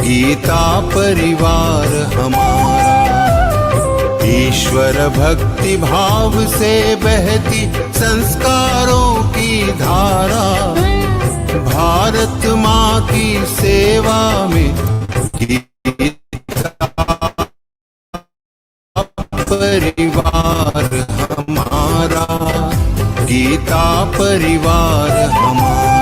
गीता परिवार हमारा। ईश्वर भक्ति भाव से बहती संस्कारों की धारा, भारत माँ की सेवा में गीता परिवार हमारा, गीता परिवार हमारा।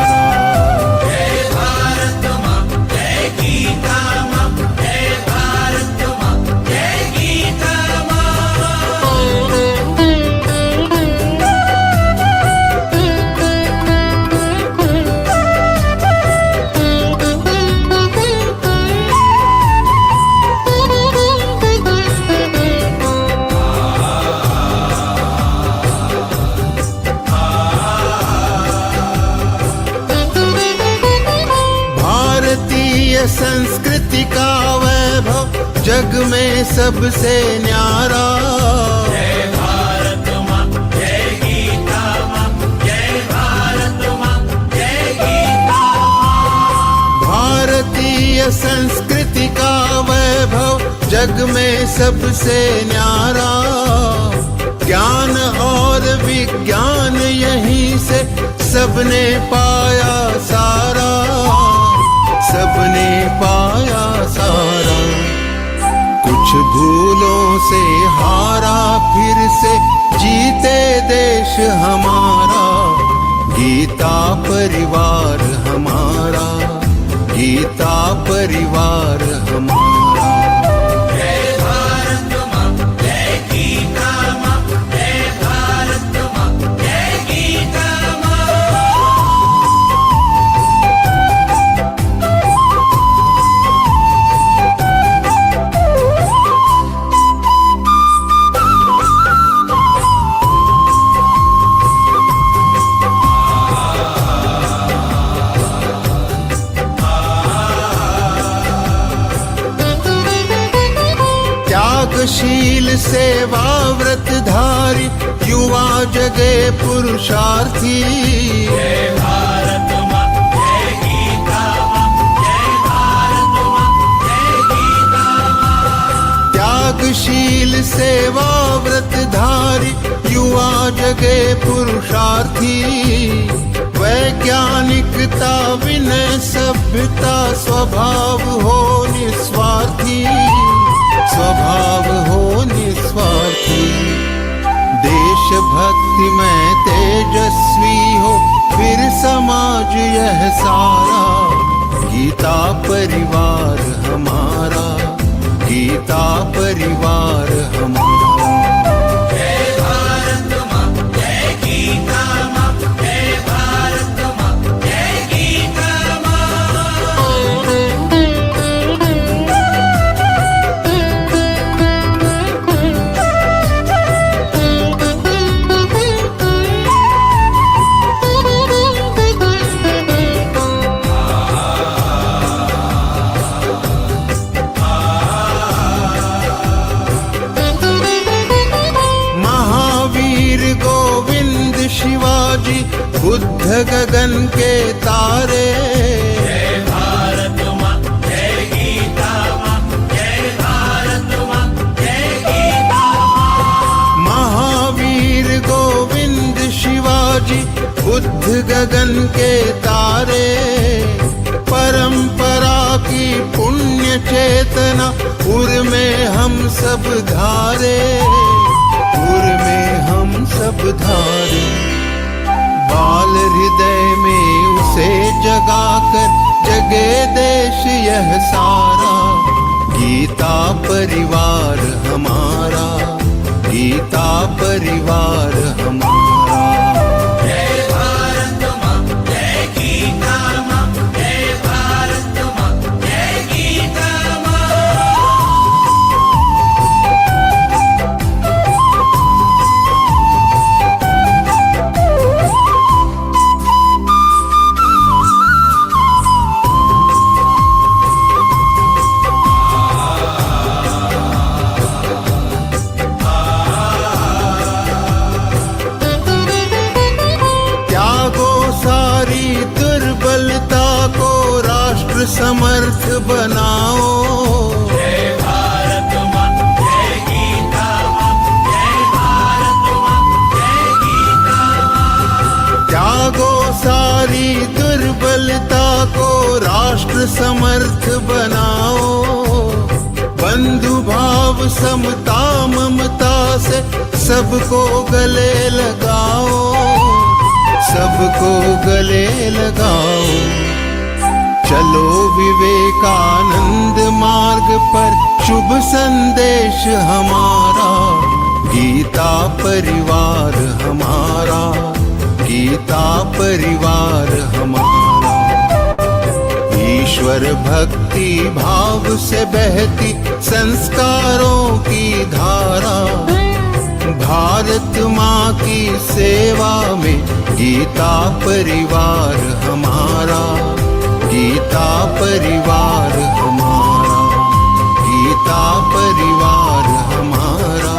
संस्कृति का वैभव जग में सबसे न्यारा। जय भारत माँ, जय गीता माँ, जय भारत माँ, जय गीता माँ। भारतीय संस्कृति का वैभव जग में सबसे न्यारा। ज्ञान और विज्ञान यहीं से सबने पाया सारा, सबने पाया सारा। कुछ भूलों से हारा, फिर से जीते देश हमारा। गीता परिवार हमारा, गीता परिवार हमारा। जय भारत माँ, जय गीता माँ, जय भारत माँ, जय गीता माँ। शील सेवा व्रतधारी युवा जगे पुरुषार्थी। जय भारत माँ, जय गीता माँ, जय भारत माँ, जय गीता माँ। त्यागशील सेवा व्रतधारी युवा जगे पुरुषार्थी। वैज्ञानिकता विनय सभ्यता स्वभाव हो निस्वार्थी, स्वभाव हो निस्वार्थी। देशभक्ति में तेजस्वी हो फिर समाज यह सारा। गीता परिवार हमारा, गीता परिवार हमारा। जय भारत माँ, जय गीता माँ, जय भारत माँ, जय गीता माँ। शिवाजी बुद्ध गगन के तारे। जय भारत माँ, जय गीता माँ, जय भारत माँ, जय गीता माँ। महावीर गोविंद शिवाजी बुद्ध गगन के तारे। परंपरा की पुण्य चेतना उर में हम सब धारे, उर में हम सब धारे। बाल हृदय में उसे जगाकर जगे देश यह सारा। गीता परिवार हमारा, गीता परिवार हमारा। जय भारत माँ, जय गीता माँ, जय भारत माँ, जय गीता माँ। बनाओ। जय भारत माँ, जय गीता माँ, जय भारत माँ, जय गीता माँ। त्यागो सारी दुर्बलता को राष्ट्र समर्थ बनाओ। बंधु भाव समता ममता से सबको गले लगाओ, सबको गले लगाओ। चलो विवेकानंद मार्ग पर शुभ संदेश हमारा। गीता परिवार हमारा, गीता परिवार हमारा। ईश्वर भक्ति भाव से बहती संस्कारों की धारा। भारत माँ की सेवा में गीता परिवार हमारा, गीता परिवार हमारा, गीता परिवार हमारा,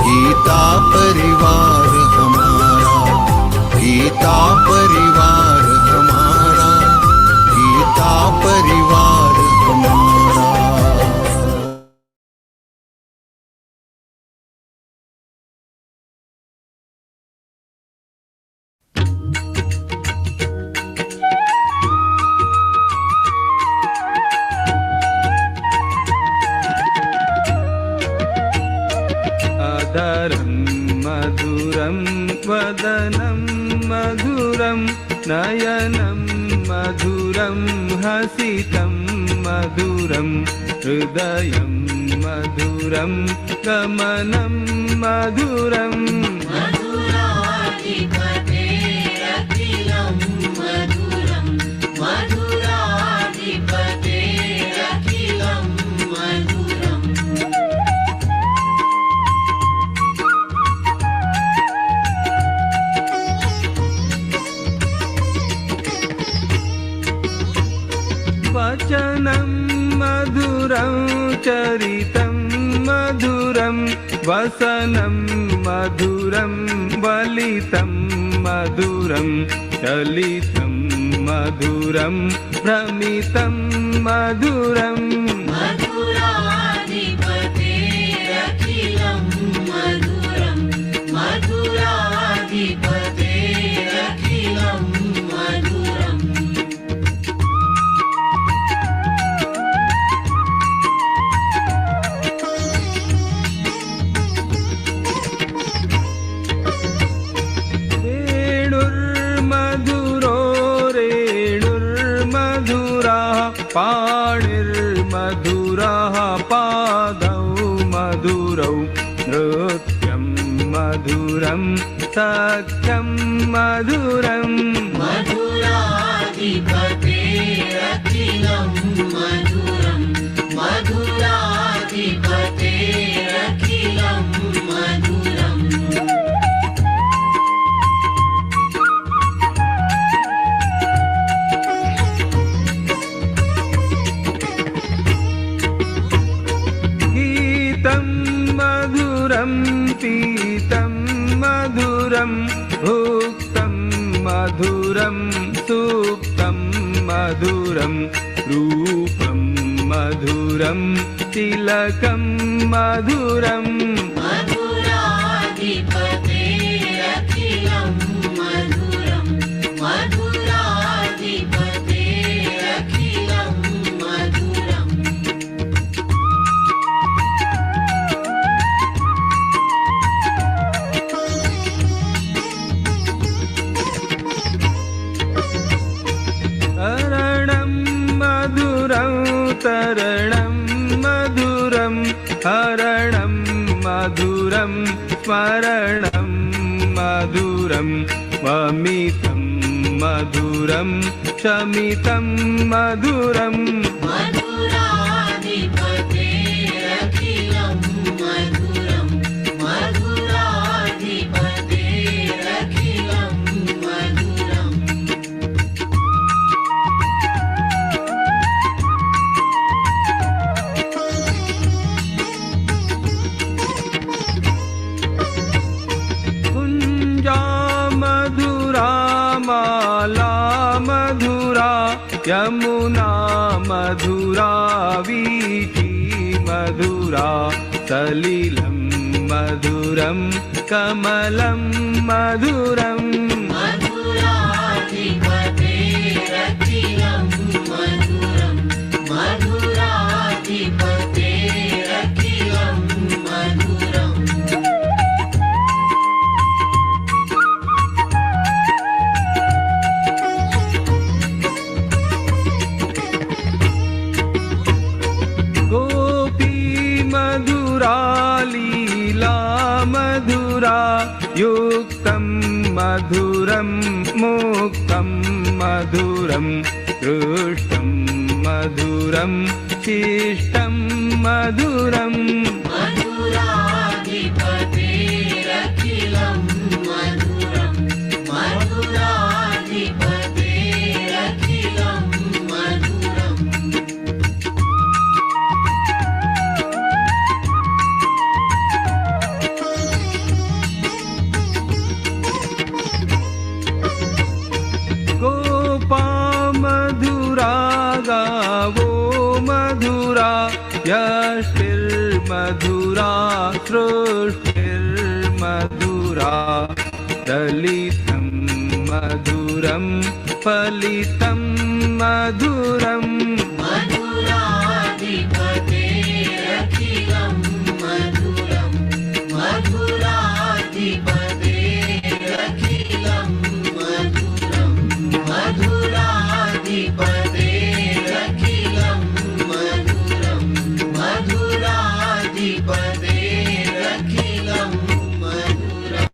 गीता परिवार हमारा, गीता परिवार हमारा, गीता परिवार हमारा। अधरं मधुरं वदनं मधुरं नयनं मधुरं हसितं मधुरं हृदयं मधुरं गमनं मधुरं। मधुराधिपतेरखिलं मधुरं मधुराधिपतेरखिलं मधुरम्। वचनं मधुरं चरितं मधुरं वसनं मधुरं वलितं मधुरं चलितं मधुरं भ्रमितं मधुरम्। मधुराधिपतेरखिलं मधुरं मधुराधिपतेरखिलं मधुरम्। वेणुर्मधुरो रेणुर्मधुराः पाणिर्मधुराः पादौ मधुरौ नृत्यं मधुरं सख्यं मधुरम्। मधुराधिपतेरखिलं मधुरं मधुराधिपतेरखिलं मधुरम्। गीतं मधुरं पीतं मधुरं भुक्तं मधुरं सुप्तं मधुरं रूपं मधुरं तिलकं मधुरम्। मधुराधिपतेरखिलं मधुरं मधुराधिपतेरखिलं मधुरम्। तरणं मधुरं तरणं मधुरं हरणं मधुरं स्मरणं मधुरं वमितं मधुरं शमितं मधुरम्। मधुराधिपतेरखिलं मधुरं मधुराधिपतेरखिलं मधुरम्। कुञ्जा मधुरा माला मधुरा यमुना मधुरा मधुरा वीची मधुरा सलिलं मधुरं कमलं मधुरम् मधुराधिपतेरखिलं मधुरं मधुराधिपतेरखिलं मधुरम् गोपी मधुरा लीला मधुरा युक्तं मधुरं मुक्तं मधुरं दृष्टं मधुरं शिष्टं मधुरम् मधुराधिपतेरखिलं मधुरं मधुराधिपतेरखिलं मधुरम् गोपा मधुरा गावो मधुरा यष्टिर्मधुरा सृष्टिर्मधुरा दलितं मधुरं फलितं मधुरम् मधुराधिपतेरखिलं मधुरं मधुराधिपतेरखिलं मधुरं मधुराधिपतेरखिलं मधुरं मधुराधिपतेरखिलं मधुरम्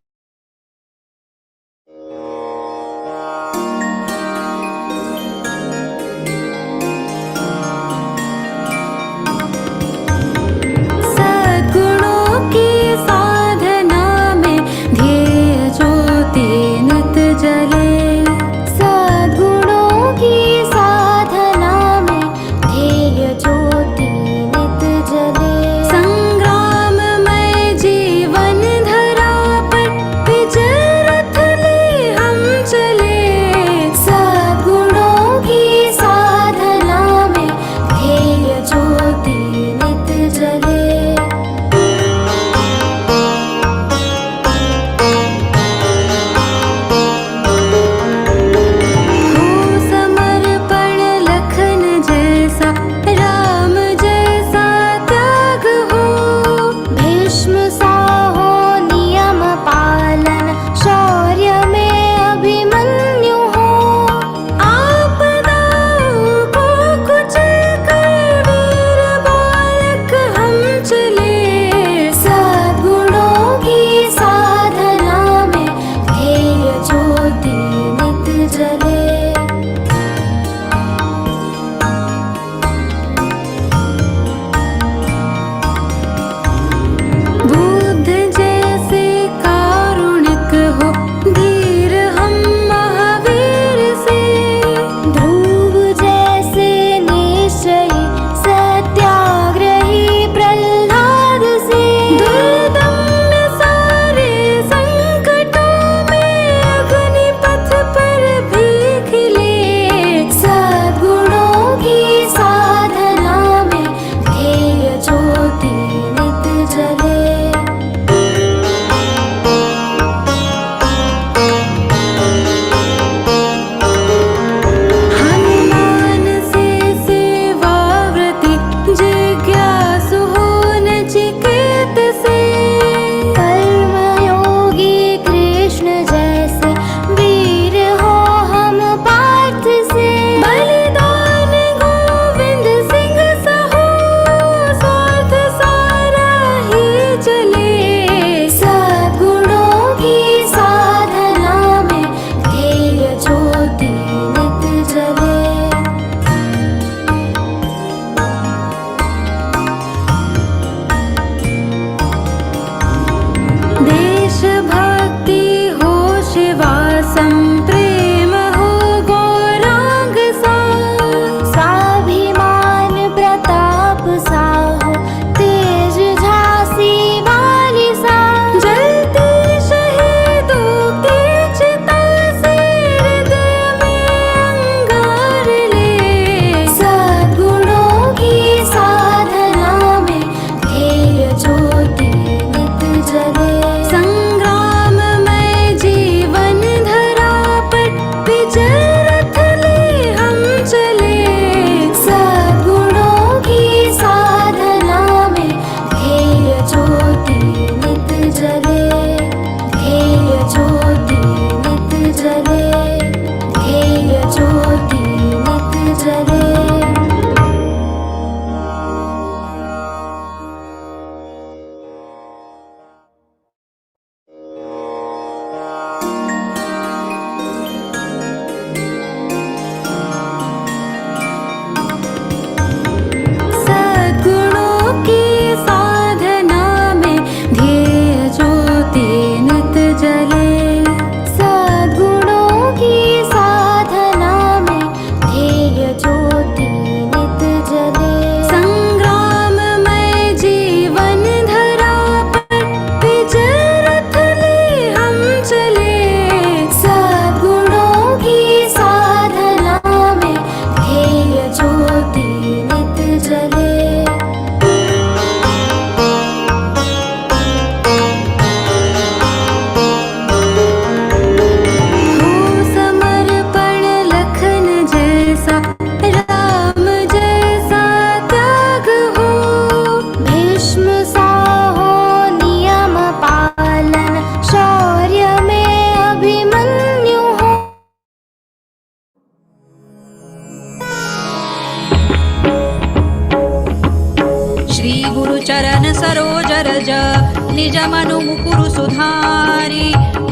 निज मनु मुकुरु सुधारी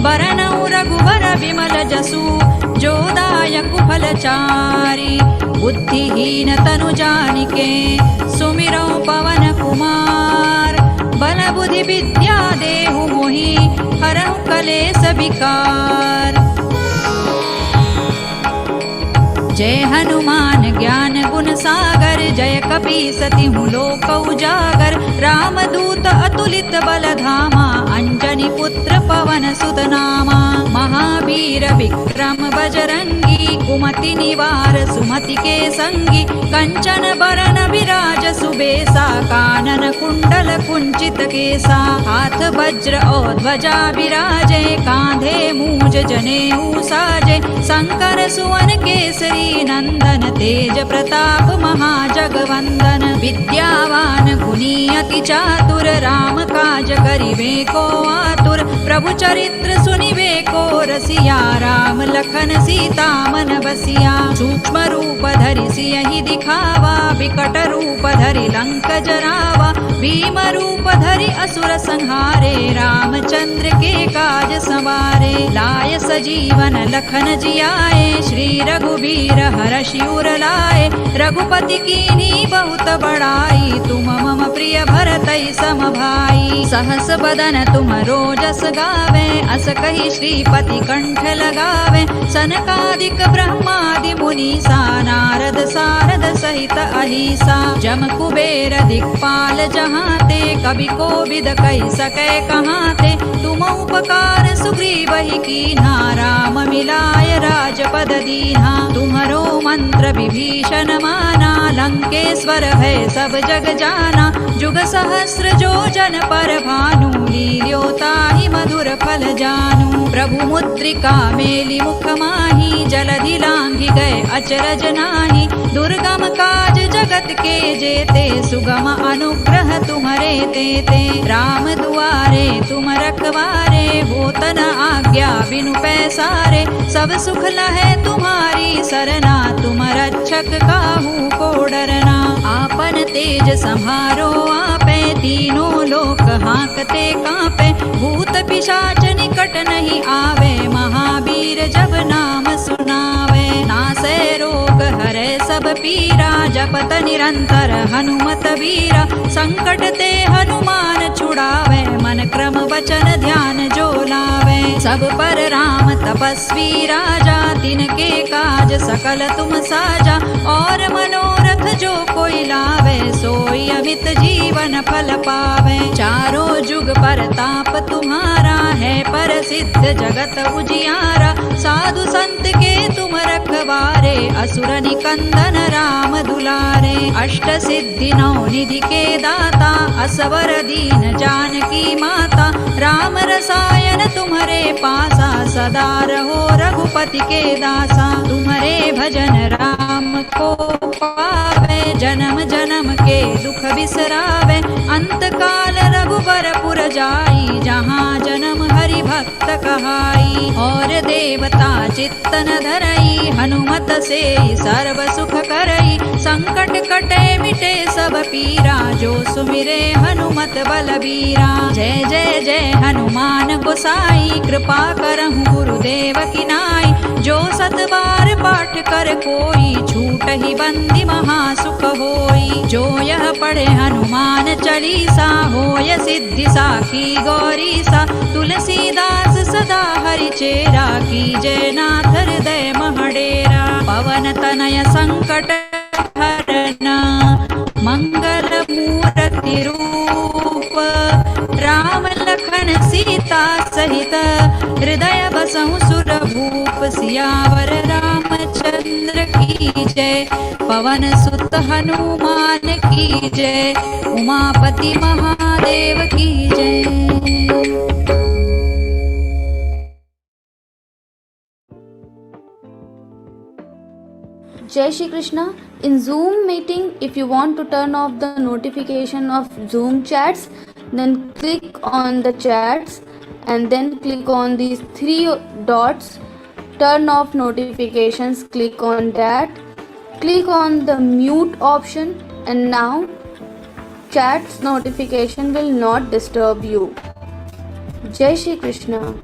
बरनऊ रघुबर विमल जसु जोदायक फलचारी बुद्धिहीन तनु जानिके सुमिरौ पवन कुमार बल बुद्धि विद्या देहु मोहि हरहु कलेस विकार। जय हनुमान ज्ञान गुण सागर जय कपीसति लोक उजागर रामदूत अतुलित बल धामा अंजनी पुत्र पवन सुत नामा महावीर विक्रम बजरंगी कुमति निवार सुमति के संगी कंचन बरन विराज सुबेसा कानन कुंडल कुंचित केसा हाथ वज्र और ध्वजा विराजे कांधे मूज जनेऊ साजे शंकर सुवन केसरी नंदन तेज प्रताप महाजगवंदन विद्यावान गुणी अति चातुर राम काज करिबे को आतुर प्रभु चरित्र सुनिबे को रसिया राम लखन सीता मन बसिया सूक्ष्म रूप धरि सियहि दिखावा विकट रूप धरि लंक जरावा भीम रूप धरि असुर संहारे रामचंद्र के काज सवारे लाय सजीवन लखन जियाए श्री रघुबीर हरषि उर लाए रघुपति कीन्ही बहुत बड़ाई तुम मम प्रिय भरतई सम भाई सहस बदन तुम रोजस गावे अस कहि श्रीपति कंठ लगावे सनकादिक ब्रह्मादि मुनीसा नारद सारद सहित अहिसा जम कुबेर दिक्पाल जहाते कवि कोविद कहि सकै कहाते तुम उपकार सुग्रीवहि कीन्हा राम मिलाय राजपद दीन्हा तुम्हरो मंत्र विभीषण माना लंकेश्वर भय सब जग जाना जुग सहस्र जो जन पर भानु लील्योताहि मधुर फल जानू प्रभु मुद्रिका मेलि मुख माहि जलधि लांघि गए अचरज नाही दुर्गम काज जगत के जेते सुगम अनुग्रह तुम्हरे तेते राम दुआरे तुम रखवारे होत न आज्ञा बिनु पैसारे सब सुख लहै तुम्हारी सरना तुम रक्षक काहू को डरना आपन तेज सम्हारो आपे तीनों लोक हांकते कांपे भूत पिशाच निकट नहीं आवे महावीर जब नाम सुनावे नासै रोग हरै सब पीरा जपत निरंतर हनुमत वीरा संकट ते हनुमान छुड़ावे मन क्रम वचन ध्यान जो लावे सब पर राम तपस्वी राजा तिनके काज सकल तुम साजा और मनोरथ जो कोई लावे सोई अमित जीवन फल पावे चारों जुग परताप तुम्हारा है प्रसिद्ध जगत उजियारा साधु संत के तुम रखवारे असुर निकंदन राम दुलारे अष्ट सिद्धि नौ निधि के दाता असवर दीन जानकी माता राम रसायन तुम्हारे पासा सदा रहो रघुपति के दासा तुम्हारे भजन राम को पावे जन्म जन्म के दुख बिसरावे अंत काल रघुबरपुर जाई जहाँ जन्म हरि भक्त कहाई और देवता चित्तन धरई हनुमत से सर्व सुख करई संकट कटे मिटे सब पीरा जो सुमिरे हनुमत बलबीरा जय जय जय हनुमान गोसाई कृपा करहु गुरुदेव की नाई जो सत बार पाठ कर कोई छूट ही बंदी महासुख होई जो यह पढ़े हनुमान चालीसा होय सिद्धि साखी गौरीसा तुलसीदास सदा हरि चेरा की जय नाथ हृदय महडेरा पवन तनय संकट हरना मंगल मूर्ति रूप राम लखन सीता सहित हृदय बसहु सुर भूप सियावर रामचंद्र की जय पवन सुत हनुमान की जय उमापति महादेव की जय। Jai Shri Krishna. In Zoom meeting, if you want to turn off the notification of Zoom chats, then click on the chats and then click on these three dots, turn off notifications, click on that, click on the mute option, and now chats notification will not disturb you. Jai Shri Krishna.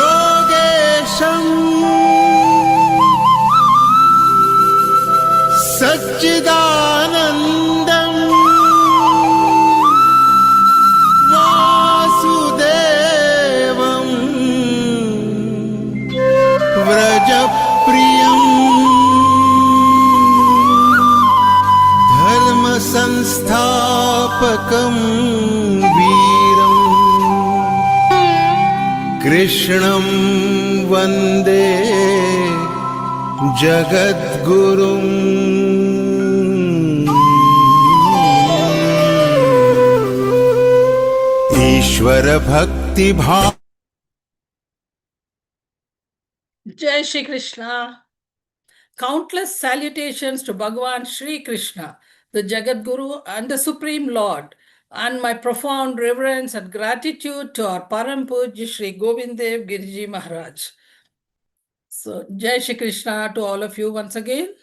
योगेशं सच्चिदानन्दं वासुदेवं व्रजप्रियं धर्मसंस्थापकं वीरम् कृष्णं वन्दे जगद्गुरुम् ईश्वरभक्तिभाव Jai Shri Krishna. Countless salutations to Bhagavan Shri Krishna, the Jagat Guru and the Supreme Lord, and my profound reverence and gratitude to our Param Pujya Shri Govindev Giriji Maharaj. So, Jai Shri Krishna to all of you once again.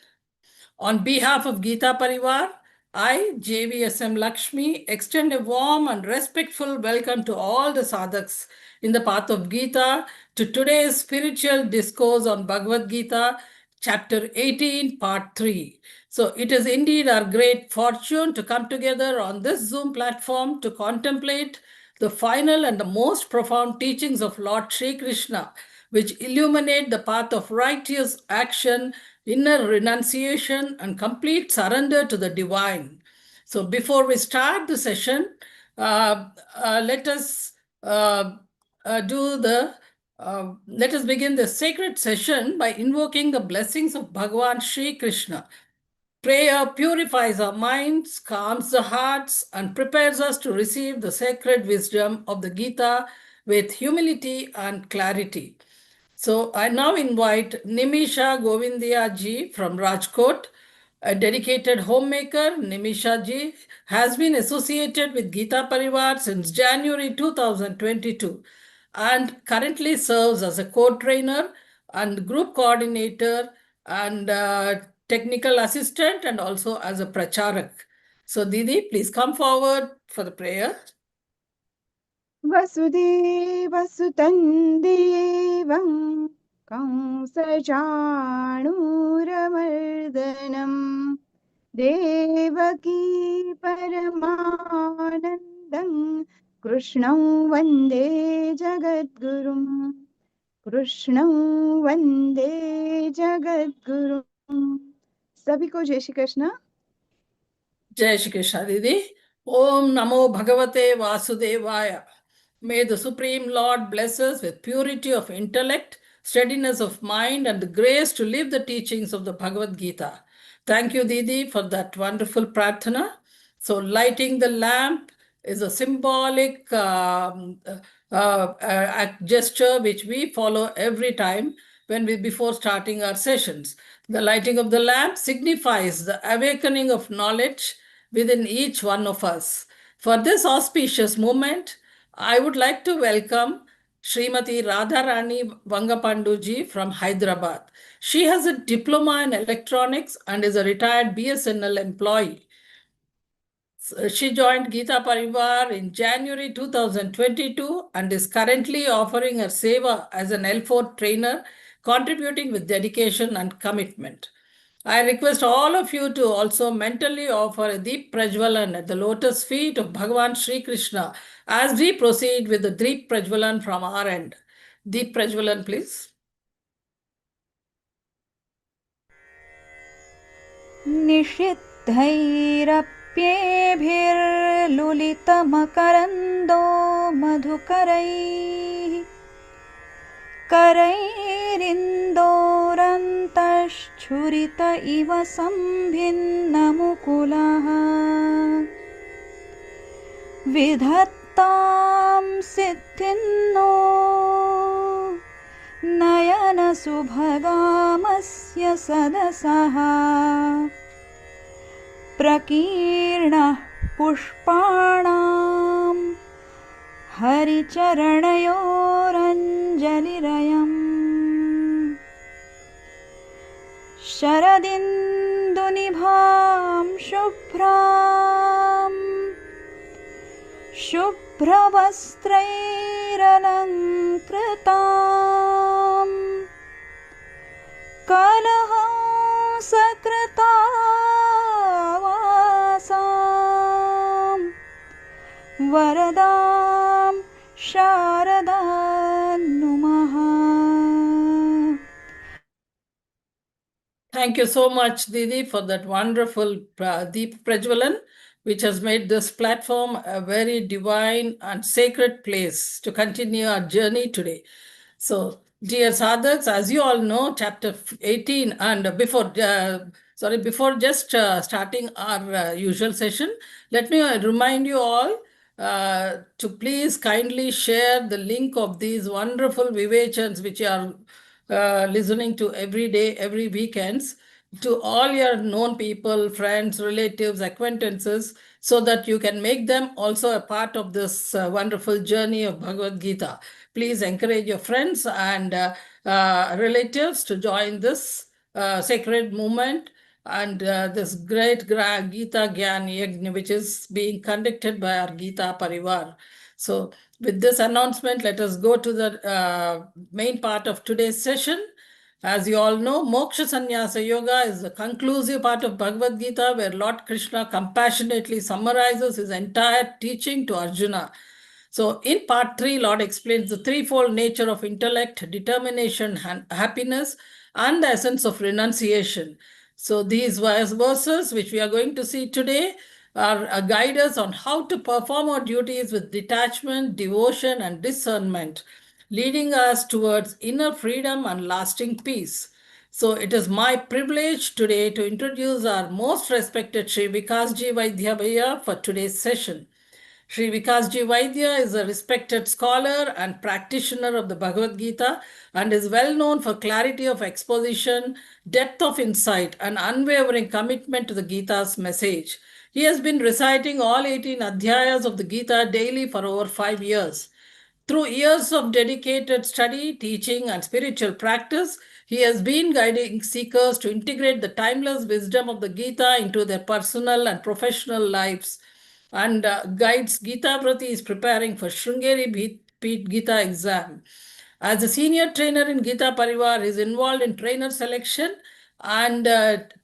On behalf of Geeta Pariwar, I, JVSM Lakshmi, extend a warm and respectful welcome to all the sadhaks in the path of Geeta to today's spiritual discourse on Bhagavad Gita, chapter 18, part 3. So it is indeed our great fortune to come together on this Zoom platform to contemplate the final and the most profound teachings of Lord Shri Krishna, which illuminate the path of righteous action, inner renunciation, and complete surrender to the divine. So before we start the session, let us begin the sacred session by invoking the blessings of Bhagavan Shri Krishna. Prayer purifies our minds, calms the hearts, and prepares us to receive the sacred wisdom of the Gita with humility and clarity. So I now invite Nimisha Govindia ji from Rajkot, a dedicated homemaker. Nimisha ji has been associated with Geeta Pariwar since January 2022 and currently serves as a co-trainer and group coordinator and technical assistant and also as a pracharak. So Didi, please come forward for the prayer. वसुदेवसुतं देवं कंसचाणूरमर्दनं देवकी परमानन्दं कृष्णं वन्दे जगद्गुरुं कृष्णं वन्दे जगद्गुरुं सभी को जय Shri Krishna. Jai Shri Krishna Didi. Om Namo Bhagavate Vasudevaya. May the Supreme Lord bless us with purity of intellect, steadiness of mind, and the grace to live the teachings of the Bhagavad Gita. Thank you, Didi, for that wonderful prarthana. So, lighting the lamp is a symbolic gesture which we follow every time before starting our sessions. The lighting of the lamp signifies the awakening of knowledge within each one of us. For this auspicious moment, I would like to welcome Srimati Radharani Vangapanduji from Hyderabad. She has a diploma in electronics and is a retired BSNL employee. She joined Geeta Pariwar in January 2022 and is currently offering her seva as an L4 trainer, contributing with dedication and commitment. I request all of you to also mentally offer a Deep Prajwalan at the lotus feet of Bhagavan Shri Krishna as we proceed with the Deep Prajwalan from our end. Deep Prajwalan, please. निषिद्धैरप्येभिर्लुलितमकरन्दो मधुकरैः करैरिन्दोरन्तश्छुरित इव सम्भिन्नमुकुलः विधत्तां सिद्धिन्नो नयनसुभगामस्य सदसः प्रकीर्णः पुष्पाणां हरिचरणयोरञ्जलिरयम् शरदिन्दुनिभां शुभ्रवस्त्रैरलङ्कृताम् कलहंसकृतावासां वरदां शारदां नुमः. Thank you so much, Didi, for that wonderful Deep Prajwalan, which has made this platform a very divine and sacred place to continue our journey today. So, dear sadhaks, as you all know, chapter 18, and before just starting our usual session, let me remind you all to please kindly share the link of these wonderful vivechans which you are listening to every day, every weekends, to all your known people, friends, relatives, acquaintances, so that you can make them also a part of this wonderful journey of Bhagavad Gita. Please encourage your friends and relatives to join this sacred movement and this great Gita Gyan Yajna, which is being conducted by our Gita Pariwar. So, with this announcement, let us go to the main part of today's session. As you all know, Moksha Sannyasa Yoga is the conclusive part of Bhagavad Gita, where Lord Krishna compassionately summarizes his entire teaching to Arjuna. So, in part 3, Lord explains the threefold nature of intellect, determination, and happiness, and the essence of renunciation. So, these verses, which we are going to see today, are a guide us on how to perform our duties with detachment, devotion, and discernment, leading us towards inner freedom and lasting peace. So it is my privilege today to introduce our most respected Shri Vikasji Vaidya Bhaiya for today's session. Shri Vikasji Vaidya is a respected scholar and practitioner of the Bhagavad Gita and is well known for clarity of exposition, depth of insight, and unwavering commitment to the Gita's message. He has been reciting all 18 adhyayas of the Gita daily for over 5 years. Through years of dedicated study, teaching, and spiritual practice, he has been guiding seekers to integrate the timeless wisdom of the Gita into their personal and professional lives, and guides Gita Vrati is preparing for Shrungeri Gita exam. As a senior trainer in Gita Pariwar, he is involved in trainer selection and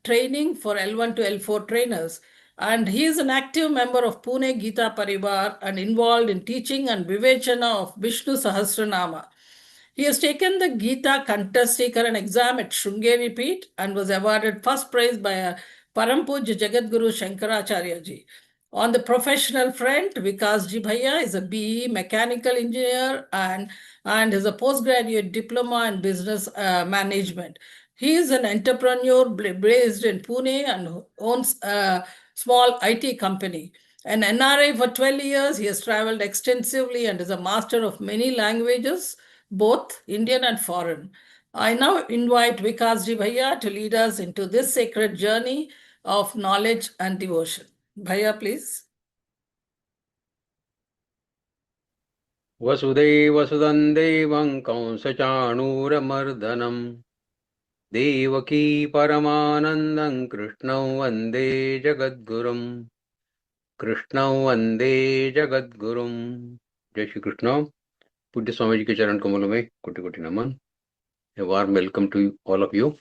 training for L1 to L4 trainers. And he is an active member of Pune Gita Pariwar and involved in teaching and vivechana of Vishnu Sahasranama. He has taken the Gita Kantasthikaran exam at Shrungeri Peeth and was awarded first prize by Parampuj Jagadguru Shankaracharya ji. On the professional front, Vikasji Bhaiya is a BE mechanical engineer and has a postgraduate diploma in business management. He is an entrepreneur based in Pune and owns a small IT company. An NRI for 12 years, he has traveled extensively and is a master of many languages, both Indian and foreign. I now invite Vikasji Bhaiya to lead us into this sacred journey of knowledge and devotion. Bhaiya, please. वसुदेवसुतं देवं कंसचाणूरमर्दनं देवकी परमानन्दं कृष्णं वन्दे जगद्गुरुं जय श्री कृष्ण. पूज्य स्वामी जी के चरण कमलों में कोटि कोटि नमन. A warm welcome to all of you.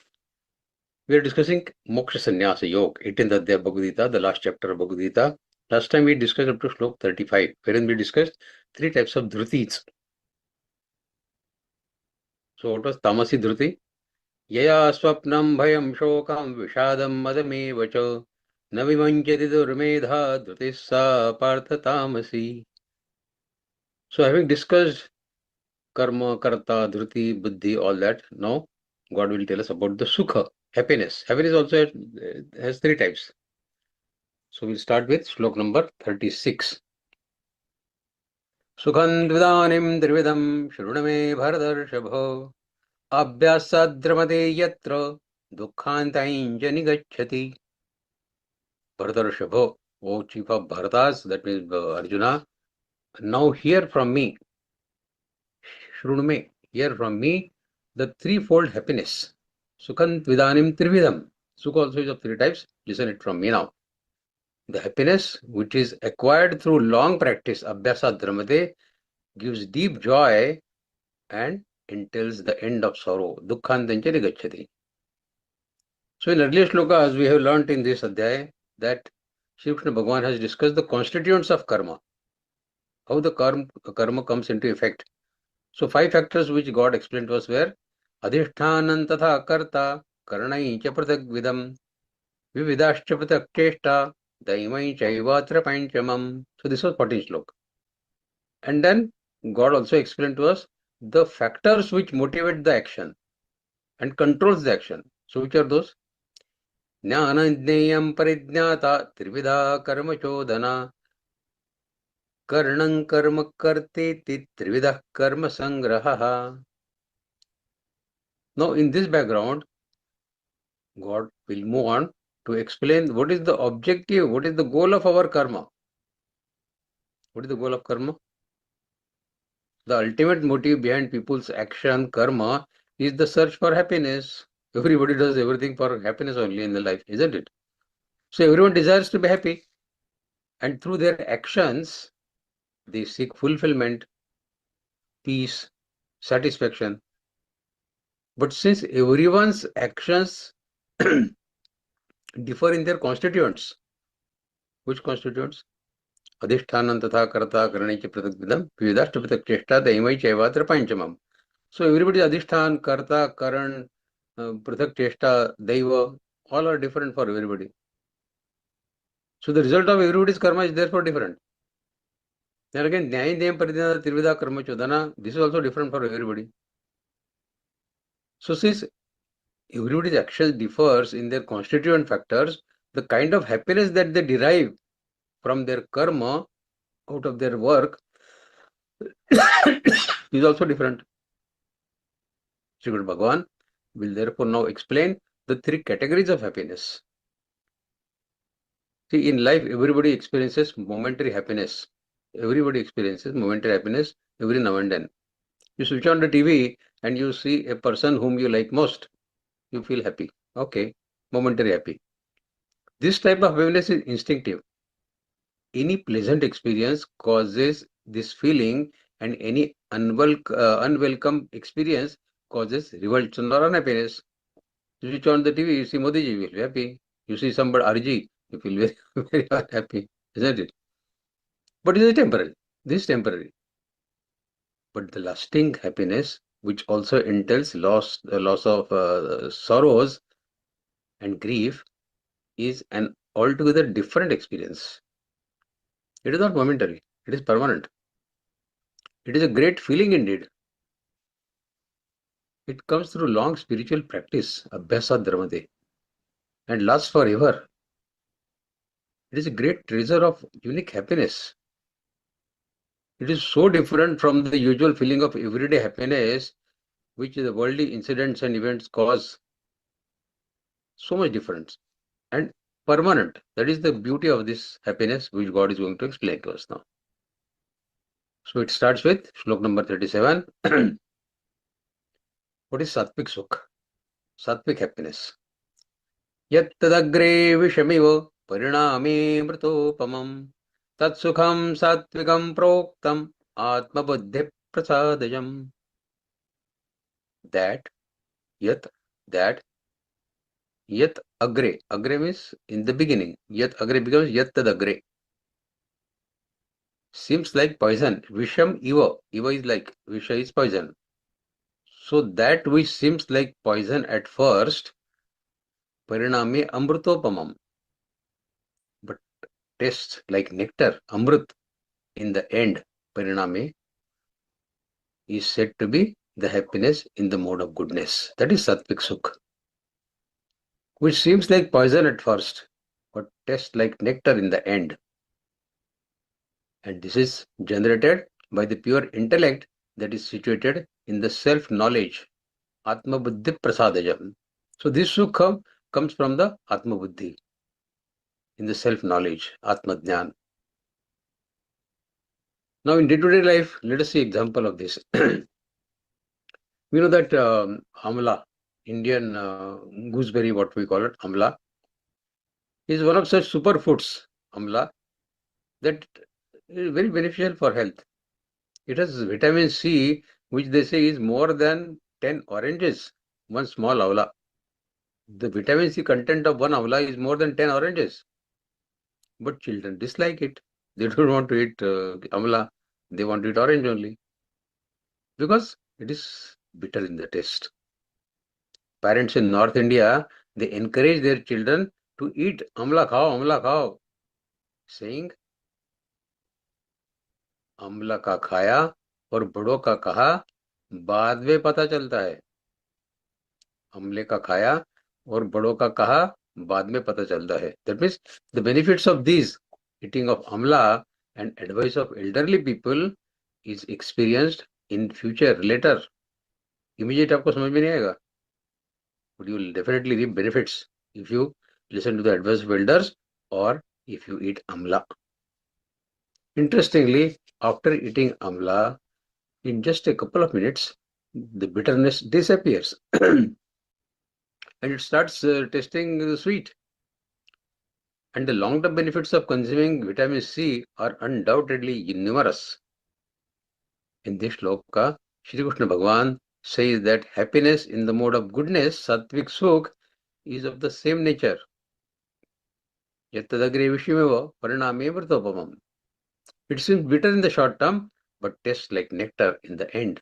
We are discussing Moksha Sannyasa Yoga, 18th Adhyaya Bhagavad Gita, the last chapter of Bhagavad Gita. Last time we discussed up to Shlok 35, wherein we discussed 3 types of dhrutis. So what was Tamasi dhruti? Yaya swapnam bhayam shokam vishadam madame vacha navimanchati durmedha dhrutissa partha tamasi. So having discussed karma, karta, dhruti, buddhi, all that, now God will tell us about the sukha, happiness. Happiness also has 3 types. So we'll start with Shlok number 36. Sukham dvidanim drvidam shruname bharadarshapho Abhyasadramade yatra dukhantainja nigacchati. Bharatarshava, O chief of Bharatas, that means Arjuna, now hear from me, Shrunume, hear from me the threefold happiness. Sukhant vidanim trividam. Sukha also is of three types. Listen it from me now. The happiness which is acquired through long practice, abhyasa dramade, gives deep joy and entails the end of sorrow. Dukkhantancha nigacchati. So in earlier shlokas, we have learnt in this adhyaya that Shri Krishna Bhagavan has discussed the constituents of karma, how the karma comes into effect. So 5 factors which God explained to us were adhishthanan tatha karta karanai cha pratak vidam vividascha pratak cheshta daimai chaivatra panchamam. So this was 14th slok. And then God also explained to us the factors which motivate the action and controls the action. So which are those? Jnana jneyam parijnata trividha karma chodana karnam karma karteti trividha karma sangraha. Now in this background, God will move on to explain what is the objective, what is the goal of our karma. What is the goal of karma? The ultimate motive behind people's action, karma, is the search for happiness. Everybody does everything for happiness only in the life, isn't it? So everyone desires to be happy. And through their actions, they seek fulfillment, peace, satisfaction. But since everyone's actions differ in their constituents, which constituents? Adhishthanan tatha karta karanicha pratakvidam vividashta pratak cheshta daimai chaivatra panchamam. So everybody's adhishthan, karta, karan, pratak cheshta, daiva, all are different for everybody. So the result of everybody's karma is therefore different. Then again, Nyaya Nyayam Paridhana Trividha Karma Chodana, this is also different for everybody. So since everybody's actions differs in their constituent factors, the kind of happiness that they derive from their karma, out of their work, is also different. Śrīmad Bhagavan will therefore now explain the 3 categories of happiness. See, in life, everybody experiences momentary happiness. Everybody experiences momentary happiness every now and then. You switch on the TV and you see a person whom you like most. You feel happy. Okay, momentary happy. This type of happiness is instinctive. Any pleasant experience causes this feeling, and any unwelcome experience causes revulsion or unhappiness. You switch on the TV, you see Modi ji, you feel happy. You see somebody RG, you feel very, very unhappy, isn't it? But it is temporary. This is temporary. But the lasting happiness, which also entails loss of sorrows and grief, is an altogether different experience. It is not momentary. It is permanent. It is a great feeling indeed. It comes through long spiritual practice, abhyasa dramade, and lasts forever. It is a great treasure of unique happiness. It is so different from the usual feeling of everyday happiness, which the worldly incidents and events cause. So much difference and permanent. That is the beauty of this happiness, which God is going to explain to us now. So it starts with shlok number 37. What is sattvic sukh? Sattvic happiness. Yat tadagre vishamiva pariname mritopamam tat sukham sattvikam proktam atma buddhi prasadajam. That yat agre means in the beginning. Yat agre becomes yat tadagre. Seems like poison. Visham eva is like, visha is poison. So that which seems like poison at first, pariname amrutopamam, but tastes like nectar, amrut, in the end, pariname, is said to be the happiness in the mode of goodness. That is sattvic sukh, which seems like poison at first, but tastes like nectar in the end. And this is generated by the pure intellect that is situated in the self-knowledge Atma Buddhi Prasadajam. So this Sukha comes from the Atma Buddhi, in the self-knowledge, Atma Jnana. Now in day-to-day life, let us see example of this. We know that amla, Indian gooseberry, what we call it, amla, is one of such superfoods, amla, that is very beneficial for health. It has vitamin C, which they say is more than 10 oranges, one small amla. The vitamin C content of one amla is more than 10 oranges. But children dislike it. They don't want to eat amla. They want to eat orange only. Because it is bitter in the taste. Parents in North India, they encourage their children to eat amla khao, saying amla का खाया और बड़ों का कहा बाद में पता चलता है. अमले का खाया और बड़ों का कहा बाद में पता चलता है. That means the benefits of these eating of amla and advice of elderly people is experienced in future later. Immediate आपको समझ में नहीं आएगा, but you will definitely reap benefits if you listen to the advice of elders or if you eat amla. Interestingly, after eating amla, in just a couple of minutes, the bitterness disappears and it starts tasting sweet. And the long-term benefits of consuming vitamin C are undoubtedly numerous. In this shloka, Shri Krishna Bhagavan says that happiness in the mode of goodness, sattvic sukh, is of the same nature. Yattadagre vishimeva pariname vrtopamam. It seems bitter in the short term, but tastes like nectar in the end.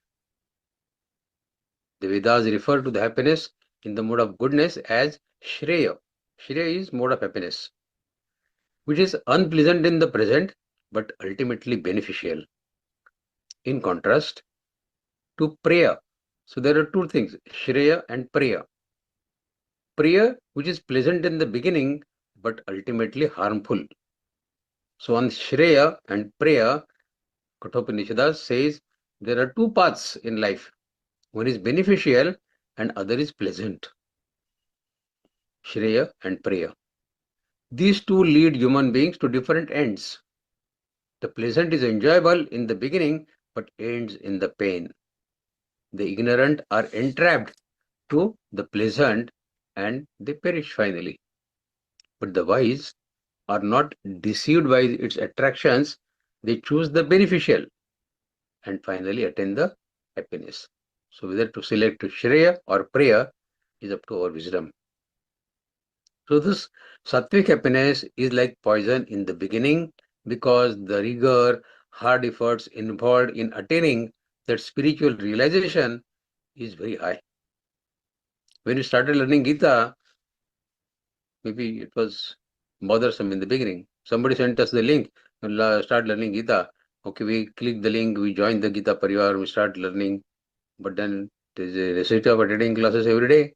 The Vedas refer to the happiness in the mode of goodness as Shreya. Shreya is mode of happiness, which is unpleasant in the present, but ultimately beneficial. In contrast to Priya. So there are two things, Shreya and Priya. Priya, which is pleasant in the beginning, but ultimately harmful. So on Shreya and Priya, Kathopanishad says there are two paths in life. One is beneficial and other is pleasant. Shreya and Priya. These two lead human beings to different ends. The pleasant is enjoyable in the beginning, but ends in the pain. The ignorant are entrapped to the pleasant and they perish finally. But the wise are not deceived by its attractions. They choose the beneficial and finally attain the happiness. So whether to select Shreya or Priya is up to our wisdom. So this sattvic happiness is like poison in the beginning because the rigor, hard efforts involved in attaining that spiritual realization is very high. When you started learning Gita, maybe it was bothersome in the beginning. Somebody sent us the link, start learning Gita. Okay, we click the link, we join the Gita Pariwar, we start learning. But then there is a necessity of attending classes every day.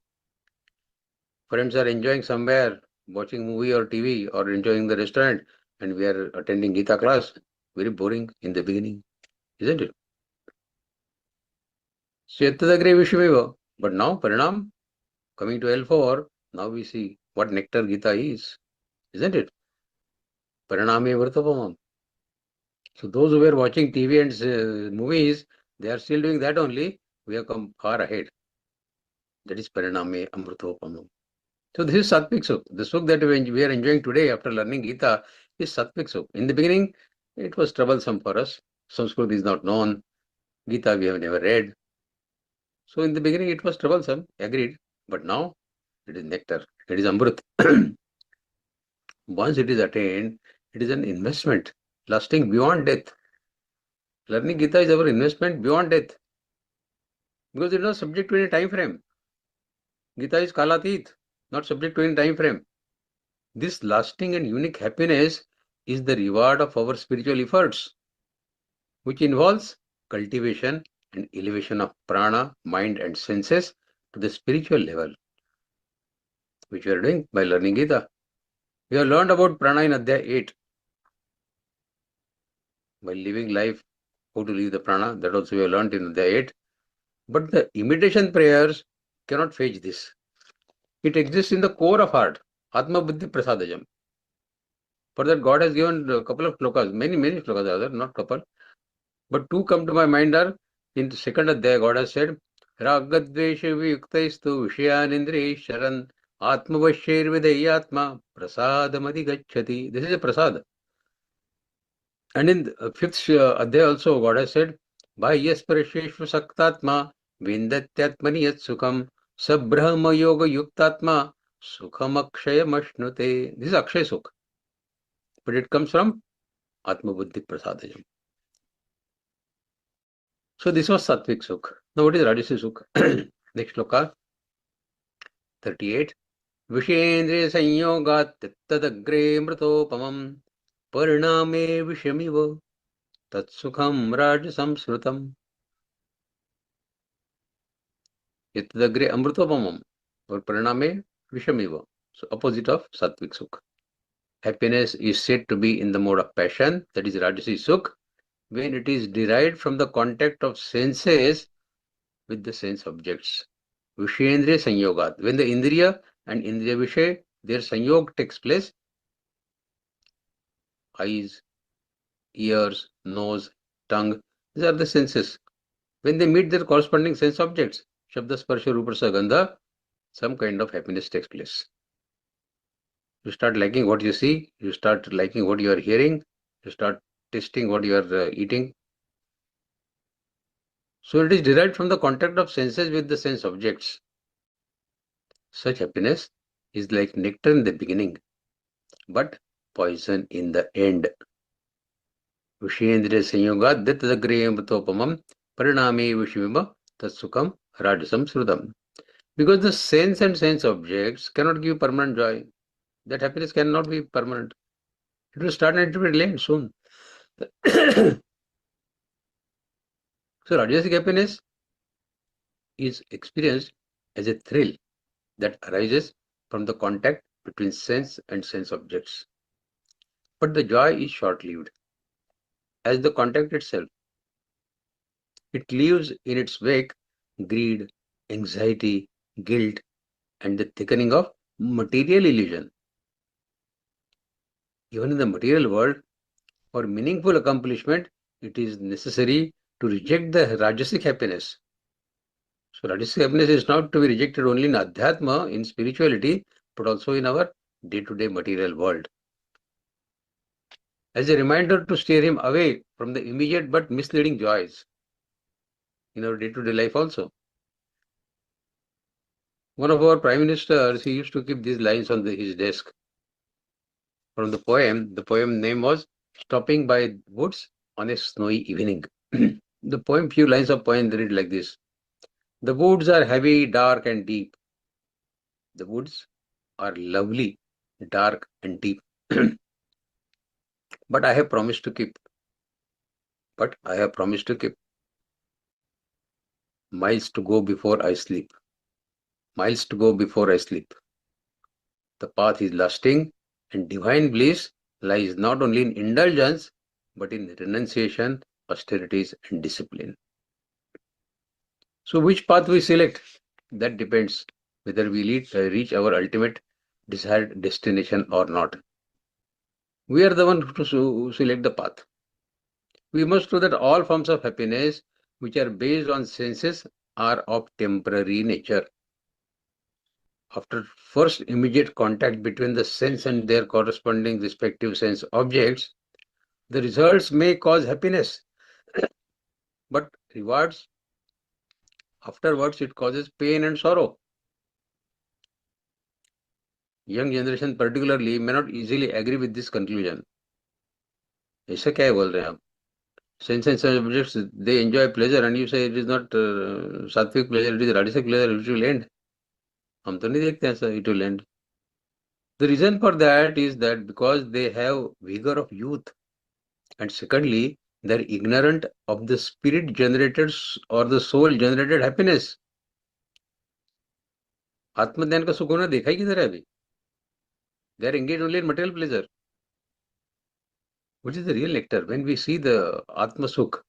Friends are enjoying somewhere, watching movie or TV or enjoying the restaurant, and we are attending Gita class. Very boring in the beginning, isn't it? But now, Parinam, coming to L4, now we see what nectar Gita is, isn't it? Pariname Vartapamam. So those who were watching TV and movies, they are still doing that only. We have come far ahead. That is Pariname Amrutopamam. So this is Sattvic Sukh. The Sukh that we are enjoying today after learning Gita is Sattvic Sukh. In the beginning, it was troublesome for us. Sanskrit is not known. Gita we have never read. So in the beginning, it was troublesome, agreed. But now, it is nectar. It is Amrut. Once it is attained, it is an investment lasting beyond death. Learning Gita is our investment beyond death. Because it is not subject to any time frame. Gita is Kalatit, not subject to any time frame. This lasting and unique happiness is the reward of our spiritual efforts, which involves cultivation and elevation of prana, mind and senses to the spiritual level, which we are doing by learning Gita. We have learned about prana in Adhyaya 8. By living life, how to live the prana, that also we have learned in Adhyaya 8. But the imitation prayers cannot fetch this. It exists in the core of heart, Atma Buddhi Prasadajam. For that, God has given a couple of shlokas, many shlokas are there, not couple. But two come to my mind are, in the second adhyaya, God has said, Ragadvesha viyuktaistu vishayanindriya sharan atmavashyer vidayatma prasadamadi gacchati. This is a prasad. And in the fifth adhyaya also, God has said, Bhahyasparasheshva saktatma vindatyatmani yat sukham sabrahma yoga yuktatma sukham akshayam ashnute. This is Akshay Sukh. But it comes from Atma Buddhi Prasadajam. So this was Sattvic Sukh. Now what is Rajasic Sukh? Next sloka, 38. Vishendriya sanyogat tattadagre mritopamam pariname vishamiva tatsukham rajasam srutam. Tattadagre amritopamam or pariname vishamiva. So opposite of Sattvic Sukh. Happiness is said to be in the mode of passion, that is Rajasic Sukh, when it is derived from the contact of senses with the sense objects. Vishendriya sanyogat. When the Indriya and Indriya Vishay, their sanyog takes place, eyes, ears, nose, tongue, these are the senses. When they meet their corresponding sense objects, Shabda, Sparsha, Rupa, Rasa, Gandha, some kind of happiness takes place. You start liking what you see, you start liking what you are hearing, you start tasting what you are eating. So it is derived from the contact of senses with the sense objects. Such happiness is like nectar in the beginning, but poison in the end. Vishendriya sanyogat dattadagreyam mritopamam pariname vishimima tatsukam rajasam srudam. Because the sense and sense objects cannot give permanent joy. That happiness cannot be permanent. It will start and it will end soon. So Rajasic happiness is experienced as a thrill that arises from the contact between sense and sense objects. But the joy is short-lived, as the contact itself. It leaves in its wake greed, anxiety, guilt, and the thickening of material illusion. Even in the material world, for meaningful accomplishment, it is necessary to reject the Rajasic happiness. So Rajasic happiness is not to be rejected only in Adhyatma, in spirituality, but also in our day-to-day material world. As a reminder to steer him away from the immediate but misleading joys in our day-to-day life also. One of our prime ministers, he used to keep these lines on his desk. From the poem name was Stopping by Woods on a Snowy Evening. The poem, few lines of poem, they read like this. The woods are heavy, dark and deep. The woods are lovely, dark and deep. But I have promised to keep. Miles to go before I sleep. Miles to go before I sleep. The path is lasting, and divine bliss lies not only in indulgence, but in renunciation, austerities, and discipline. So which path we select? That depends whether we reach our ultimate desired destination or not. We are the one who select the path. We must know that all forms of happiness which are based on senses are of temporary nature. After first immediate contact between the sense and their corresponding respective sense objects, the results may cause happiness, but rewards afterwards it causes pain and sorrow. Young generation particularly may not easily agree with this conclusion. ऐसा क्या बोल रहे हैं आप? Sense and sense objects, they enjoy pleasure, and you say it is not sattvic pleasure, it is rajasic pleasure, which will end. हम तो नहीं देखते ऐसा, it will end. The reason for that is that because they have vigor of youth, and secondly, they are ignorant of the spirit generated or the soul generated happiness. आत्मज्ञान का सुख होना देखा ही किधर है अभी? They are engaged only in material pleasure. Which is the real nectar? When we see the Atma Sukh,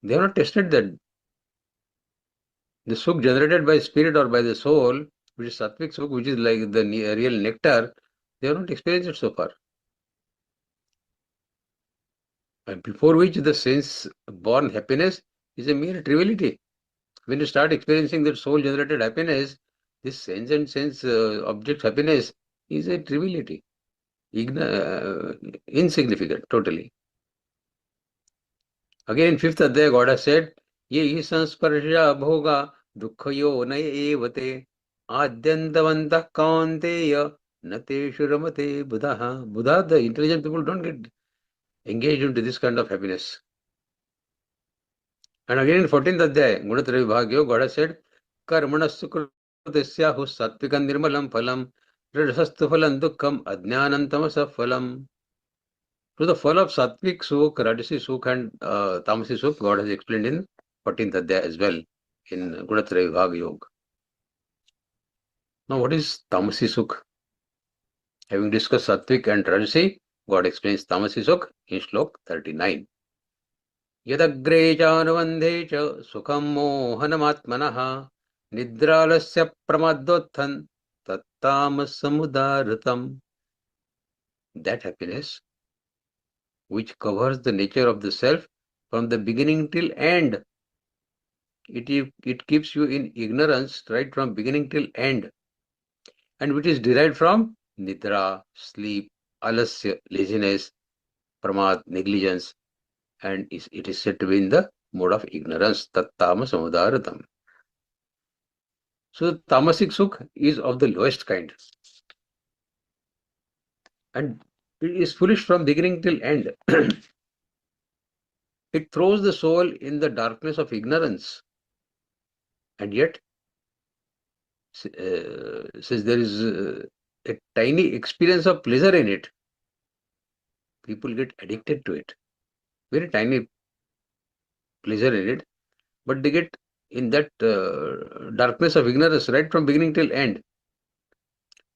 they have not tested that. The sukh generated by spirit or by the soul, which is sattvic sukh, which is like the real nectar, they have not experienced it so far. And before which the sense-born happiness is a mere triviality. When you start experiencing that soul-generated happiness, this sense and sense object happiness is a triviality, insignificant, totally. Again in 5th Adhyaya, God has said, Ye sansparsha bhoga dukkhayo na evate adyantavantah kaunteya nateshu ramate buddha. Buddha, the intelligent people don't get engaged into this kind of happiness. And again in 14th Adhyaya, Gunatravi Bhagyo, God has said, Karmanastu krutesyahu sattvikam nirmalam phalam rajasastu phalam dukkham ajnanam tamasa phalam. So the fall of sattvic sukh, rajasic sukh and tamasic sukh, God has explained in 14th Adhyaya as well in Gunatravi Bhagyo. Now what is tamasic sukh? Having discussed sattvic and rajasic, God explains tamasic sukh in Shlok 39. Yadagre chanuvandhe cha sukham mohanamatmanaha nidralasya pramadothan tattamasamudaratam. That happiness which covers the nature of the self from the beginning till end. It keeps you in ignorance right from beginning till end, and which is derived from nidra, sleep, alasya, laziness, pramad, negligence, and it is said to be in the mode of ignorance, tattamasamudaratam. So the tamasic sukh is of the lowest kind, and it is foolish from beginning till end. It throws the soul in the darkness of ignorance, and yet, since there is a tiny experience of pleasure in it, people get addicted to it. Very tiny pleasure in it, but they get in that darkness of ignorance right from beginning till end.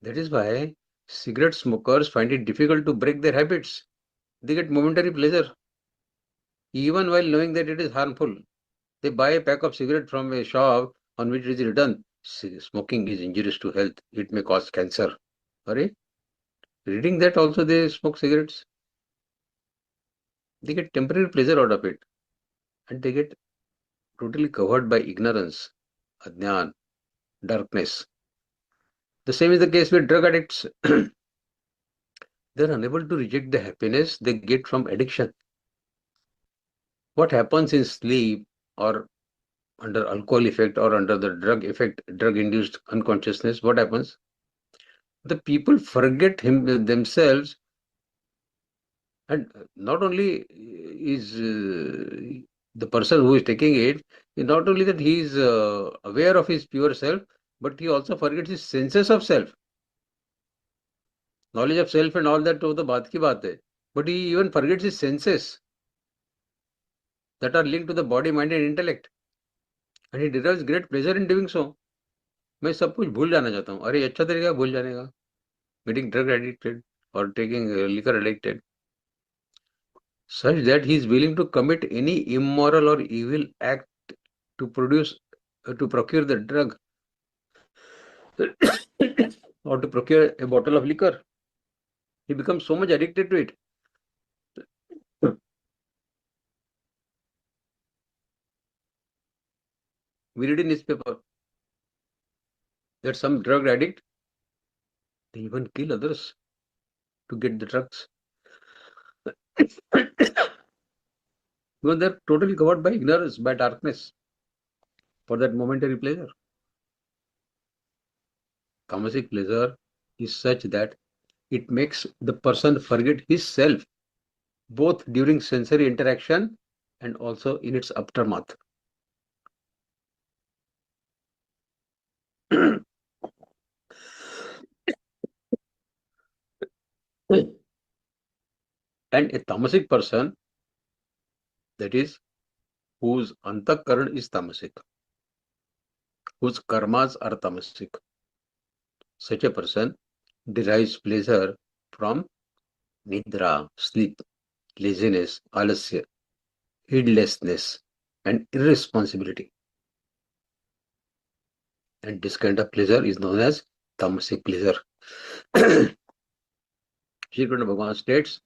That is why cigarette smokers find it difficult to break their habits. They get momentary pleasure, even while knowing that it is harmful. They buy a pack of cigarettes from a shop on which it is written, smoking is injurious to health, it may cause cancer. Sorry? Reading that also they smoke cigarettes. They get temporary pleasure out of it, and they get totally covered by ignorance, ajnan, darkness. The same is the case with drug addicts. They are unable to reject the happiness they get from addiction. What happens in sleep or under alcohol effect or under the drug effect, drug-induced unconsciousness, what happens? The people forget themselves, and not only is the person who is taking it, not only that he is aware of his pure self, but he also forgets his senses of self. Knowledge of self and all that to the baat ki baat hai. But he even forgets his senses that are linked to the body, mind and intellect. And he derives great pleasure in doing so. मैं सब कुछ भूल जाना चाहता हूँ. अरे अच्छा तरीका भूल जाने का. Getting drug addicted or taking liquor addicted, such that he is willing to commit any immoral or evil act to procure the drug or to procure a bottle of liquor. He becomes so much addicted to it. We read in newspaper that some drug addict, they even kill others to get the drugs. Because they're totally covered by ignorance, by darkness, for that momentary pleasure. Tamasic pleasure is such that it makes the person forget his self, both during sensory interaction and also in its aftermath. And a tamasic person, that is, whose antakaran is tamasic, whose karmas are tamasic, such a person derives pleasure from nidra, sleep, laziness, alasya, heedlessness, and irresponsibility. And this kind of pleasure is known as tamasic pleasure. Shri Krishna Bhagavan states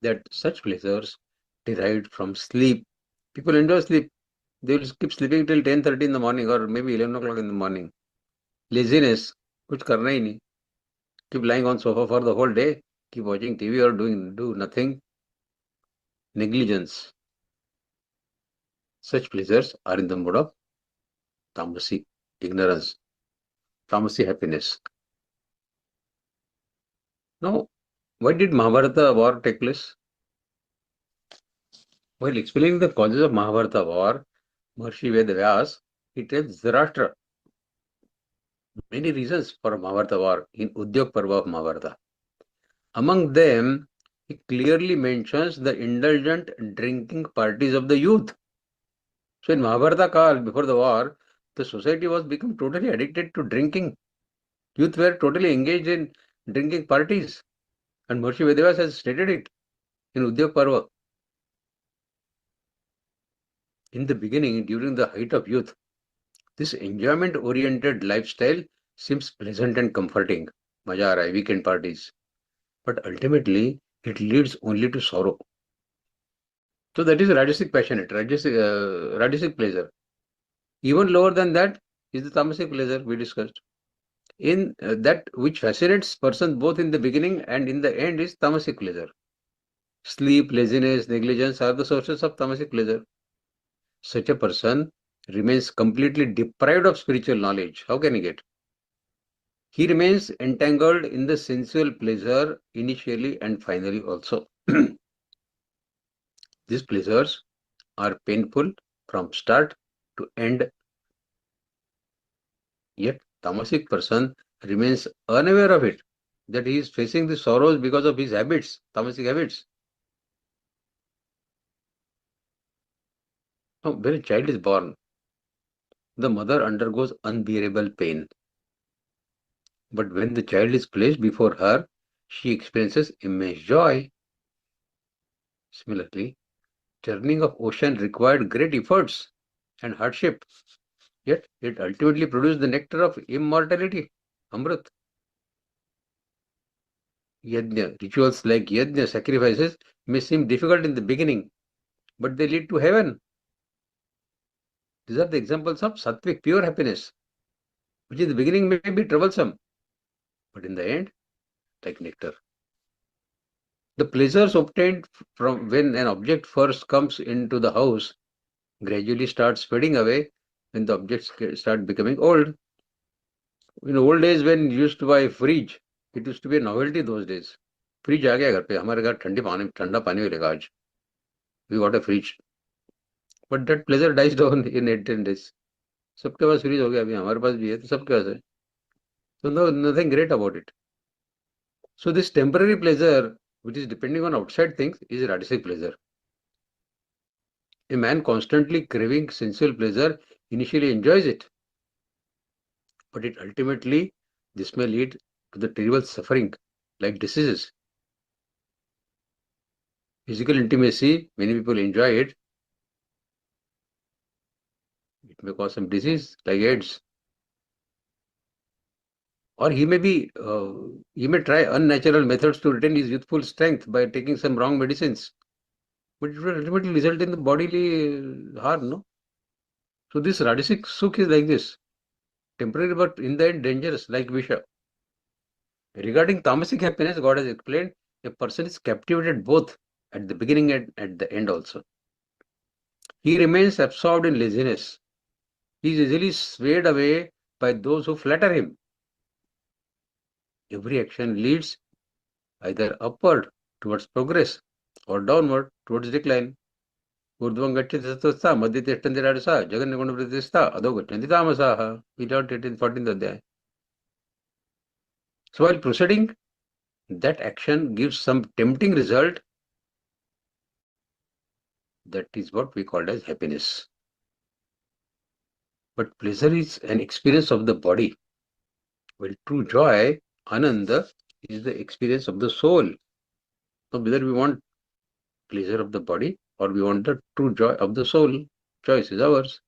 that such pleasures derived from sleep. People enjoy sleep. They will keep sleeping till 10:30 in the morning or maybe 11 o'clock in the morning. Laziness, कुछ करना ही नहीं. Keep lying on sofa for the whole day. Keep watching TV or do nothing. Negligence. Such pleasures are in the mode of tamasi, ignorance, tamasi happiness. Now, why did Mahabharata war take place? While explaining the causes of Mahabharata war, Maharishi Vyas, he tells Dhritarashtra many reasons for Mahabharata war in Udyog Parva of Mahabharata. Among them, he clearly mentions the indulgent drinking parties of the youth. So in Mahabharata Kal, before the war, the society was become totally addicted to drinking. Youth were totally engaged in drinking parties. And Maharishi Vyas has stated it in Udyog Parva. In the beginning, during the height of youth, this enjoyment-oriented lifestyle seems pleasant and comforting. Maja aa raha hai, weekend parties. But ultimately, it leads only to sorrow. So that is Rajasic passionate, Rajasic pleasure. Even lower than that is the Tamasic pleasure we discussed. In that which fascinates person both in the beginning and in the end is Tamasic pleasure. Sleep, laziness, negligence are the sources of Tamasic pleasure. Such a person remains completely deprived of spiritual knowledge. How can he get? He remains entangled in the sensual pleasure initially and finally also. These pleasures are painful from start to end. Yet tamasic person remains unaware of it, that he is facing the sorrows because of his habits, tamasic habits. Now, when a child is born, the mother undergoes unbearable pain. But when the child is placed before her, she experiences immense joy. Similarly, churning of ocean required great efforts and hardship, yet it ultimately produced the nectar of immortality, Amrit. Yajna, rituals like yajna, sacrifices, may seem difficult in the beginning, but they lead to heaven. These are the examples of sattvic, pure happiness, which in the beginning may be troublesome, but in the end, like nectar. The pleasures obtained from when an object first comes into the house gradually starts fading away when the objects start becoming old. In old days, when you used to buy a fridge, it used to be a novelty those days. Fridge आ गया घर पे, हमारे घर ठंडा पानी मिलेगा आज. We got a fridge. But that pleasure dies down in 8-10 days. सबके पास फ्रिज हो गया, अभी हमारे पास भी है, तो सबके पास है. So no, nothing great about it. So this temporary pleasure, which is depending on outside things, is Rajasic pleasure. A man constantly craving sensual pleasure initially enjoys it, but it ultimately, this may lead to the terrible suffering like diseases. Physical intimacy, many people enjoy it. It may cause some disease like AIDS. Or he may try unnatural methods to retain his youthful strength by taking some wrong medicines. But it will ultimately result in the bodily harm, no? So this Rajasic sukh is like this. Temporary, but in the end dangerous, like Visha. Regarding tamasic happiness, God has explained, a person is captivated both at the beginning and at the end also. He remains absorbed in laziness. He is easily swayed away by those who flatter him. Every action leads either upward towards progress or downward towards decline. Urdhvam gacchati sattva madhya tishtanti rajasa jagannaguna pratistha adho gacchanti tamasaha. We taught it in 14th adhyaya. So while proceeding, that action gives some tempting result. That is what we call as happiness. But pleasure is an experience of the body, while true joy, ananda, is the experience of the soul. So whether we want pleasure of the body or we want the true joy of the soul, choice is ours.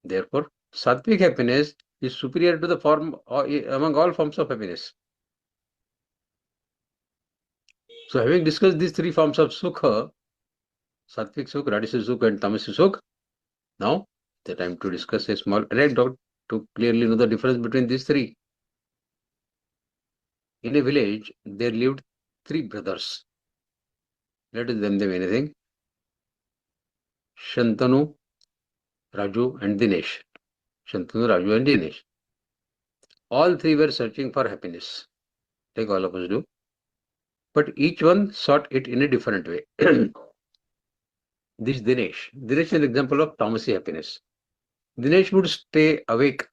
Therefore, sattvic happiness is superior to the form among all forms of happiness. So having discussed these three forms of sukha, Sattvic Sukh, Rajasic Sukh and Tamasic Sukh, now the time to discuss a small anecdote to clearly know the difference between these three. In a village, there lived three brothers. Let us name them anything. Shantanu, Raju and Dinesh. Shantanu, Raju and Dinesh. All three were searching for happiness, like all of us do. But each one sought it in a different way. This Dinesh is an example of Tamasi happiness. Dinesh would stay awake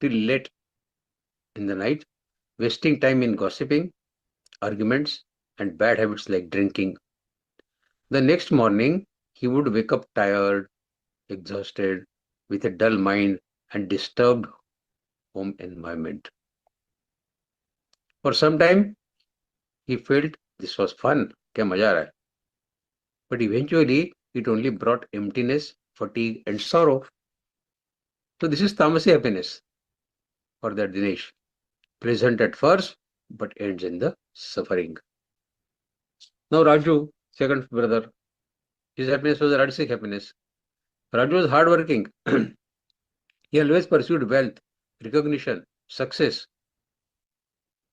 till late in the night, wasting time in gossiping, arguments, and bad habits like drinking. The next morning, he would wake up tired, exhausted, with a dull mind and disturbed home environment. For some time, he felt this was fun, kya maja aa raha hai. But eventually, it only brought emptiness, fatigue, and sorrow. So this is Tamasi happiness for that Dinesh. Pleasant at first, but ends in the suffering. Now Raju, second brother, his happiness was a Rajasic happiness. Raju was hardworking. He always pursued wealth, recognition, success.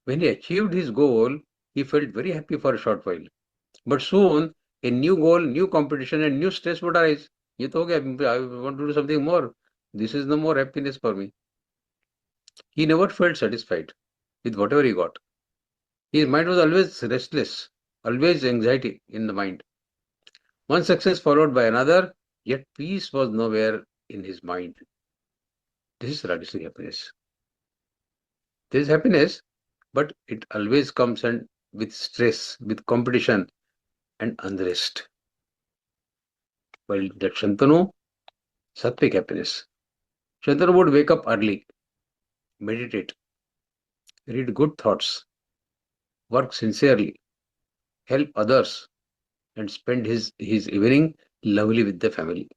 When he achieved his goal, he felt very happy for a short while. But soon, a new goal, new competition, and new stress would arise. Ye to ho gaya, I want to do something more. This is no more happiness for me. He never felt satisfied with whatever he got. His mind was always restless, always anxiety in the mind. One success followed by another, yet peace was nowhere in his mind. This is Rajasic happiness. There is happiness, but it always comes with stress, with competition and unrest. While that Shantanu, Sattvic happiness. Shantanu would wake up early, meditate, read good thoughts, work sincerely, help others, and spend his evening lovely with the family.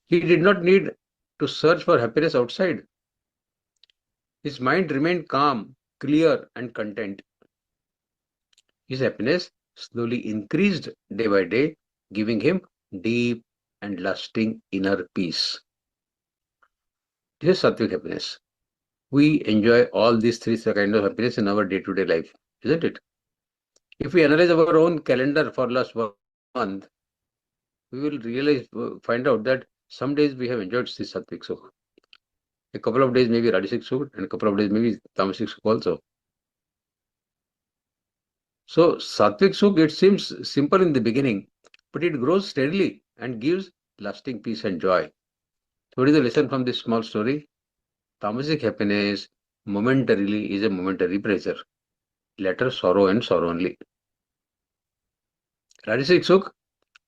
He did not need to search for happiness outside. His mind remained calm, clear, and content. His happiness slowly increased day by day, giving him deep and lasting inner peace. This is Sattvic happiness. We enjoy all these three kinds of happiness in our day-to-day life, isn't it? If we analyze our own calendar for last 1 month, we will find out that some days we have enjoyed this Sattvic Sukh. A couple of days maybe Rajasic Sukh and a couple of days maybe Tamasic Sukh also. So Sattvic Sukh, it seems simple in the beginning, but it grows steadily and gives lasting peace and joy. So what is the lesson from this small story? Tamasic happiness momentarily is a momentary pleasure. Later sorrow and sorrow only. Rajasic Sukh,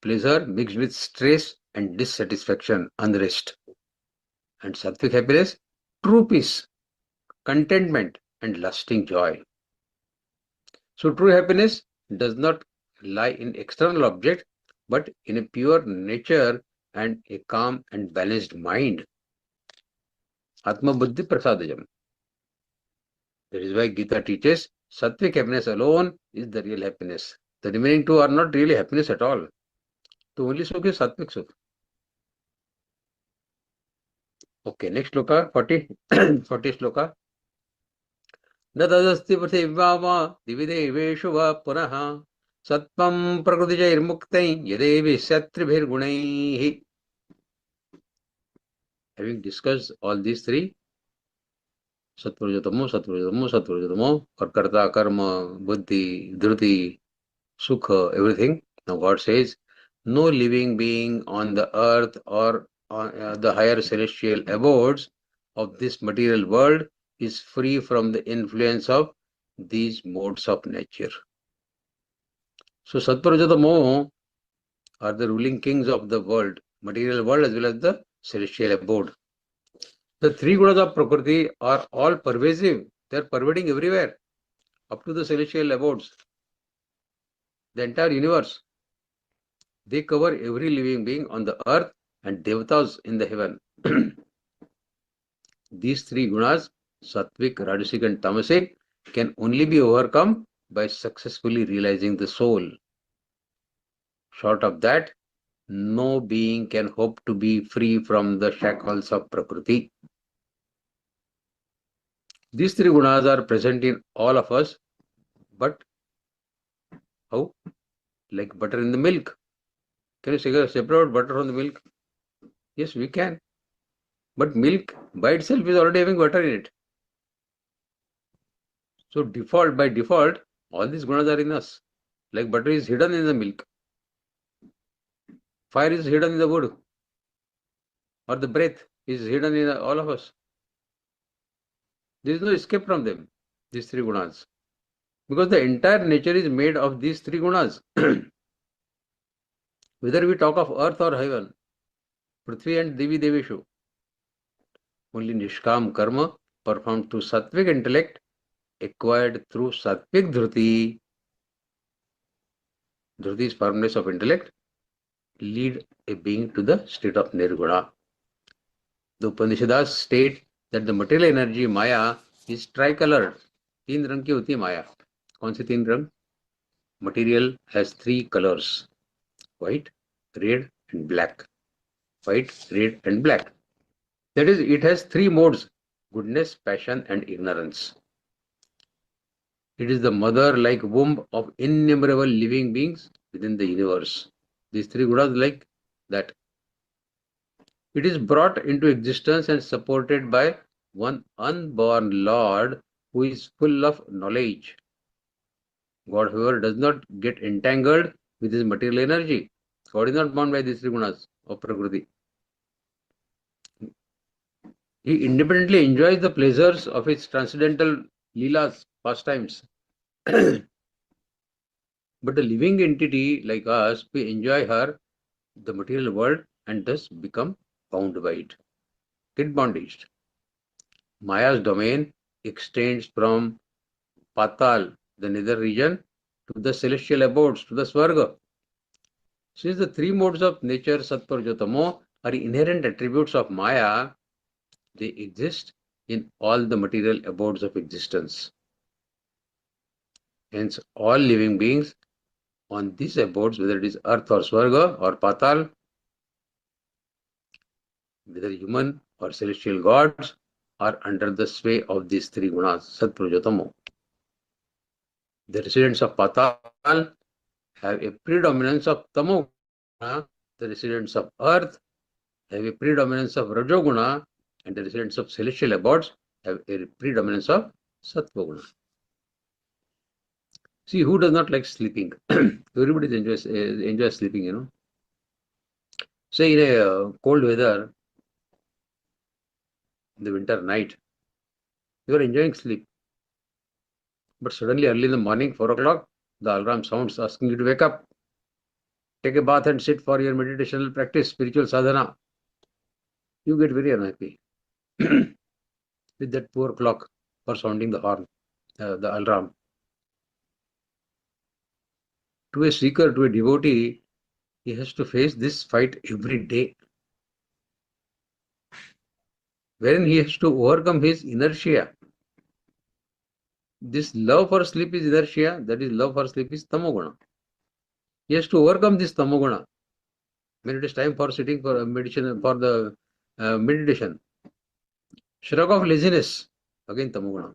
pleasure mixed with stress and dissatisfaction, unrest. And Sattvic happiness, true peace, contentment and lasting joy. So true happiness does not lie in external object, but in a pure nature and a calm and balanced mind. Atma Buddhi Prasadajam. That is why Geeta teaches, Sattvic happiness alone is the real happiness. The remaining two are not really happiness at all. The only Sukh is Sattvic Sukh. Okay, next sloka, 40 sloka. Nadadasti prathivyama divideveshu va punaha sattvam prakritijairmuktai yadevi satribhir gunaihi. Having discussed all these three, Sattvarajatamo, or Karta, Karma, Buddhi, Dhruti, Sukha, everything. Now God says, no living being on the earth or on the higher celestial abodes of this material world is free from the influence of these modes of nature. So Sattvarajatamo are the ruling kings of the world, material world as well as the celestial abode. The three gunas of Prakriti are all pervasive. They are pervading everywhere, up to the celestial abodes, the entire universe. They cover every living being on the earth and devatas in the heaven. These three gunas, sattvic, rajasic and tamasic, can only be overcome by successfully realizing the soul. Short of that, no being can hope to be free from the shackles of Prakriti. These three gunas are present in all of us, but how? Like butter in the milk. Can you separate butter from the milk? Yes, we can. But milk by itself is already having butter in it. So by default, all these gunas are in us. Like butter is hidden in the milk. Fire is hidden in the wood. Or the breath is hidden in all of us. There is no escape from them, these three gunas. Because the entire nature is made of these three gunas. Whether we talk of earth or heaven, Prithvi and Devi Deveshu, only Nishkam Karma performed through sattvic intellect, acquired through sattvic dhruti. Dhruti is firmness of intellect, lead a being to the state of nirguna. The Upanishads state that the material energy Maya is tricolored. तीन रंग की होती है माया. कौन से तीन रंग? Material has three colors: white, red and black. White, red and black. That is, it has three modes: goodness, passion and ignorance. It is the mother-like womb of innumerable living beings within the universe. These three gunas like that. It is brought into existence and supported by one unborn Lord who is full of knowledge. God, however, does not get entangled with his material energy. God is not bound by these three gunas of Prakriti. He independently enjoys the pleasures of his transcendental leelas, pastimes. But a living entity like us, we enjoy the material world, and thus become bound by it, get bondaged. Maya's domain extends from Patal, the nether region, to the celestial abodes, to the Swarga. Since the three modes of nature, Sattva, Rajo, Tamo, are inherent attributes of Maya, they exist in all the material abodes of existence. Hence, all living beings on these abodes, whether it is earth or Swarga or Patal, whether human or celestial gods, are under the sway of these three gunas, Sattva, Rajo, Tamo. The residents of Patal have a predominance of Tamo Guna, the residents of earth have a predominance of Rajo Guna, and the residents of celestial abodes have a predominance of Sattva Guna. See, who does not like sleeping? Everybody enjoys sleeping, you know. Say in a cold weather, in the winter night, you are enjoying sleep. But suddenly early in the morning, 4 o'clock, the alarm sounds asking you to wake up, take a bath and sit for your meditational practice, spiritual sadhana. You get very unhappy with that poor clock for sounding the horn, the alarm. To a seeker, to a devotee, he has to face this fight every day, wherein he has to overcome his inertia. This love for sleep is inertia, that is, love for sleep is tamoguna. He has to overcome this tamoguna. When it is time for sitting for meditation, for the meditation, shrug of laziness, again tamoguna,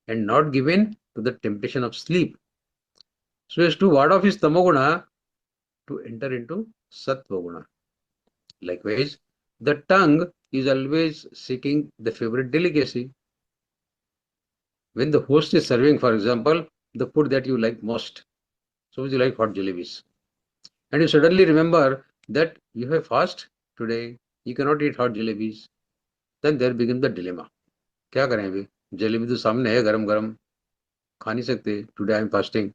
and not given to the temptation of sleep. So as to ward off his tamoguna to enter into sattvaguna. Likewise, the tongue is always seeking the favorite delicacy. When the host is serving, for example, the food that you like most, suppose you like hot jalebis, and you suddenly remember that you have fast today, you cannot eat hot jalebis, then there begins the dilemma. क्या करें अभी? जलेबी तो सामने है गरम गरम, खा नहीं सकते. Today I am fasting.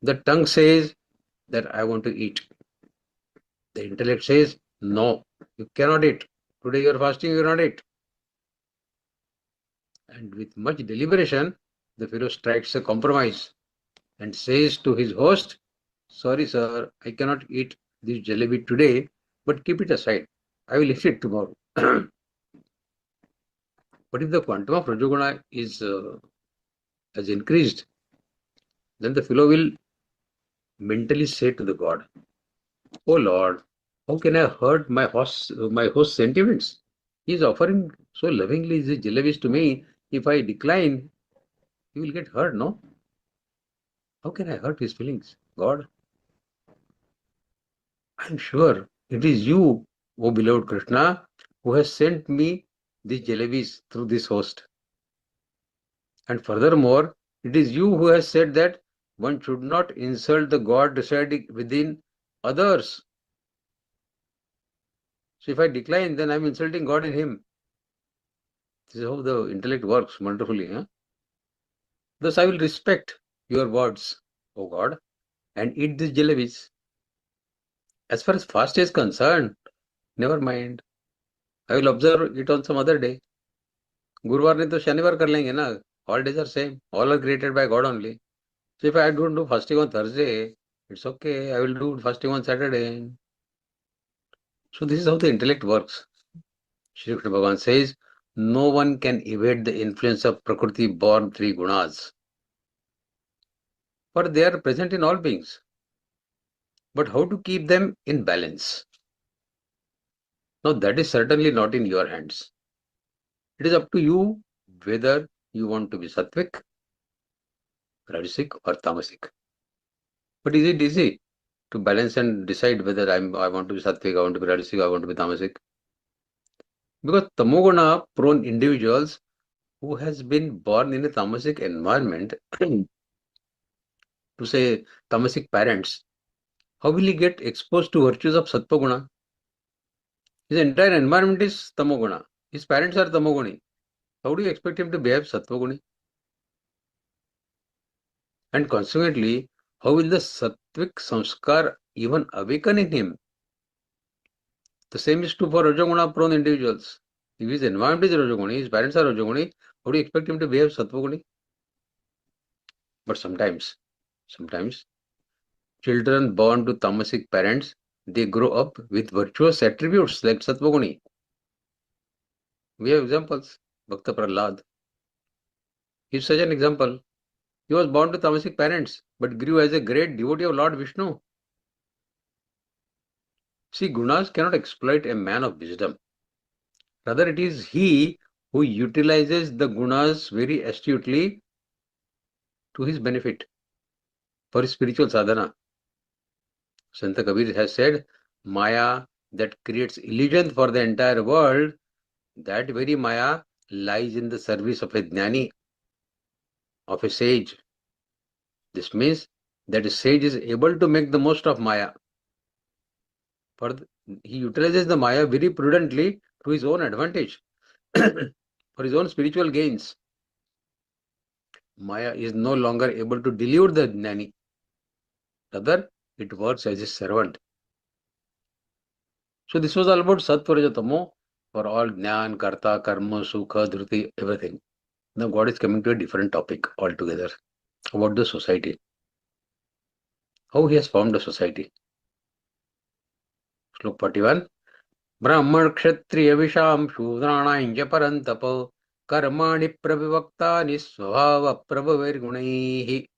The tongue says that I want to eat. The intellect says no, you cannot eat. Today you are fasting, you cannot eat. And with much deliberation, the fellow strikes a compromise and says to his host, sorry sir, I cannot eat this jalebi today, but keep it aside. I will lift it tomorrow. But if the quantum of Rajoguna has increased, then the fellow will mentally say to the God, "Oh Lord, how can I hurt my host's sentiments? He is offering so lovingly his jalebis to me. If I decline, he will get hurt, no? How can I hurt his feelings? God, I am sure it is you, O beloved Krishna, who has sent me these jalebis through this host. And furthermore, it is you who has said that one should not insult the God residing within others. So if I decline, then I am insulting God in him. This is how the intellect works wonderfully. Huh? Thus I will respect your words, O God, and eat these jalebis. As far as fast is concerned, never mind. I will observe it on some other day. गुरुवार नहीं तो शनिवार कर लेंगे ना. All days are same. All are created by God only. So if I don't do fasting on Thursday, it's okay. I will do fasting on Saturday. So this is how the intellect works. Shri Krishna Bhagavan says, no one can evade the influence of Prakriti born three gunas. For they are present in all beings. But how to keep them in balance? Now that is certainly not in your hands. It is up to you whether you want to be sattvic, rajasic or tamasic. But is it easy to balance and decide whether I want to be sattvic, I want to be rajasic, I want to be tamasic? Because tamoguna prone individuals who has been born in a tamasic environment, to say tamasic parents, how will he get exposed to virtues of sattva-guna? His entire environment is tamoguna. His parents are tamoguni. How do you expect him to behave sattva-guni? And consequently, how will the sattvic samskar even awaken in him? The same is true for rajoguna prone individuals. If his environment is rajoguni, his parents are rajoguni, how do you expect him to behave sattva-guni? But sometimes children born to tamasic parents, they grow up with virtuous attributes like sattva-guni. We have examples. Bhakta Prahlad. He is such an example. He was born to tamasic parents, but grew as a great devotee of Lord Vishnu. See, gunas cannot exploit a man of wisdom. Rather, it is he who utilizes the gunas very astutely to his benefit for his spiritual sadhana. Santa Kabir has said, Maya that creates illusion for the entire world, that very Maya lies in the service of a jnani, of a sage. This means that a sage is able to make the most of Maya. He utilizes the Maya very prudently to his own advantage, for his own spiritual gains. Maya is no longer able to delude the jnani. Rather, it works as a servant. So this was all about sattva, raja, tamo, for all jnana, karta, karma, sukha, dhruti, everything. Now God is coming to a different topic altogether, about the society. How he has formed a society. Slok 41. Brahman kshatriya visham shudrana inja parantapa karmani pravivaktani svabhava prabhavirgunaihi.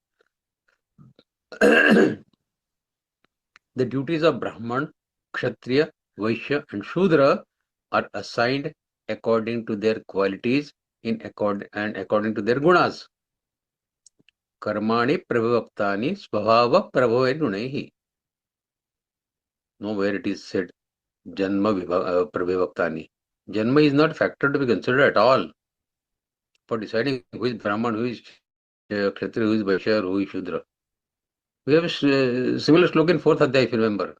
The duties of Brahman, Kshatriya, Vaishya and Shudra are assigned according to their qualities according to their gunas. Karmani prabhavaktani svabhava prabhavirgunaihi. Nowhere it is said Janma prabhavaktani. Janma is not a factor to be considered at all for deciding who is Brahman, who is Kshatriya, who is Vaishya, who is Shudra. We have a similar sloka in 4th Adhyaya, if you remember.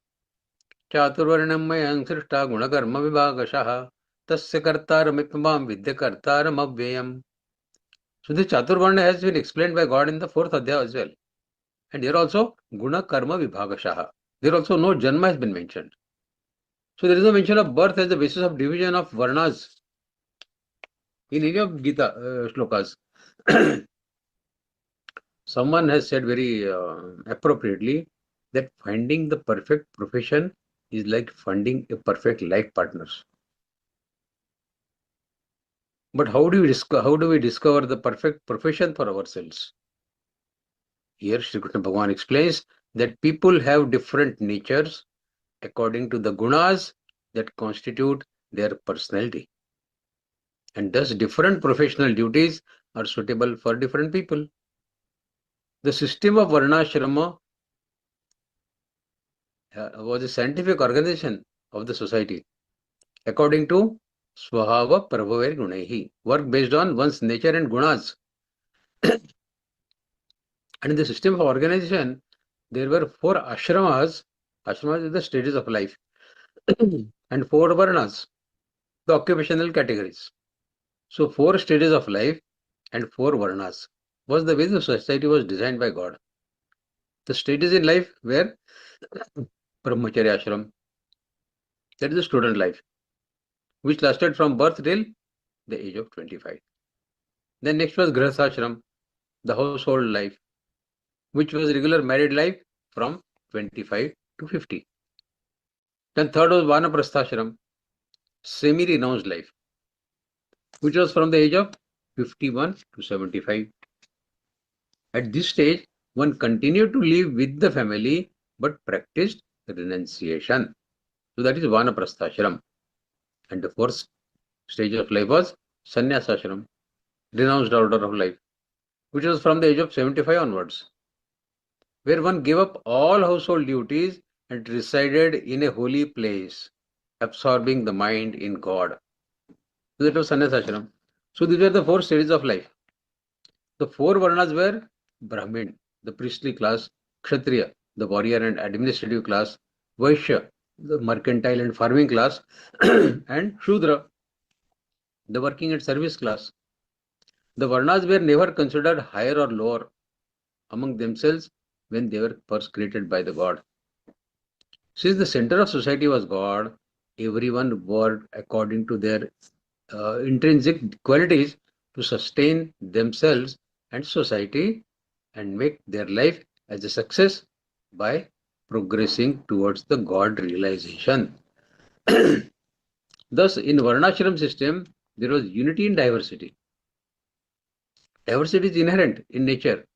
Chaturvarnam mayang srishta gunakarma vibhagashaha tasya kartaramipamam vidya kartaram avyayam. So this Chaturvarna has been explained by God in the 4th Adhyaya as well. And here also guna karma vibhagashaha. There also no janma has been mentioned. So there is no mention of birth as the basis of division of varnas in any of Geeta shlokas. Someone has said very appropriately that finding the perfect profession is like finding a perfect life partner. But how do we discover the perfect profession for ourselves? Here Shri Krishna Bhagavan explains that people have different natures according to the gunas that constitute their personality. And thus different professional duties are suitable for different people. The system of Varnashrama was a scientific organization of the society according to Swahava Prabhaver Gunehi, work based on one's nature and gunas. And in the system of organization, there were 4 ashramas. Ashramas is the stages of life, and 4 varnas, the occupational categories. So 4 stages of life and 4 varnas was the way the society was designed by God. The stages in life were Brahmacharya ashram, that is the student life, which lasted from birth till the age of 25. Then next was Grihastha ashram, the household life, which was regular married life from 25 to 50. Then third was Vanaprastha ashram, semi-renounced life, which was from the age of 51 to 75. At this stage, one continued to live with the family but practiced renunciation. So that is Vanaprastha ashram. And the fourth stage of life was Sannyasa ashram, renounced order of life, which was from the age of 75 onwards, where one gave up all household duties and resided in a holy place, absorbing the mind in God. So that was Sannyasa ashram. So these were the 4 stages of life. The 4 varnas were Brahmin, the priestly class; Kshatriya, the warrior and administrative class; Vaishya, the mercantile and farming class; and Shudra, the working and service class. The varnas were never considered higher or lower among themselves when they were first created by the God. Since the center of society was God, everyone worked according to their intrinsic qualities to sustain themselves and society and make their life as a success by progressing towards the God realization. Thus, in Varnashram system, there was unity in diversity. Diversity is inherent in nature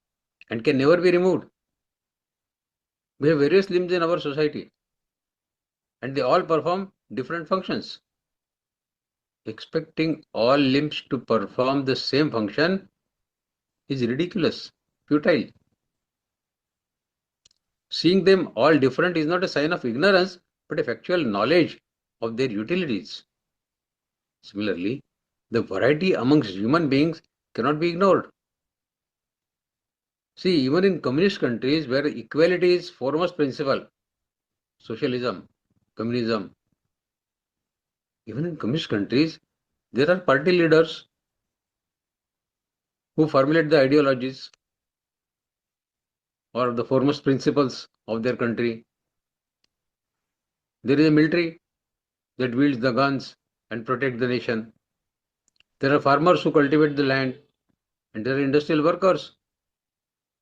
and can never be removed. We have various limbs in our society and they all perform different functions. Expecting all limbs to perform the same function is ridiculous, futile. Seeing them all different is not a sign of ignorance, but a factual knowledge of their utilities. Similarly, the variety amongst human beings cannot be ignored. See, even in communist countries where equality is foremost principle, socialism, communism, even in communist countries, there are party leaders who formulate the ideologies or the foremost principles of their country. There is a military that wields the guns and protect the nation. There are farmers who cultivate the land, and there are industrial workers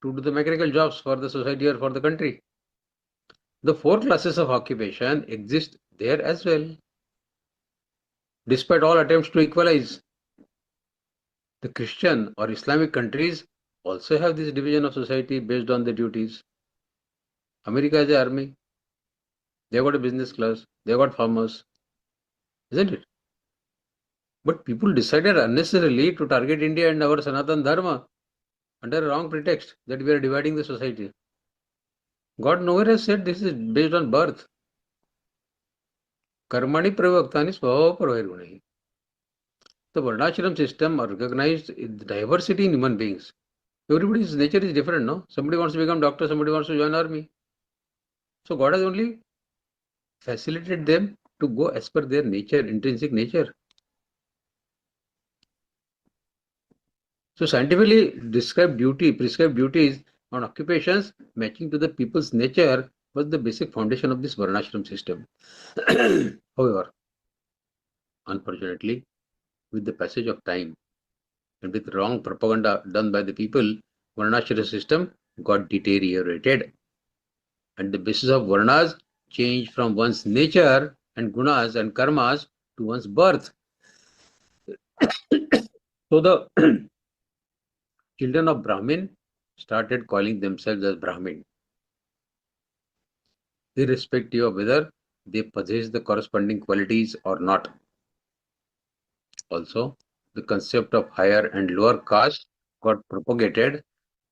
to do the mechanical jobs for the society or for the country. The 4 classes of occupation exist there as well, despite all attempts to equalize. The Christian or Islamic countries also have this division of society based on the duties. America has an army, they have got a business class, they have got farmers, isn't it? But people decided unnecessarily to target India and our Sanatan Dharma under a wrong pretext that we are dividing the society. God nowhere has said this is based on birth. Karmani pravaktani svabhava parvairgunahi. The Varnashram system recognized the diversity in human beings. Everybody's nature is different, no? Somebody wants to become doctor, somebody wants to join army. So God has only facilitated them to go as per their nature, intrinsic nature. So scientifically prescribed duties on occupations matching to the people's nature was the basic foundation of this Varnashram system. However, unfortunately, with the passage of time and with wrong propaganda done by the people, Varnashram system got deteriorated. And the basis of Varnas change from one's nature and gunas and karmas to one's birth. So the children of Brahmin started calling themselves as Brahmin, irrespective of whether they possess the corresponding qualities or not. Also, the concept of higher and lower caste got propagated,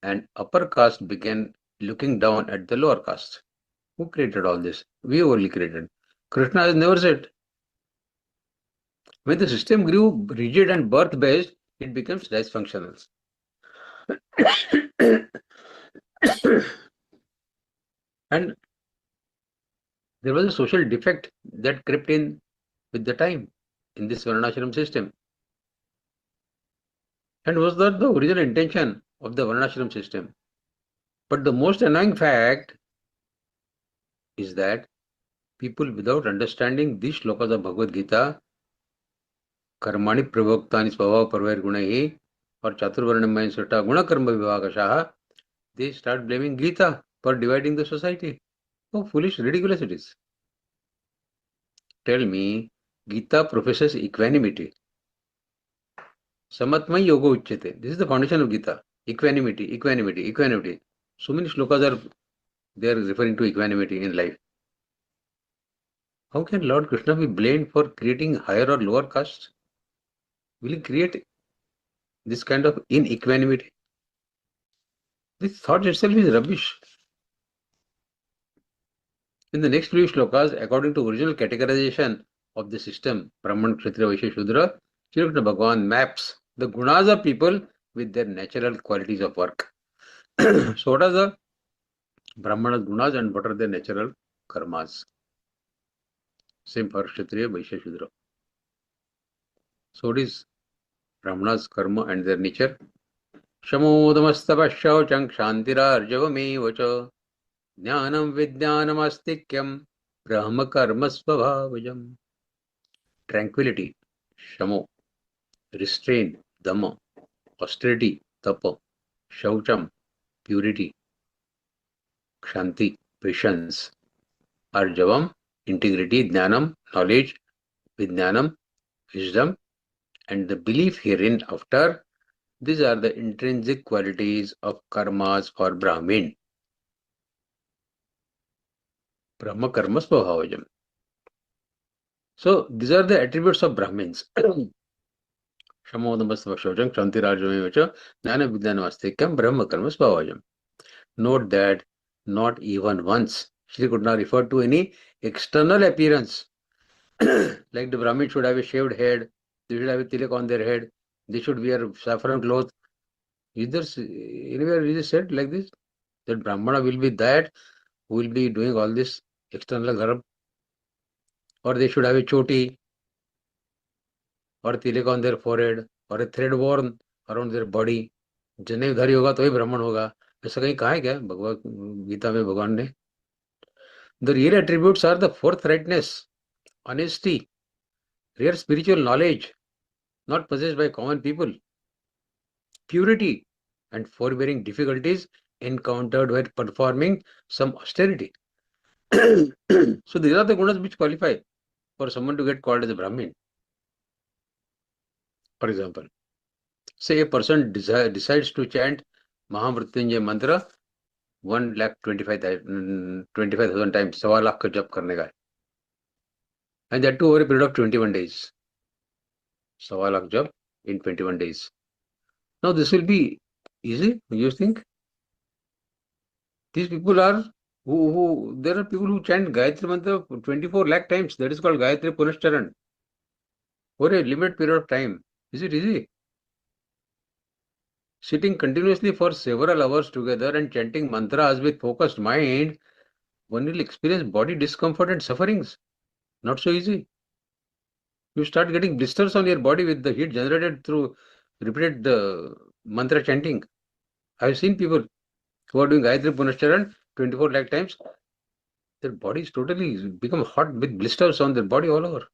and upper caste began looking down at the lower caste. Who created all this? We only created. Krishna has never said. When the system grew rigid and birth-based, it becomes dysfunctional. And there was a social defect that crept in with the time in this Varnashram system. And was that the original intention of the Varnashram system? But the most annoying fact is that people without understanding these shlokas of Bhagavad Gita, कर्माणि प्रवक्तानि स्वभाव परवैर्गुणैः और चातुर्वर्णमय सृष्टा गुण कर्म विभागशः, they start blaming Gita for dividing the society. How foolish, ridiculous it is. Tell me, Gita professes equanimity. Samatmai yoga uchyate. This is the foundation of Gita. Equanimity, equanimity, equanimity. So many shlokas are there referring to equanimity in life. How can Lord Krishna be blamed for creating higher or lower castes? Will he create this kind of inequanimity? This thought itself is rubbish. In the next few shlokas, according to original categorization of the system, Brahman, Kshatriya, Vaishya, Shudra, Shri Krishna Bhagavan maps the gunas of people with their natural qualities of work. So what are the Brahmana's gunas and what are their natural karmas? Same for Kshatriya, Vaishya, Shudra. So what is Brahmana's karma and their nature? Shamodamastapashauchang kshantirarjavamevacha jnanam vidyanam astikyam brahma karma svabhavajam. Tranquility, shamo. Restraint, dhamma. Austerity, tapa. Shaucham, purity. Kshanti, patience. Arjavam, integrity. Jnanam, knowledge. Vidyanam, wisdom. And the belief herein after. These are the intrinsic qualities of karmas for Brahmin. Brahma karma svabhavajam. So these are the attributes of Brahmins. Shamodamastapashaucham kshantirarjavamevacha jnana vidyanamastikyam brahma karma svabhavajam. Note that not even once Shri could not refer to any external appearance. Like the Brahmin should have a shaved head, they should have a tilak on their head, they should wear saffron clothes. Is there anywhere is it said like this? That Brahmana will be that who will be doing all this external dharma? Or they should have a choti, or tilak on their forehead, or a thread worn around their body. जनेऊधारी होगा तो ही ब्राह्मण होगा. ऐसा कहीं कहा है क्या भगवत गीता में भगवान ने? The real attributes are the forthrightness, honesty, rare spiritual knowledge, not possessed by common people, purity, and forbearing difficulties encountered while performing some austerity. So these are the gunas which qualify for someone to get called as a Brahmin. For example, say a person decides to chant Mahamrityunjay mantra 1,25,000 times, 1.25 lakh का जप करने का है, and that too over a period of 21 days. 1.25 lakh jap in 21 days. Now this will be easy, you think? These people are there are people who chant Gayatri mantra 24 lakh times. That is called Gayatri Punashcharan for a limited period of time. Is it easy? Sitting continuously for several hours together and chanting mantras with focused mind, one will experience body discomfort and sufferings. Not so easy. You start getting blisters on your body with the heat generated through repeated mantra chanting. I have seen people who are doing Gayatri Punashcharan 24 lakh times. Their bodies totally become hot with blisters on their body all over.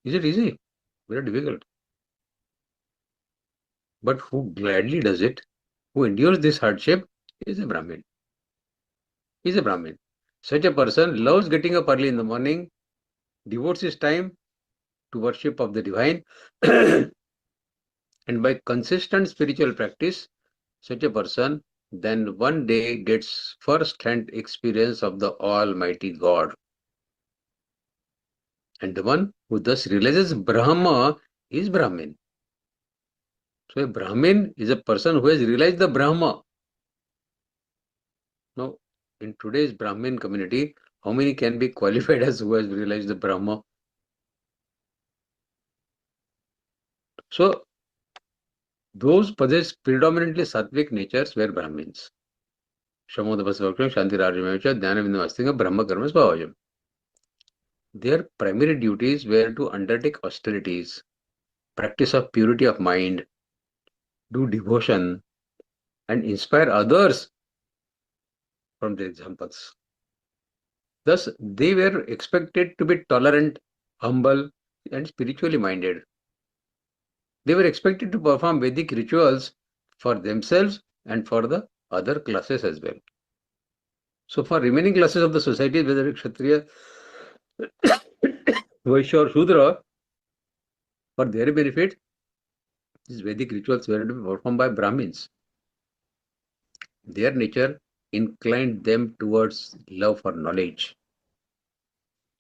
Is it easy? Very difficult. But who gladly does it, who endures this hardship, is a Brahmin. Is a Brahmin. Such a person loves getting up early in the morning, devotes his time to worship of the divine, and by consistent spiritual practice, such a person then one day gets first-hand experience of the Almighty God. And the one who thus realizes Brahma is Brahmin. So a Brahmin is a person who has realized the Brahma. Now, in today's Brahmin community, how many can be qualified as who has realized the Brahma? So, those possess predominantly sattvic natures were Brahmins. Shamodapasavakram Shantirajyamecha Dhyanavindam Brahma Karma Svabhajam. Their primary duties were to undertake austerities, practice of purity of mind, do devotion, and inspire others from their examples. Thus, they were expected to be tolerant, humble, and spiritually minded. They were expected to perform Vedic rituals for themselves and for the other classes as well. So, for remaining classes of the society, whether Kshatriya, Vaishya, or Shudra, for their benefit, these Vedic rituals were to be performed by Brahmins. Their nature inclined them towards love for knowledge.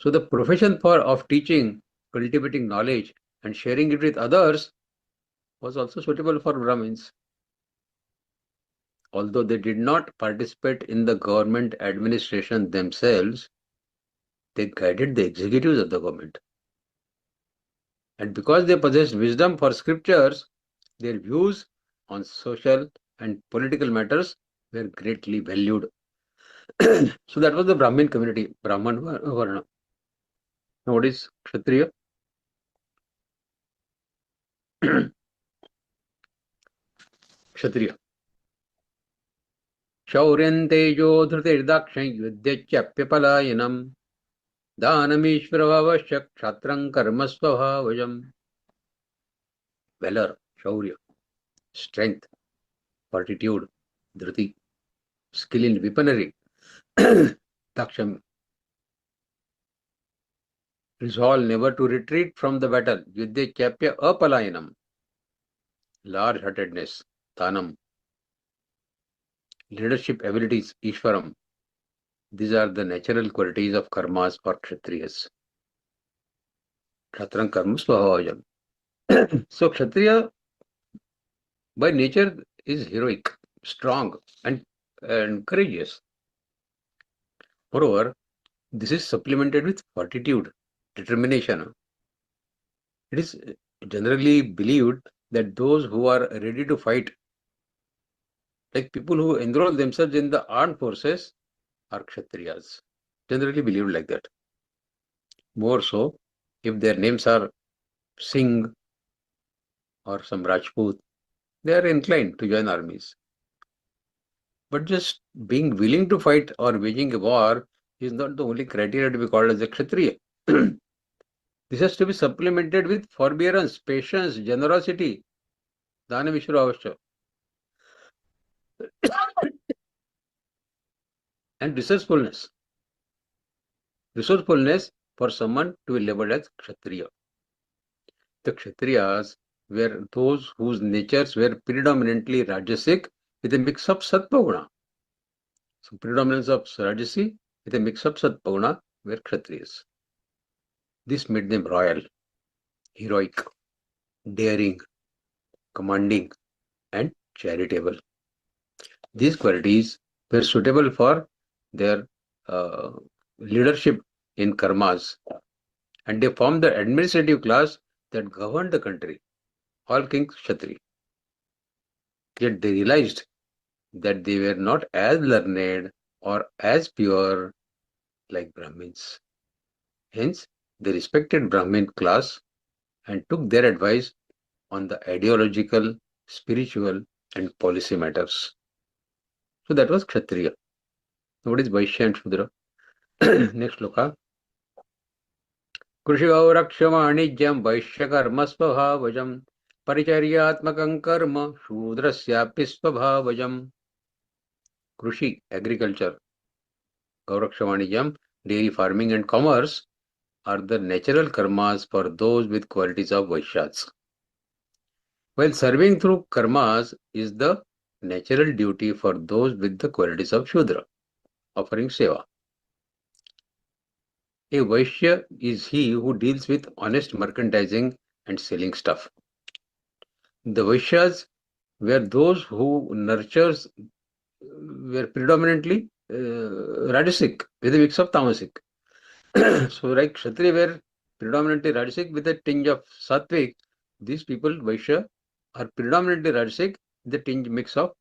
So the profession of teaching, cultivating knowledge, and sharing it with others was also suitable for Brahmins. Although they did not participate in the government administration themselves, they guided the executives of the government. And because they possessed wisdom for scriptures, their views on social and political matters were greatly valued. So that was the Brahmin community, Brahman Varna. Now what is Kshatriya? Kshatriya. Shauryantejo dhrutirdakshan yuddhyachapyapalayanam dhanamishvaravavashyak kshatrang karmasvabhavajam. Valor, shaurya, strength, fortitude, dhruti, skill in weaponry, daksham, resolve never to retreat from the battle, yuddhyachapya apalayanam, large-heartedness, dhanam, leadership abilities, ishwaram. These are the natural qualities of karmas for kshatriyas. Kshatrang karmas svabhavajam. So Kshatriya by nature is heroic, strong, and courageous. Moreover, this is supplemented with fortitude, determination. It is generally believed that those who are ready to fight, like people who enroll themselves in the armed forces, are Kshatriyas. Generally believed like that. More so, if their names are Singh or some Rajput, they are inclined to join armies. But just being willing to fight or waging a war is not the only criteria to be called as a Kshatriya. This has to be supplemented with forbearance, patience, generosity, dana vishra avashya, and resourcefulness. Resourcefulness for someone to be labeled as Kshatriya. The Kshatriyas were those whose natures were predominantly Rajasic with a mix of Sattva Guna. So predominance of Rajasi with a mix of Sattva Guna were Kshatriyas. This made them royal, heroic, daring, commanding, and charitable. These qualities were suitable for their leadership in karmas, and they formed the administrative class that governed the country, all kings Kshatri. Yet they realized that they were not as learned or as pure like Brahmins. Hence, they respected Brahmin class and took their advice on the ideological, spiritual, and policy matters. So that was Kshatriya. Now what is Vaishya and Shudra? Next loka. Krushigav rakshamanijyam Vaishya karma svabhavajam paricharyatmakam karma Shudrasyapi svabhavajam. Krushi, agriculture. Gauraksha Vanijam, dairy farming and commerce are the natural karmas for those with qualities of Vaishyas. While serving through karmas is the natural duty for those with the qualities of Shudra, offering seva. A Vaishya is he who deals with honest merchandising and selling stuff. The Vaishyas were those who were predominantly Rajasic with a mix of Tamasic. So like Kshatriya were predominantly Rajasic with a tinge of Sattvic, these people, Vaishya, are predominantly Rajasic with a tinge mix of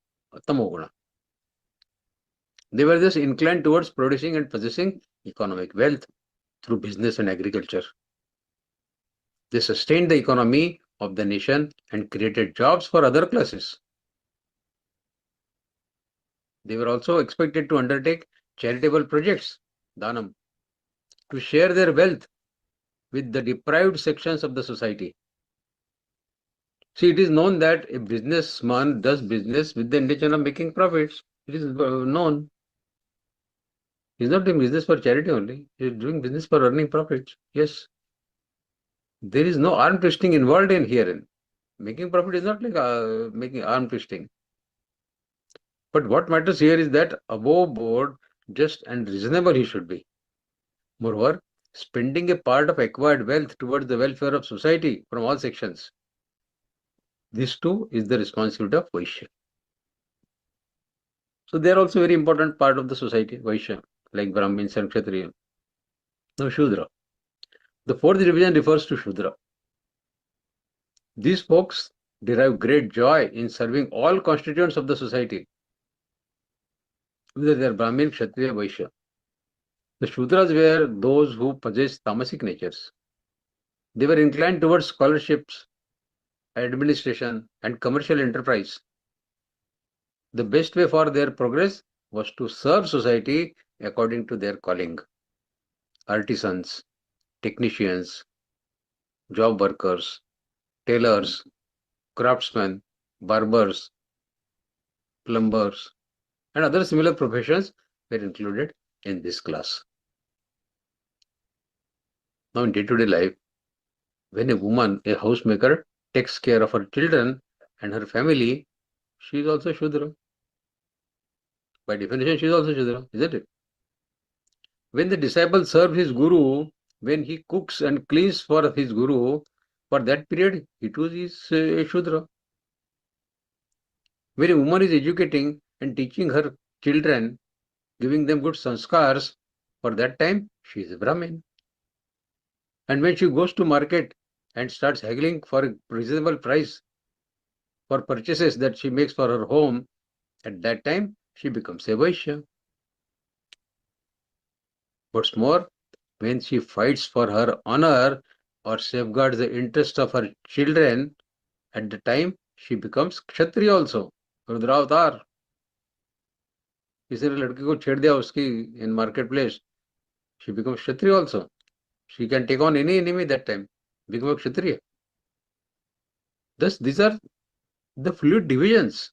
Tamoguna. They were thus inclined towards producing and possessing economic wealth through business and agriculture. They sustained the economy of the nation and created jobs for other classes. They were also expected to undertake charitable projects, Dhanam, to share their wealth with the deprived sections of the society. See, it is known that a businessman does business with the intention of making profits. It is known. He is not doing business for charity only. He is doing business for earning profits. Yes. There is no arm twisting involved in herein. Making profit is not like making arm twisting. But what matters here is that above board, just and reasonable he should be. Moreover, spending a part of acquired wealth towards the welfare of society from all sections. This too is the responsibility of Vaishya. So they are also very important part of the society, Vaishya, like Brahmins and Kshatriya. Now Shudra. The fourth division refers to Shudra. These folks derive great joy in serving all constituents of the society, whether they are Brahmin, Kshatriya, Vaishya. The Shudras were those who possessed tamasic natures. They were inclined towards scholarships, administration, and commercial enterprise. The best way for their progress was to serve society according to their calling. Artisans, technicians, job workers, tailors, craftsmen, barbers, plumbers, and other similar professions were included in this class. Now in day-to-day life, when a woman, a housemaker, takes care of her children and her family, she is also Shudra. By definition, she is also Shudra, isn't it? When the disciple serves his guru, when he cooks and cleans for his guru, for that period, he too is a Shudra. When a woman is educating and teaching her children, giving them good sanskars, for that time, she is a Brahmin. And when she goes to market and starts haggling for a reasonable price for purchases that she makes for her home, at that time, she becomes a Vaishya. What's more, when she fights for her honor or safeguards the interest of her children, at the time, she becomes Kshatriya also. रुद्रावतार. किसी ने लड़की को छेड़ दिया उसकी in marketplace, she becomes Kshatriya also. She can take on any enemy that time, become a Kshatriya. Thus, these are the fluid divisions.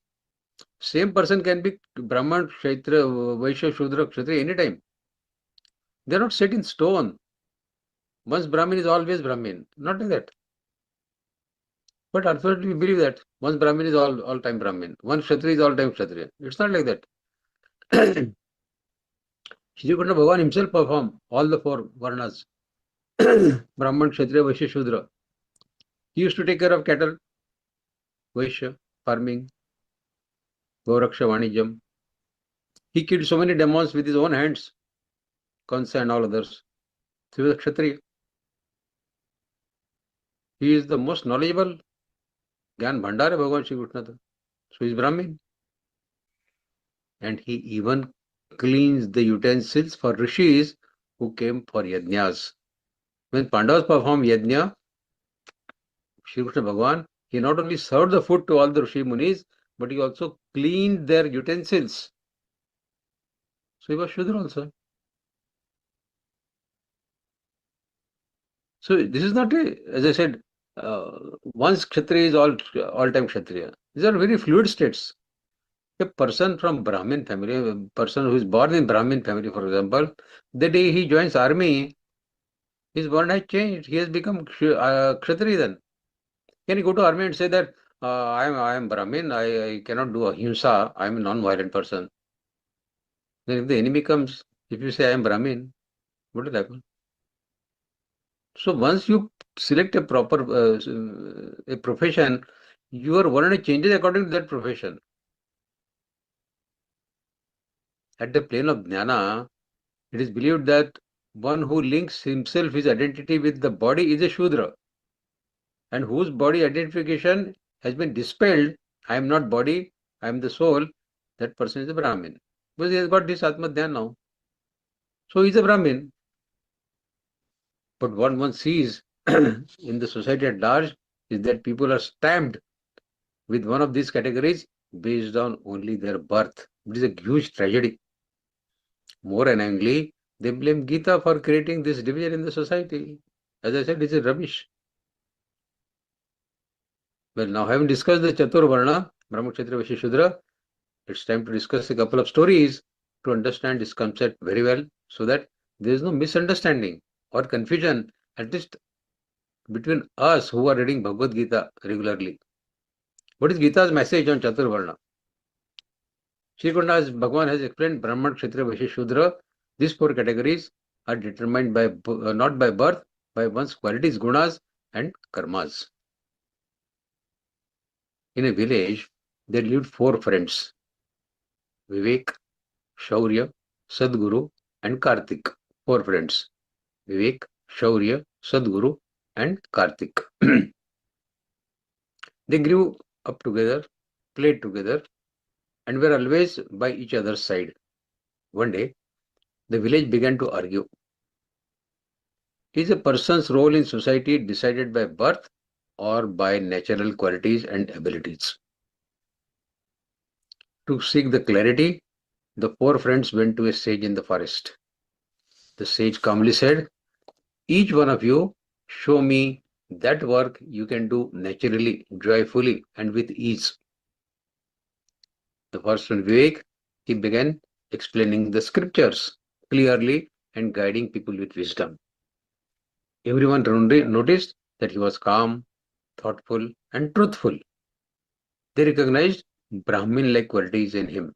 Same person can be Brahman, Kshatriya, Vaishya, Shudra, Kshatriya anytime. They are not set in stone. Once Brahmin is always Brahmin. Not like that. But unfortunately, we believe that once Brahmin is all time Brahmin. One Kshatriya is all time Kshatriya. It's not like that. Shri Krishna Bhagavan himself performed all the four Varnas. Brahman, Kshatriya, Vaishya, Shudra. He used to take care of cattle, Vaishya, farming, Gauraksha, Vanijam. He killed so many demons with his own hands, Kansa and all others. He was a Kshatriya. He is the most knowledgeable Gyan Bhandara Bhagavan Shri Krishna. So he is Brahmin. And he even cleans the utensils for rishis who came for yajnas. When Pandavas performed yajna, Shri Krishna Bhagavan, he not only served the food to all the Rishi Munis, but he also cleaned their utensils. So he was Shudra also. So this is not a, as I said, once Kshatriya is all time Kshatriya. These are very fluid states. A person from Brahmin family, a person who is born in Brahmin family, for example, the day he joins army, his born has changed. He has become Kshatriya then. Can he go to army and say that I am Brahmin, I cannot do ahimsa, I am a non-violent person? Then if the enemy comes, if you say I am Brahmin, what will happen? So once you select a proper a profession, your varna changes according to that profession. At the plane of jnana, it is believed that one who links himself, his identity with the body is a Shudra, and whose body identification has been dispelled, I am not body, I am the soul, that person is a Brahmin. Because he has got this Atma Dhyan now. So he is a Brahmin. But what one sees in the society at large is that people are stamped with one of these categories based on only their birth. It is a huge tragedy. More annoyingly, they blame Geeta for creating this division in the society. As I said, it's a rubbish. Well, now having discussed the Chatur Varna, Brahma, Kshatriya, Vaishya, Shudra, it's time to discuss a couple of stories to understand this concept very well so that there is no misunderstanding or confusion, at least between us who are reading Bhagavad-Gītā regularly. What is Gita's message on Chatur Varna? Shri Kunda's Bhagavan has explained Brahman, Kshatriya, Vaishya, Shudra. These four categories are determined by not by birth, by one's qualities, gunas and karmas. In a village, there lived four friends: Vivek, Shaurya, Sadguru and Kartik. Four friends: Vivek, Shaurya, Sadguru and Kartik. They grew up together, played together, and were always by each other's side. One day, the village began to argue. Is a person's role in society decided by birth or by natural qualities and abilities? To seek the clarity, the four friends went to a sage in the forest. The sage calmly said, "Each one of you show me that work you can do naturally, joyfully, and with ease." The first one, Vivek, he began explaining the scriptures clearly and guiding people with wisdom. Everyone noticed that he was calm, thoughtful, and truthful. They recognized Brahmin-like qualities in him.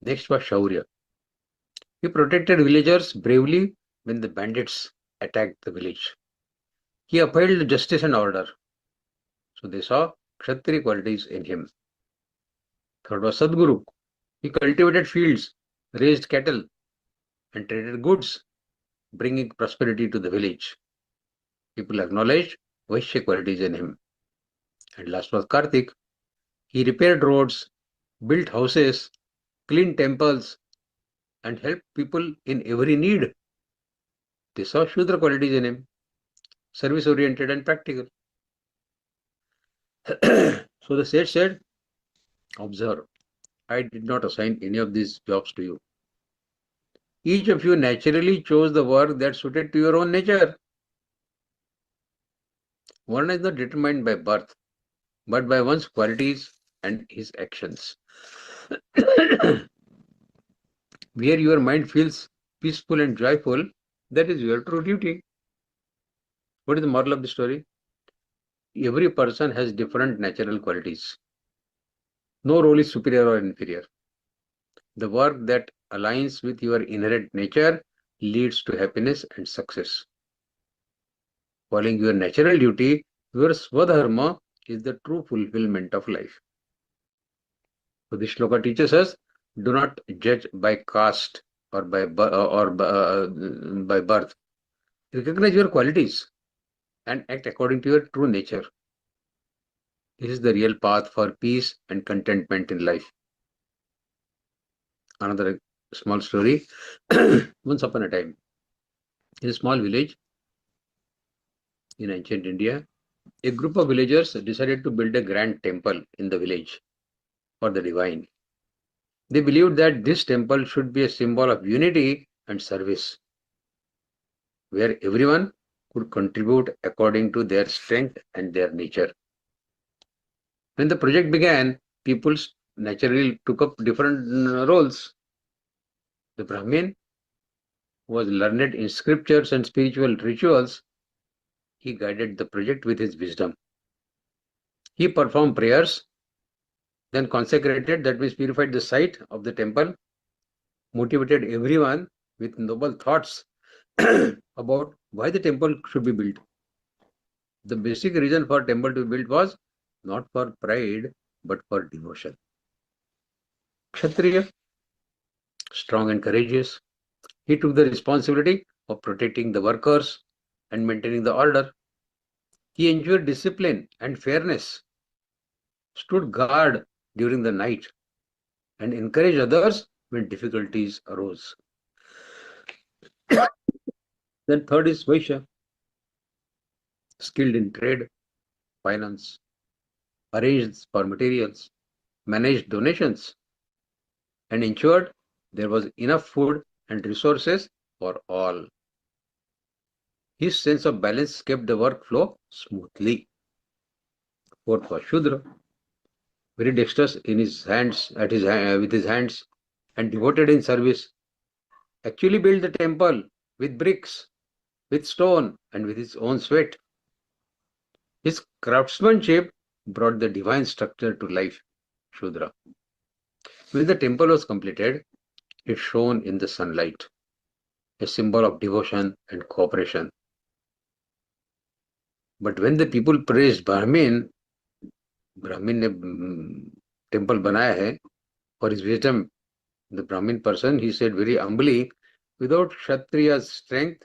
Next was Shaurya. He protected villagers bravely when the bandits attacked the village. He upheld justice and order. So they saw Kshatriya qualities in him. Third was Sadguru. He cultivated fields, raised cattle, and traded goods, bringing prosperity to the village. People acknowledged Vaishya qualities in him. And last was Kartik. He repaired roads, built houses, cleaned temples, and helped people in every need. They saw Shudra qualities in him, service-oriented and practical. So the sage said, "Observe, I did not assign any of these jobs to you. Each of you naturally chose the work that suited to your own nature. One is not determined by birth, but by one's qualities and his actions. Where your mind feels peaceful and joyful, that is your true duty." What is the moral of the story? Every person has different natural qualities. No role is superior or inferior. The work that aligns with your inherent nature leads to happiness and success. Following your natural duty, your swadharma is the true fulfillment of life. So this shloka teaches us, do not judge by caste or by birth. Recognize your qualities and act according to your true nature. This is the real path for peace and contentment in life. Another small story. Once upon a time, in a small village in ancient India, a group of villagers decided to build a grand temple in the village for the divine. They believed that this temple should be a symbol of unity and service, where everyone could contribute according to their strength and their nature. When the project began, people naturally took up different roles. The Brahmin was learned in scriptures and spiritual rituals. He guided the project with his wisdom. He performed prayers, then consecrated, that means purified the site of the temple, motivated everyone with noble thoughts about why the temple should be built. The basic reason for temple to be built was not for pride, but for devotion. Kshatriya, strong and courageous, he took the responsibility of protecting the workers and maintaining the order. He ensured discipline and fairness, stood guard during the night, and encouraged others when difficulties arose. Then third is Vaishya, skilled in trade, finance, arranged for materials, managed donations, and ensured there was enough food and resources for all. His sense of balance kept the workflow smoothly. Fourth was Shudra, very dexterous in his hands, with his hands, and devoted in service. Actually built the temple with bricks, with stone, and with his own sweat. His craftsmanship brought the divine structure to life. Shudra. When the temple was completed, it shone in the sunlight, a symbol of devotion and cooperation. But when the people praised Brahmin ने temple बनाया है, for his wisdom, the Brahmin person, he said very humbly, without Kshatriya's strength,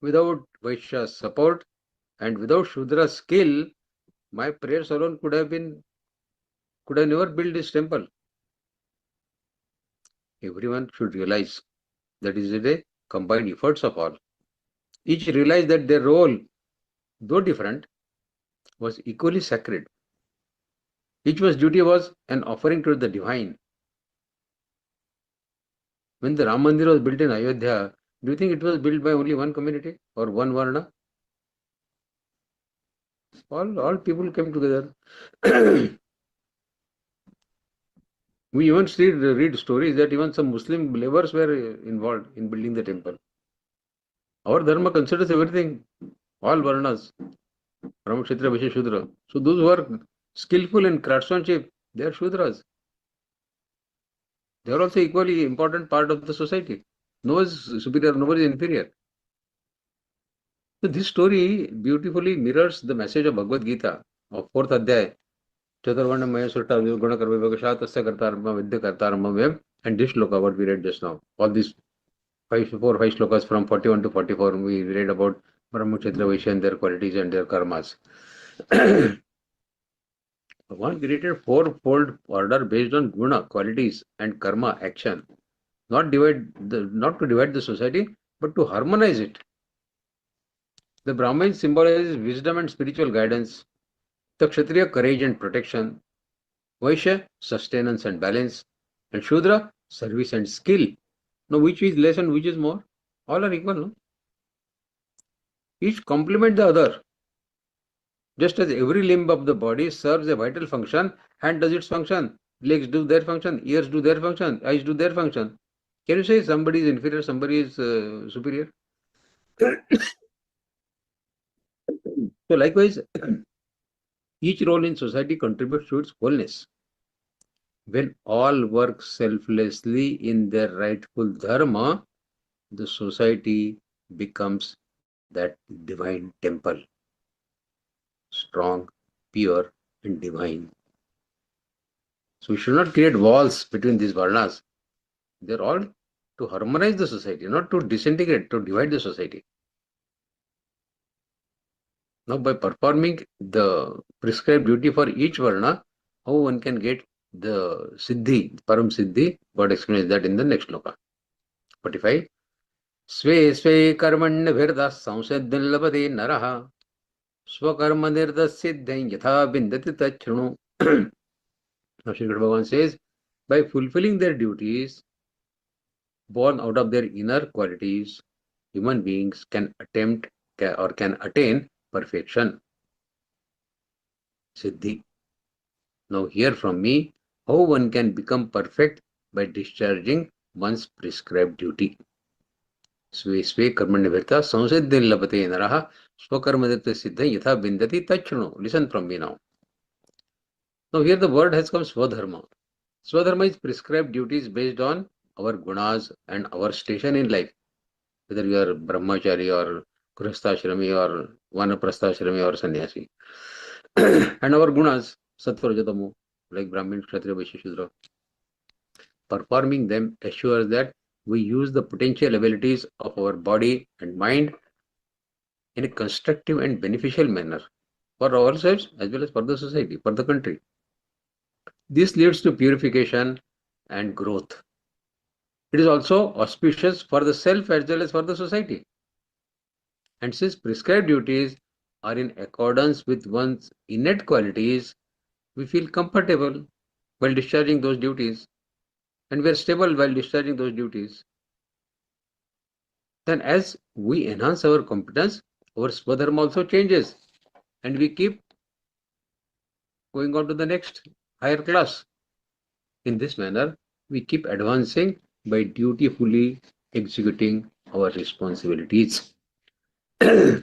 without Vaishya's support, and without Shudra's skill, my prayers alone could have never built this temple. Everyone should realize that is a combined efforts of all. Each realized that their role, though different, was equally sacred. Each duty was an offering to the divine. When the Ram Mandir was built in Ayodhya, do you think it was built by only one community or one Varna? All people came together. We even read stories that even some Muslim believers were involved in building the temple. Our dharma considers everything, all Varnas, Brahma, Kshatriya, Vaishya, Shudra. So those who are skillful in craftsmanship, they are Shudras. They are also equally important part of the society. No one is superior, nobody is inferior. So this story beautifully mirrors the message of Bhagavad-Gītā of 4th Adhyay. Chaturvarna Maya Surta Guna Karva Vakasha Tasya Kartarma Vidya Kartarma Vyam, and this shloka what we read just now. All these 4 or 5 slokas from 41 to 44 we read about Brahma, Kshatriya, Vaishya and their qualities and their karmas. One created 4-fold order based on guna, qualities, and karma, action. Not to divide the society, but to harmonize it. The Brahmin symbolizes wisdom and spiritual guidance. The Kshatriya, courage and protection. Vaishya, sustenance and balance. And Shudra, service and skill. Now, which is less and which is more? All are equal, no? Each complement the other. Just as every limb of the body serves a vital function, hand does its function, legs do their function, ears do their function, eyes do their function. Can you say somebody is inferior, somebody is superior? So likewise, each role in society contributes to its wholeness. When all work selflessly in their rightful dharma, the society becomes that divine temple. Strong, pure, and divine. So we should not create walls between these varnas. They are all to harmonize the society, not to disintegrate, to divide the society. Now, by performing the prescribed duty for each varna, how one can get the siddhi, param siddhi, God explains that in the next sloka. 45. Sve sve karmanya virda samsadhin labade naraha. Swakarma nirdasiddhain yatha bindati tachrunu. Now Shri Bhagavan says, by fulfilling their duties, born out of their inner qualities, human beings can attain perfection. Siddhi. Now hear from me how one can become perfect by discharging one's prescribed duty. स्वे स्वे कर्मण्यभिरता संसिद्धिं लभते नरः स्वकर्मदत्त सिद्धिं यथा विन्दति तच्छृणु. Listen from me now. Now here the word has come swadharma. Swadharma is prescribed duties based on our gunas and our station in life. Whether you are brahmachari or grihasthashrami or vanaprastha or sannyasi. And our gunas, sattva rajatamo, like Brahmin, Kshatriya, Vaishya, Shudra. Performing them assures that we use the potential abilities of our body and mind in a constructive and beneficial manner for ourselves as well as for the society, for the country. This leads to purification and growth. It is also auspicious for the self as well as for the society. And since prescribed duties are in accordance with one's innate qualities, we feel comfortable while discharging those duties, and we are stable while discharging those duties. Then as we enhance our competence, our swadharma also changes, and we keep going on to the next higher class. In this manner, we keep advancing by dutifully executing our responsibilities. But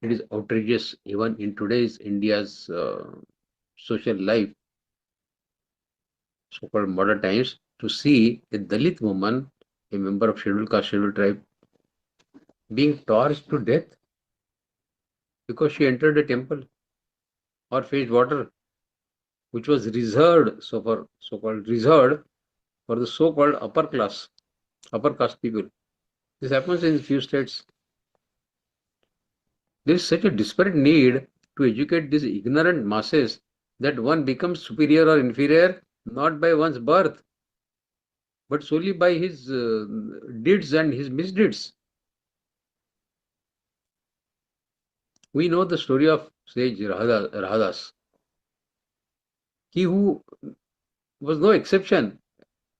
it is outrageous even in today's India's social life, so-called modern times, to see a Dalit woman, a member of scheduled caste, scheduled tribe, being torched to death because she entered a temple or fetched water, which was reserved, so-called reserved for the so-called upper caste people. This happens in few states. There is such a desperate need to educate these ignorant masses that one becomes superior or inferior not by one's birth, but solely by his deeds and his misdeeds. We know the story of sage Rahadas. He who was no exception,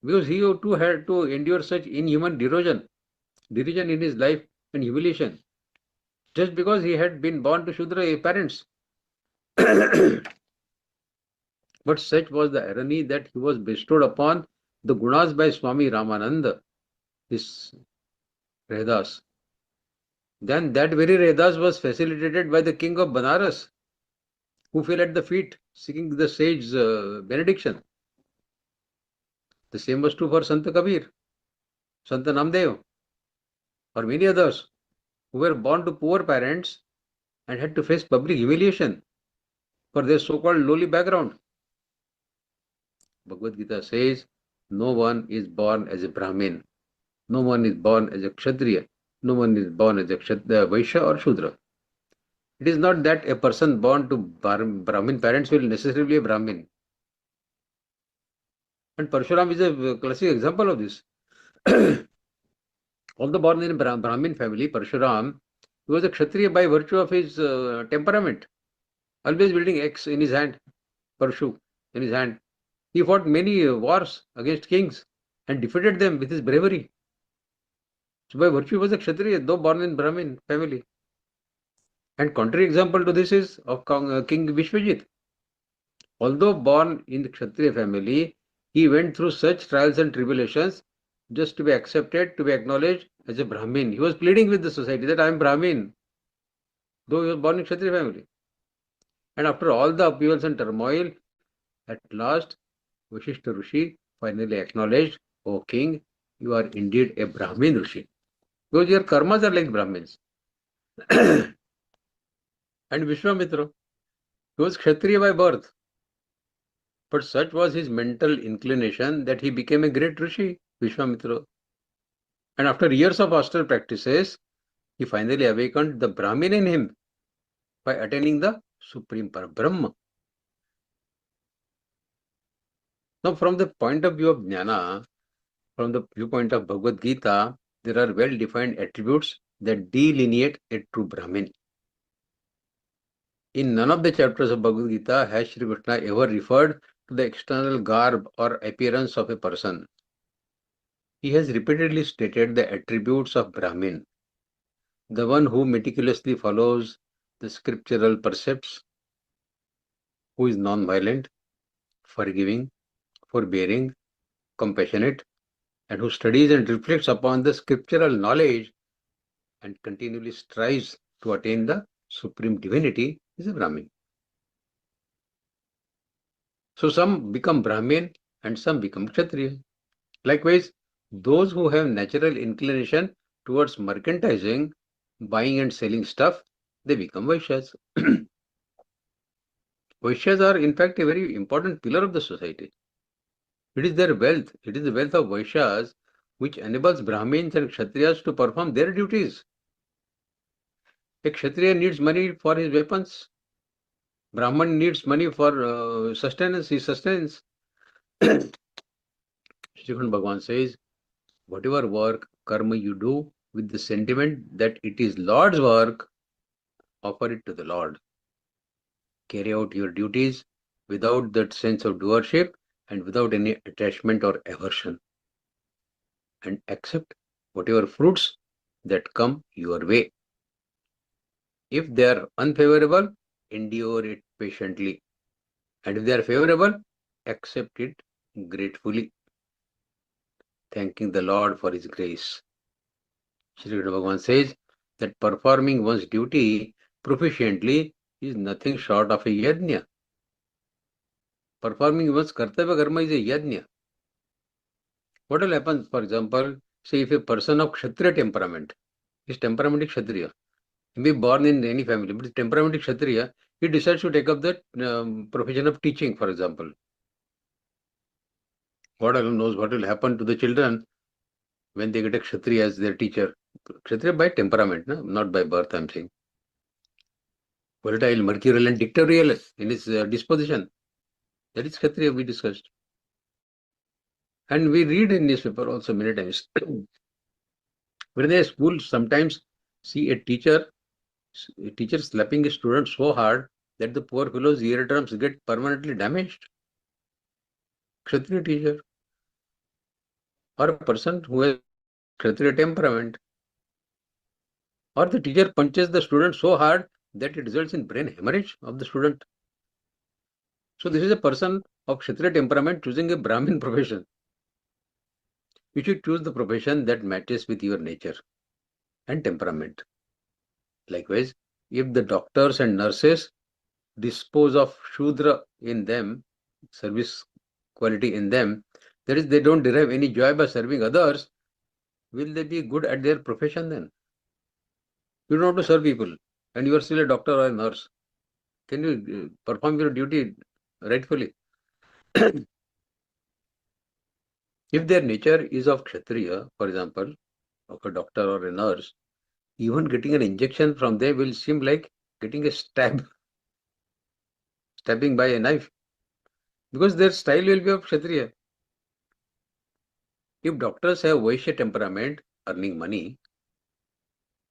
because he too had to endure such inhuman derision in his life and humiliation, just because he had been born to Shudra parents. But such was the irony that he was bestowed upon the gunas by Swami Ramananda, this Rahadas. Then that very Rahadas was facilitated by the king of Banaras, who fell at the feet seeking the sage's benediction. The same was true for Sant Kabir, Sant Namdev, or many others who were born to poor parents and had to face public humiliation for their so-called lowly background. Bhagavad-Gītā says, no one is born as a Brahmin, no one is born as a Kshatriya, no one is born as a Vaishya or Shudra. It is not that a person born to Brahmin parents will necessarily be a Brahmin. And Parshuram is a classic example of this. Although born in a Brahmin family, Parshuram, he was a Kshatriya by virtue of his temperament, always wielding axe in his hand, Parshu in his hand. He fought many wars against kings and defeated them with his bravery. So by virtue he was a Kshatriya, though born in Brahmin family. And contrary example to this is of King Vishwajit. Although born in the Kshatriya family, he went through such trials and tribulations just to be accepted, to be acknowledged as a Brahmin. He was pleading with the society that I am Brahmin, though he was born in Kshatriya family. And after all the upheavals and turmoil, at last, Vashishta Rishi finally acknowledged, O king, you are indeed a Brahmin Rishi, because your karmas are like Brahmins. And Vishwamitra, he was Kshatriya by birth, but such was his mental inclination that he became a great Rishi, Vishwamitra. And after years of austere practices, he finally awakened the Brahmin in him by attaining the Supreme Parabrahma. Now, from the point of view of Jnana, from the viewpoint of Bhagavad Gita, there are well-defined attributes that delineate a true Brahmin. In none of the chapters of Bhagavad Gita has Shri Krishna ever referred to the external garb or appearance of a person. He has repeatedly stated the attributes of Brahmin, the one who meticulously follows the scriptural precepts, who is non-violent, forgiving, forbearing, compassionate, and who studies and reflects upon the scriptural knowledge and continually strives to attain the supreme divinity is a Brahmin. So some become Brahmin and some become Kshatriya. Likewise, those who have natural inclination towards merchandising, buying and selling stuff, they become Vaishyas. Vaishyas are in fact a very important pillar of the society. It is their wealth, it is the wealth of Vaishyas which enables Brahmins and Kshatriyas to perform their duties. A Kshatriya needs money for his weapons. Brahman needs money for sustenance, his sustenance. Śrīmad-Bhagavadgītā says, whatever work, karma you do with the sentiment that it is Lord's work, offer it to the Lord. Carry out your duties without that sense of doership and without any attachment or aversion. And accept whatever fruits that come your way. If they are unfavorable, endure it patiently. And if they are favorable, accept it gratefully, thanking the Lord for His grace. Śrīmad-Bhagavadgītā says that performing one's duty proficiently is nothing short of a yajna. Performing one's kartavya karma is a yajna. What will happen, for example, say if a person of Kshatriya temperament, his temperament is Kshatriya, he may be born in any family, but his temperament is Kshatriya, he decides to take up the profession of teaching, for example. God alone knows what will happen to the children when they get a Kshatriya as their teacher. Kshatriya by temperament, no? Not by birth, I am saying. Volatile, mercurial and dictatorial in his disposition. That is Kshatriya we discussed. And we read in newspaper also many times. When they school sometimes see a teacher slapping a student so hard that the poor fellow's eardrums get permanently damaged. Kshatriya teacher. Or a person who has Kshatriya temperament. Or the teacher punches the student so hard that it results in brain hemorrhage of the student. So this is a person of Kshatriya temperament choosing a Brahmin profession. You should choose the profession that matches with your nature and temperament. Likewise, if the doctors and nurses dispose of Shudra in them, service quality in them, that is, they don't derive any joy by serving others, will they be good at their profession then? You don't want to serve people and you are still a doctor or a nurse. Can you perform your duty rightfully? If their nature is of Kshatriya, for example, of a doctor or a nurse, even getting an injection from them will seem like getting a stabbing by a knife, because their style will be of Kshatriya. If doctors have Vaishya temperament, earning money,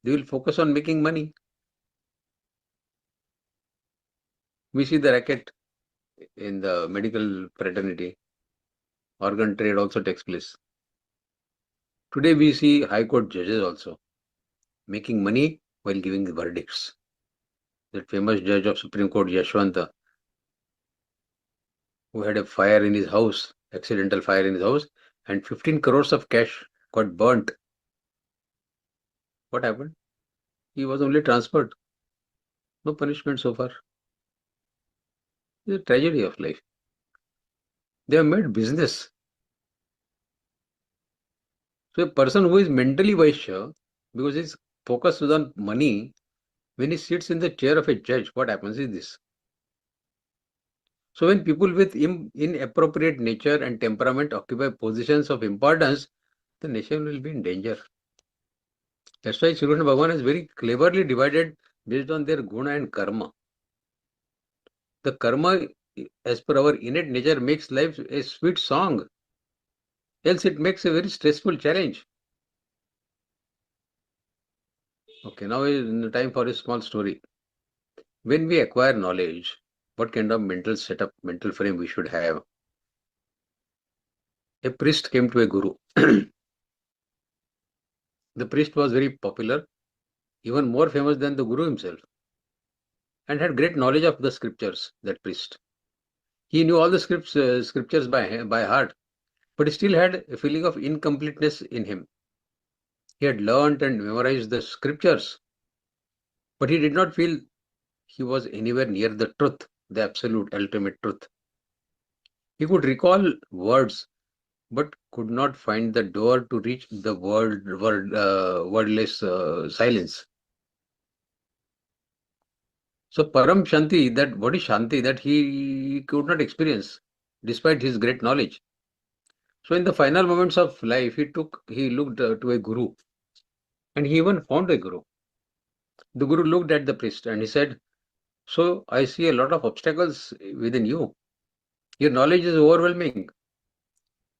they will focus on making money. We see the racket in the medical fraternity. Organ trade also takes place. Today we see High Court judges also making money while giving the verdicts. That famous judge of Supreme Court, Yashwanta, who had a fire in his house, accidental fire in his house, and 15 crores of cash got burnt. What happened? He was only transferred. No punishment so far. It's a tragedy of life. They have made business. So a person who is mentally Vaishya, because he's focused on money, when he sits in the chair of a judge, what happens is this. So when people with inappropriate nature and temperament occupy positions of importance, the nation will be in danger. That's why Śrīmad-Bhagavadgītā has very cleverly divided based on their guna and karma. The karma, as per our innate nature, makes life a sweet song. Else it makes a very stressful challenge. Okay, now is time for a small story. When we acquire knowledge, what kind of mental setup, mental frame we should have? A priest came to a guru. The priest was very popular, even more famous than the guru himself, and had great knowledge of the scriptures, that priest. He knew all the scriptures by heart, but he still had a feeling of incompleteness in him. He had learned and memorized the scriptures, but he did not feel he was anywhere near the truth, the absolute ultimate truth. He could recall words, but could not find the door to reach the wordless silence. So Param Shanti, that what is Shanti, that he could not experience despite his great knowledge. So in the final moments of life, he looked to a guru, and he even found a guru. The guru looked at the priest and he said, "So I see a lot of obstacles within you. Your knowledge is overwhelming.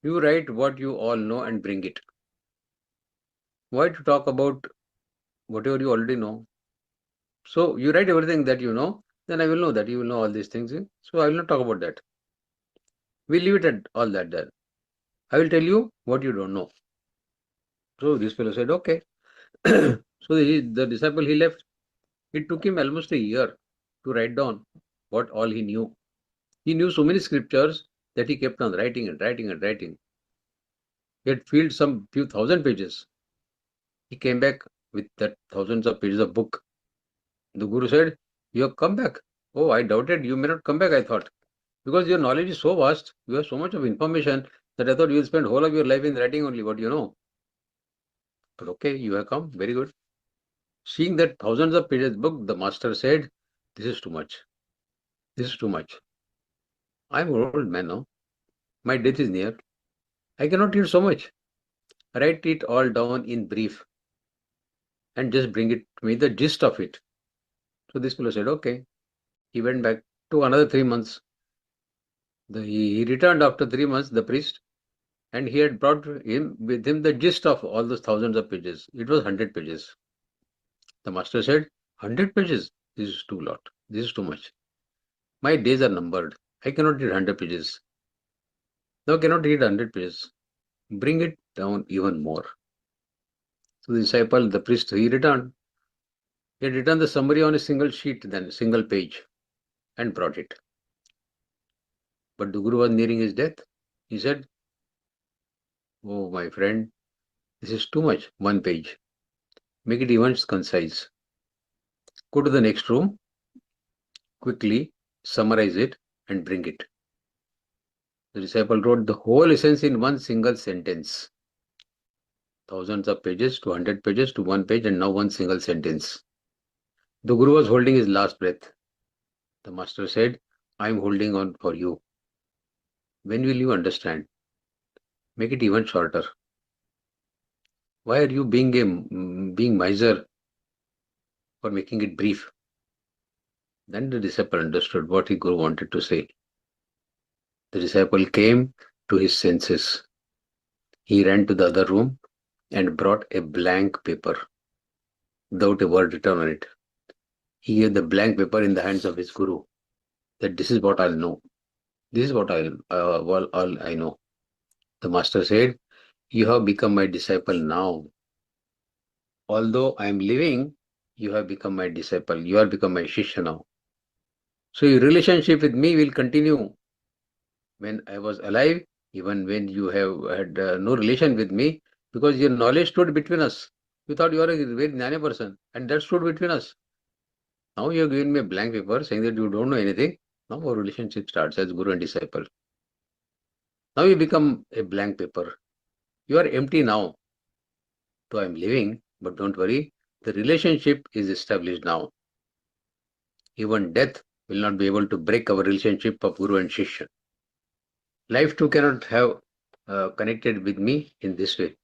You write what you all know and bring it. Why to talk about whatever you already know? So you write everything that you know, then I will know that you will know all these things. So I will not talk about that. We leave it at all that there. I will tell you what you don't know." So this fellow said, "Okay." So the disciple, he left. It took him almost a year to write down what all he knew. He knew so many scriptures that he kept on writing and writing and writing. He had filled some few thousand pages. He came back with that thousands of pages of book. The Guru said, "You have come back." "Oh, I doubted you may not come back, I thought. Because your knowledge is so vast, you have so much of information that I thought you will spend whole of your life in writing only what you know. But okay, you have come, very good." Seeing that thousands of pages book, the master said, "This is too much. This is too much. I am an old man now. My death is near. I cannot read so much. Write it all down in brief and just bring it to me, the gist of it." So this fellow said, "Okay." He went back to another 3 months. He returned after 3 months, the priest, and he had brought with him the gist of all those thousands of pages. It was 100 pages. The master said, "100 pages? This is too lot. This is too much. My days are numbered. I cannot read 100 pages. Now I cannot read 100 pages. Bring it down even more." So the disciple, the priest, he returned. He had written the summary on a single sheet, then single page, and brought it. But the Guru was nearing his death. He said, "Oh, my friend, this is too much, one page. Make it even concise. Go to the next room, quickly summarize it and bring it." The disciple wrote the whole essence in one single sentence. Thousands of pages to 100 pages to one page, and now one single sentence. The Guru was holding his last breath. The master said, "I am holding on for you. When will you understand? Make it even shorter. Why are you being miser for making it brief?" Then the disciple understood what the Guru wanted to say. The disciple came to his senses. He ran to the other room and brought a blank paper without a word written on it. He gave the blank paper in the hands of his Guru, that this is what I'll know. This is what all I know. The master said, "You have become my disciple now. Although I am living, you have become my disciple. You have become my Shishya now. So your relationship with me will continue when I was alive, even when you have had no relation with me, because your knowledge stood between us. You thought you are a very jnana person, and that stood between us. Now you have given me a blank paper saying that you don't know anything. Now our relationship starts as Guru and disciple. Now you become a blank paper. You are empty now. So I am living, but don't worry, the relationship is established now. Even death will not be able to break our relationship of Guru and Shishya. Life too cannot have connected with me in this way."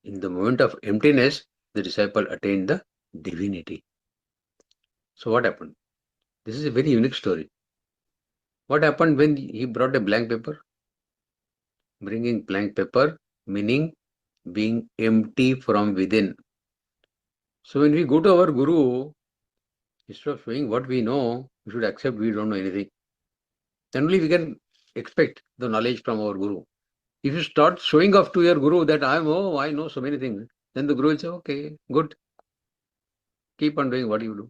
In the moment of emptiness, the disciple attained the divinity. So what happened? This is a very unique story. What happened when he brought a blank paper? Bringing blank paper, meaning being empty from within. So when we go to our Guru, instead of showing what we know, we should accept we don't know anything. Then only we can expect the knowledge from our Guru. If you start showing off to your Guru that I know so many things, then the Guru will say, "Okay, good. Keep on doing what you do."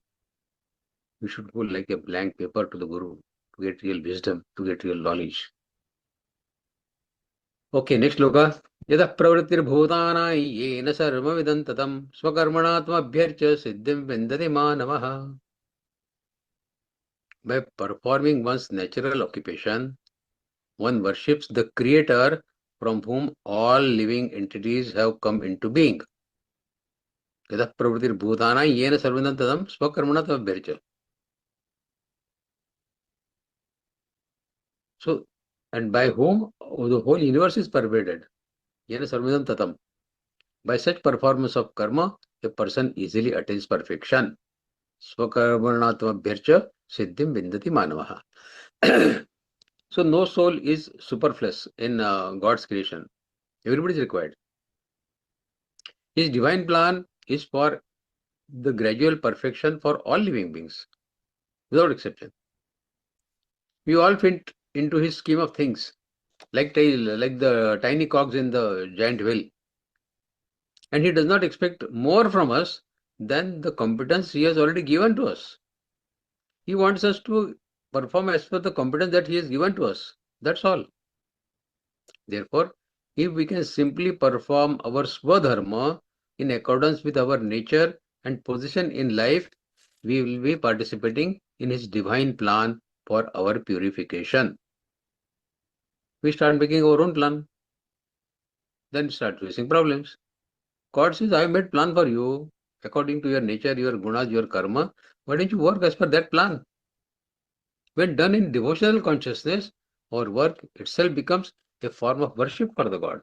We should go like a blank paper to the Guru. to get real wisdom, to get real knowledge. Okay, next sloka. Yada pravritir bhutana yena sarva vidantatam swakarmanatmabhyarcha siddhim vindati manavaha. By performing one's natural occupation, one worships the Creator from whom all living entities have come into being. Yada pravritir bhutana yena sarva vidantatam swakarmanatmabhyarcha. So, and by whom the whole universe is pervaded. Yena sarvadam tatam. By such performance of karma, a person easily attains perfection. Swakarmanatma bhyarcha siddhim vindati manavaha. So no soul is superfluous in God's creation. Everybody is required. His divine plan is for the gradual perfection for all living beings, without exception. We all fit into his scheme of things, like the tiny cogs in the giant wheel. And he does not expect more from us than the competence he has already given to us. He wants us to perform as per the competence that he has given to us. That's all. Therefore, if we can simply perform our swadharma in accordance with our nature and position in life, we will be participating in his divine plan for our purification. We start making our own plan, then start facing problems. God says, I have made plan for you according to your nature, your gunas, your karma. Why don't you work as per that plan? When done in devotional consciousness, our work itself becomes a form of worship for the God.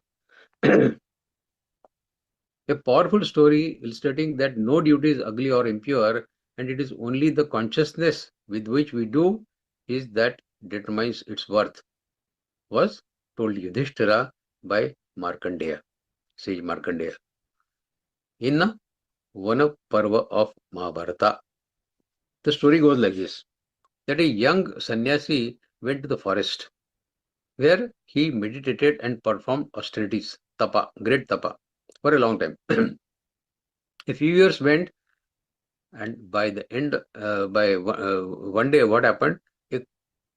A powerful story illustrating that no duty is ugly or impure, and it is only the consciousness with which we do is that determines its worth, was told Yudhishthira by Markandeya, sage Markandeya, in Vana Parva of Mahabharata. The story goes like this, that a young sannyasi went to the forest, where he meditated and performed austerities, tapa, great tapa, for a long time. A few years went, and by the end, one day, what happened? A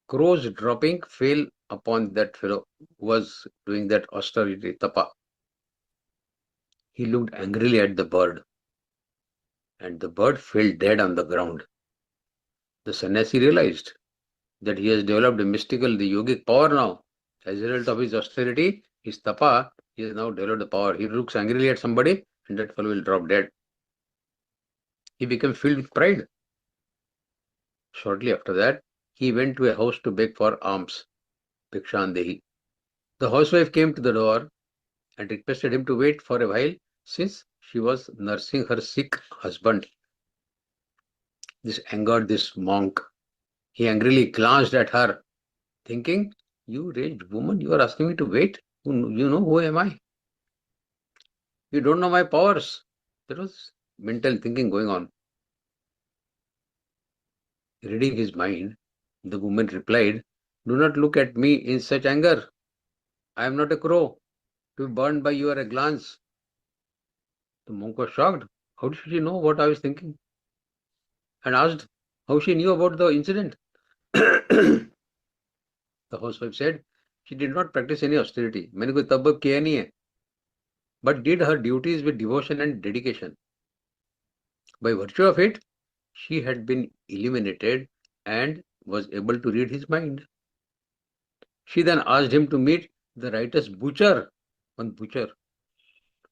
crow's dropping fell upon that fellow who was doing that austerity tapa. He looked angrily at the bird, and the bird fell dead on the ground. The sannyasi realized that he has developed a mystical, the yogic power now. As a result of his austerity, his tapa, he has now developed the power. He looks angrily at somebody, and that fellow will drop dead. He became filled with pride. Shortly after that, he went to a house to beg for alms, Bhikshandehi. The housewife came to the door and requested him to wait for a while, since she was nursing her sick husband. This angered this monk. He angrily glanced at her, thinking, you aged woman, you are asking me to wait? You know who am I? You don't know my powers. There was mental thinking going on. Reading his mind, the woman replied, do not look at me in such anger. I am not a crow to be burned by your glance. The monk was shocked. How did she know what I was thinking? And asked how she knew about the incident. The housewife said she did not practice any austerity. मैंने कोई तब किया नहीं है, but did her duties with devotion and dedication. By virtue of it, she had been illuminated and was able to read his mind. She then asked him to meet the righteous butcher, one butcher,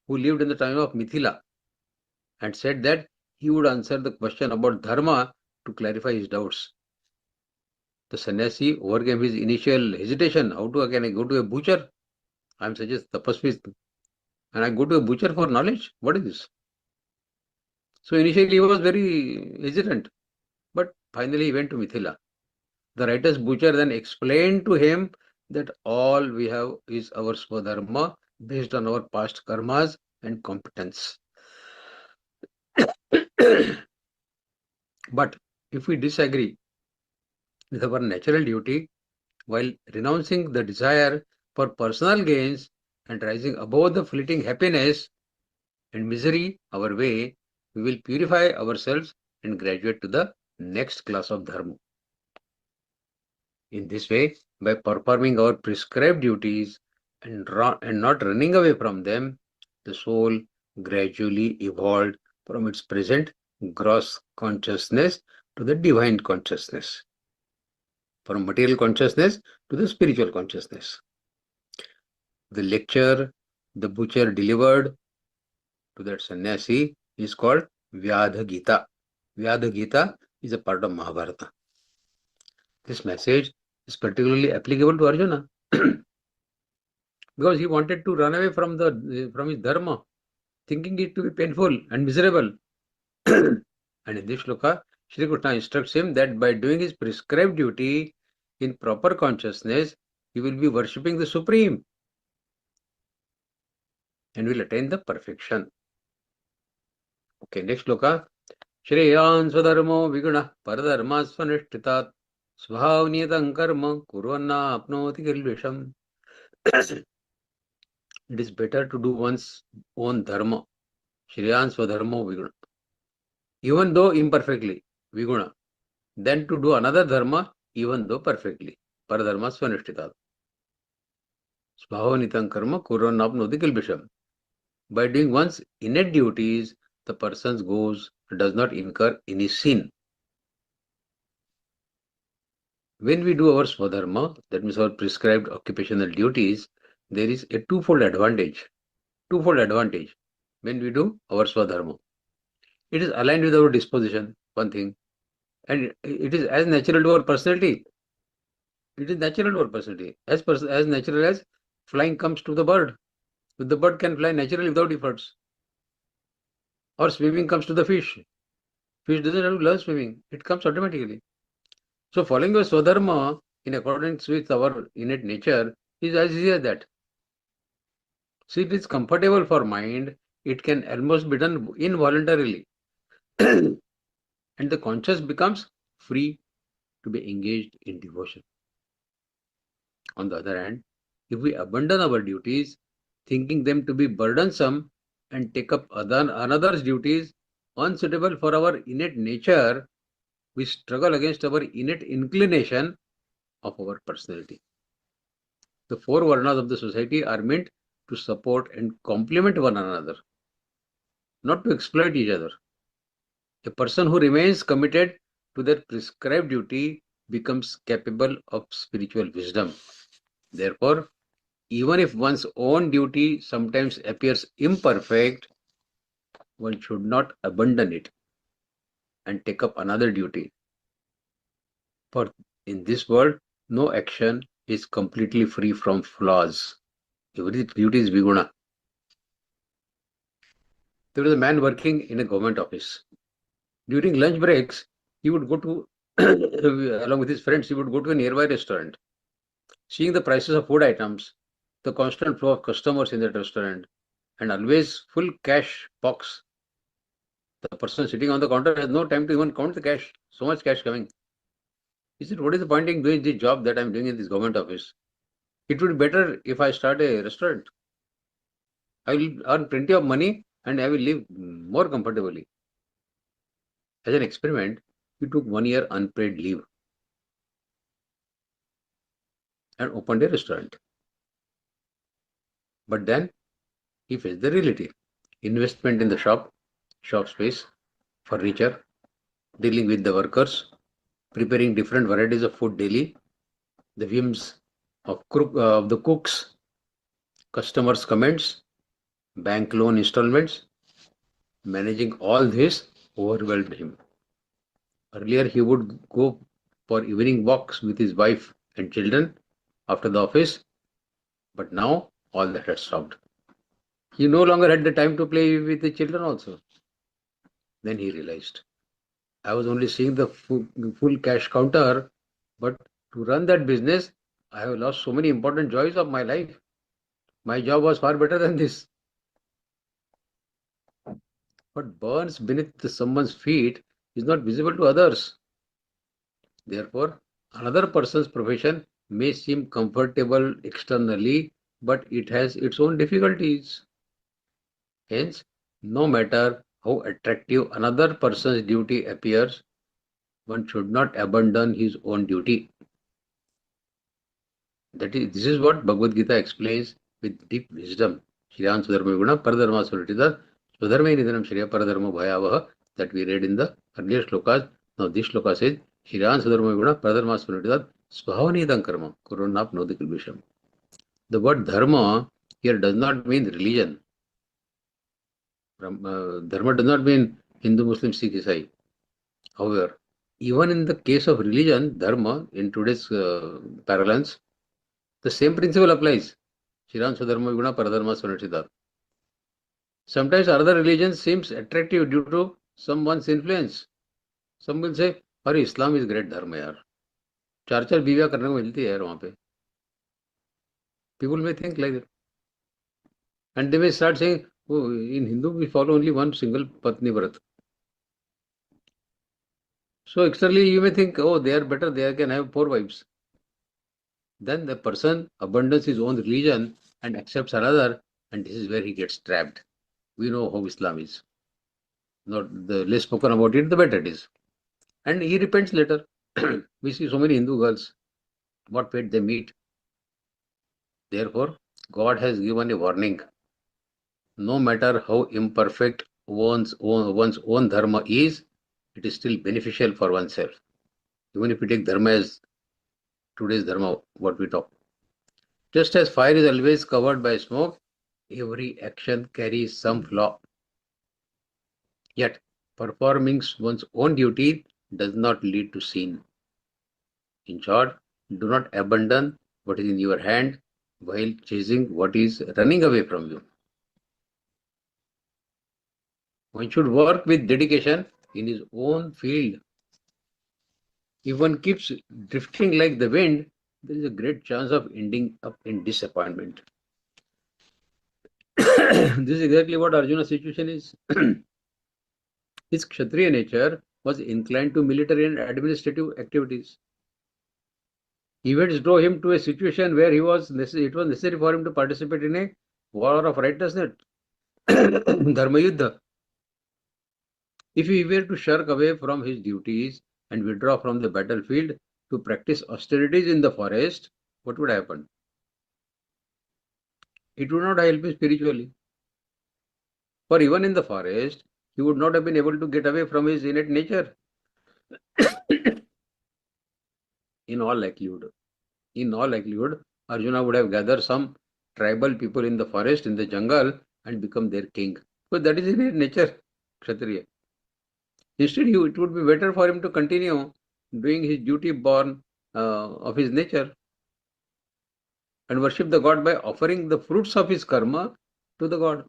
who lived in the time of Mithila, and said that he would answer the question about dharma to clarify his doubts. The sannyasi overcame his initial hesitation. Can I go to a butcher? I am such a tapasvi, and I go to a butcher for knowledge? What is this? So initially he was very hesitant, but finally he went to Mithila. The righteous butcher then explained to him that all we have is our swadharma based on our past karmas and competence. But if we disagree with our natural duty, while renouncing the desire for personal gains and rising above the fleeting happiness and misery our way, we will purify ourselves and graduate to the next class of dharma. In this way, by performing our prescribed duties and not running away from them, the soul gradually evolved from its present gross consciousness to the divine consciousness, from material consciousness to the spiritual consciousness. The lecture the butcher delivered to that sannyasi is called Vyadha-gītā. Vyadha-gītā is a part of Mahabharata. This message is particularly applicable to Arjuna because he wanted to run away from his dharma, thinking it to be painful and miserable. And in this shloka, Shri Krishna instructs him that by doing his prescribed duty in proper consciousness, he will be worshipping the Supreme and will attain the perfection. Okay, next shloka. Shreyan swadharmo viguna paradharma svanishtitat svabhavniyatam karma kurvanna apnoti kilvisham. It is better to do one's own dharma. Shreyan swadharmo viguna. Even though imperfectly, viguna, than to do another dharma, even though perfectly. Paradharma svanishtitat. Svabhavniyatam karma kurvanna apnoti kilvisham. By doing one's innate duties, the person does not incur any sin. When we do our swadharma, that means our prescribed occupational duties, there is a twofold advantage. When we do our swadharma, it is aligned with our disposition, one thing, and it is as natural to our personality. It is natural to our personality, as natural as flying comes to the bird. The bird can fly naturally without efforts. Or swimming comes to the fish. Fish doesn't have to learn swimming. It comes automatically. So following your swadharma in accordance with our innate nature is as easy as that. So it is comfortable for mind. It can almost be done involuntarily. And the conscious becomes free to be engaged in devotion. On the other hand, if we abandon our duties, thinking them to be burdensome, and take up another's duties unsuitable for our innate nature, we struggle against our innate inclination of our personality. The four Varnas of the society are meant to support and complement one another, not to exploit each other. A person who remains committed to their prescribed duty becomes capable of spiritual wisdom. Therefore, even if one's own duty sometimes appears imperfect, one should not abandon it and take up another duty. For in this world, no action is completely free from flaws. Every duty is viguna. There was a man working in a government office. During lunch breaks, he would go to, along with his friends, he would go to a nearby restaurant. Seeing the prices of food items, the constant flow of customers in that restaurant, and always full cash box, the person sitting on the counter has no time to even count the cash. So much cash coming. He said, what is the point in doing the job that I am doing in this government office? It would be better if I start a restaurant. I will earn plenty of money and I will live more comfortably. As an experiment, he took 1 year unpaid leave and opened a restaurant. But then he faced the reality. Investment in the shop space, furniture, dealing with the workers, preparing different varieties of food daily, the whims of the cooks, customers' comments, bank loan installments. Managing all this overwhelmed him. Earlier, he would go for evening walks with his wife and children after the office, but now all that had stopped. He no longer had the time to play with the children also. Then he realized, I was only seeing the full cash counter, but to run that business, I have lost so many important joys of my life. My job was far better than this. What burns beneath someone's feet is not visible to others. Therefore, another person's profession may seem comfortable externally, but it has its own difficulties. Hence, no matter how attractive another person's duty appears, one should not abandon his own duty. This is what Bhagavad Gita explains with deep wisdom. Shriyan Swadharma Guna Paradharma Suritita Swadharma Nidhanam Shriya Paradharma Bhayavaha, that we read in the earlier shlokas. Now this shloka says Shriyan Swadharma Guna Paradharma Suritita Svabhavanidam Karma Kurunap Nodikil Visham. The word dharma here does not mean religion. Dharma does not mean Hindu, Muslim, Sikh, Isai. However, even in the case of religion, dharma, in today's parlance, the same principle applies. Shriyan Swadharma Guna Paradharma Suritita. Sometimes other religions seems attractive due to someone's influence. Some will say, अरे Islam is great dharma यार, चार बीवियां करने को मिलती है यार वहाँ पे. People may think like that. And they may start saying, oh, in Hindu we follow only one single Patni Vrat. So externally you may think, oh, they are better, they can have 4 wives. Then the person abandons his own religion and accepts another, and this is where he gets trapped. We know how Islam is. Not the less spoken about it, the better it is. And he repents later. We see so many Hindu girls, what fate they meet. Therefore, God has given a warning. No matter how imperfect one's own dharma is, it is still beneficial for oneself. Even if we take dharma as today's dharma, what we talk. Just as fire is always covered by smoke, every action carries some flaw. Yet, performing one's own duty does not lead to sin. In short, do not abandon what is in your hand while chasing what is running away from you. One should work with dedication in his own field. If one keeps drifting like the wind, there is a great chance of ending up in disappointment. This is exactly what Arjuna's situation is. His Kshatriya nature was inclined to military and administrative activities. Events drove him to a situation where it was necessary for him to participate in a war of righteousness, Dharma Yuddha. If he were to shirk away from his duties and withdraw from the battlefield to practice austerities in the forest, what would happen? It would not help him spiritually. For even in the forest, he would not have been able to get away from his innate nature. In all likelihood, Arjuna would have gathered some tribal people in the forest, in the jungle, and become their king. But that is in his nature, Kshatriya. Instead, it would be better for him to continue doing his duty born of his nature and worship the God by offering the fruits of his karma to the God.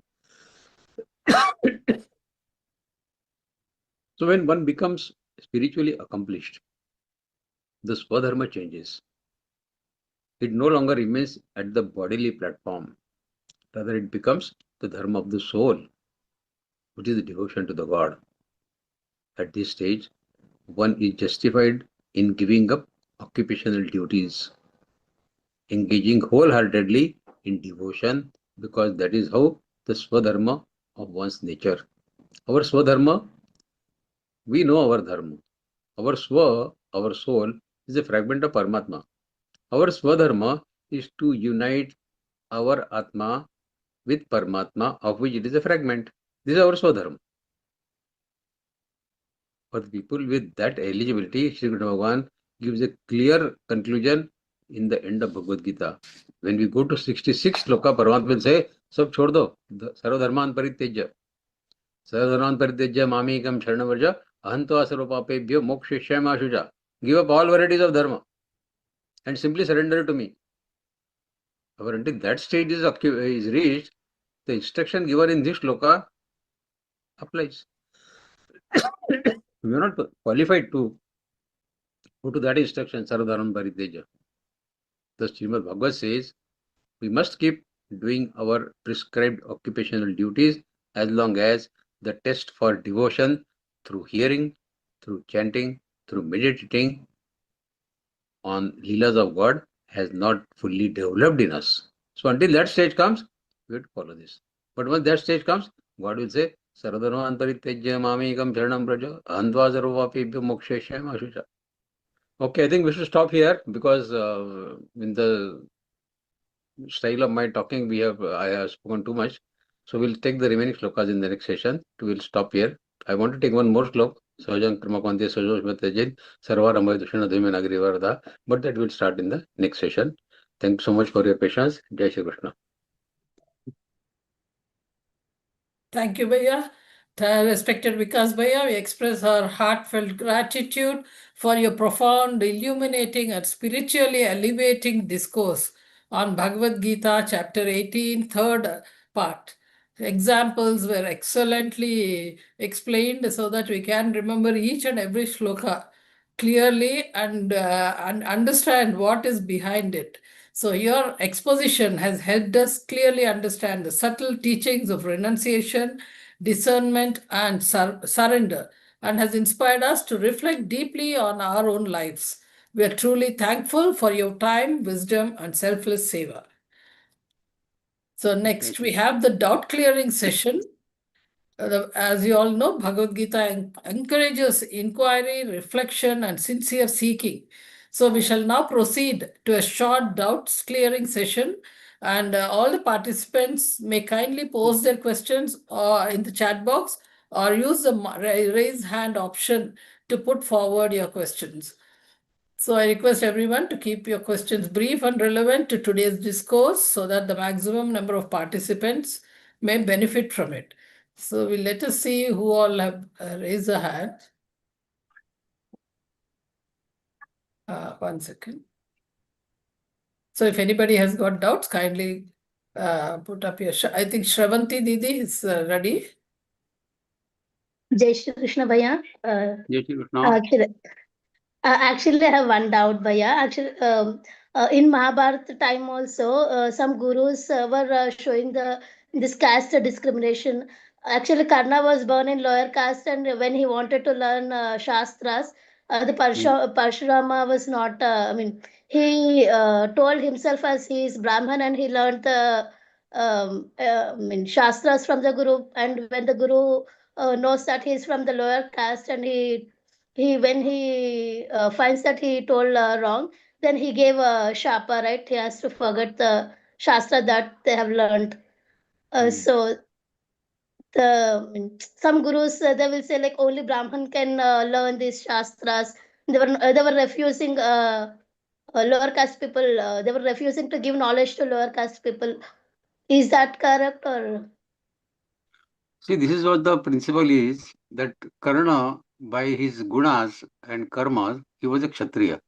So when one becomes spiritually accomplished, the swadharma changes. It no longer remains at the bodily platform. Rather, it becomes the dharma of the soul, which is the devotion to the God. At this stage, one is justified in giving up occupational duties, engaging wholeheartedly in devotion, because that is how the swadharma of one's nature. Our swadharma, we know our dharma. Our swa, our soul, is a fragment of Paramatma. Our swadharma is to unite our Atma with Paramatma, of which it is a fragment. This is our swadharma. For the people with that eligibility, Shri Bhagavan gives a clear conclusion in the end of Bhagavad Gita. When we go to 66th sloka, Paramatma will say, Sab chhod do, sarvadharman paritejya. Sarvadharman paritejya mamekam sharanam ahantva sarvapapebhyo moksheshyam ashuja. Give up all varieties of dharma and simply surrender to me. However, until that stage is reached, the instruction given in this shloka applies. We are not qualified to go to that instruction, Sarvadharman Paritejya. The Śrīmad-Bhagavadgītā says we must keep doing our prescribed occupational duties as long as the test for devotion through hearing, through chanting, through meditating on Leelas of God has not fully developed in us. So until that stage comes, we have to follow this. But once that stage comes, God will say, Sarvadharman paritejya mamekam sharanam braja ahantva sarvapapebhyo moksheshyam ashucha. Okay, I think we should stop here because in the style of my talking, I have spoken too much. So we'll take the remaining shlokas in the next session. We'll stop here. I want to take one more slok. Sahajang Karmakante Sajosmatejin Sarvaramay Dushana Dhime Nagari Varda. But that will start in the next session. Thank you so much for your patience. Jai Shri Krishna. Thank you, Bhaiya. Respected Vikas Bhaiya, we express our heartfelt gratitude for your profound, illuminating, and spiritually elevating discourse on Bhagavad Gita, chapter 18, third part. Examples were excellently explained so that we can remember each and every shloka clearly and understand what is behind it. So your exposition has helped us clearly understand the subtle teachings of renunciation, discernment, and surrender, and has inspired us to reflect deeply on our own lives. We are truly thankful for your time, wisdom, and selfless seva. So next we have the doubt clearing session. As you all know, Bhagavad Gita encourages inquiry, reflection, and sincere seeking. So we shall now proceed to a short doubts clearing session, and all the participants may kindly pose their questions in the chat box or use the raise hand option to put forward your questions. So I request everyone to keep your questions brief and relevant to today's discourse so that the maximum number of participants may benefit from it. So let us see who all have raised a hand. One second. So if anybody has got doubts, kindly put up your. I think Shravanti Didi is ready. Jai Shri Krishna Bhaiya. Jai Shri Krishna. Actually, I have one doubt, Bhaiya. Actually, in Mahabharata time also, some gurus were showing this caste discrimination. Actually, Karna was born in lower caste, and when he wanted to learn Shastras, the Parshurama was not. He told himself as he is Brahman, and he learned the Shastras from the Guru. And when the Guru knows that he is from the lower caste, and when he finds that he told wrong, then he gave a shapa, right? He has to forget the shastra that they have learned. So some gurus they will say like only Brahman can learn these shastras. They were refusing lower caste people. They were refusing to give knowledge to lower caste people. Is that correct or? See, this is what the principle is, that Karna, by his gunas and karmas, he was a Kshatriya.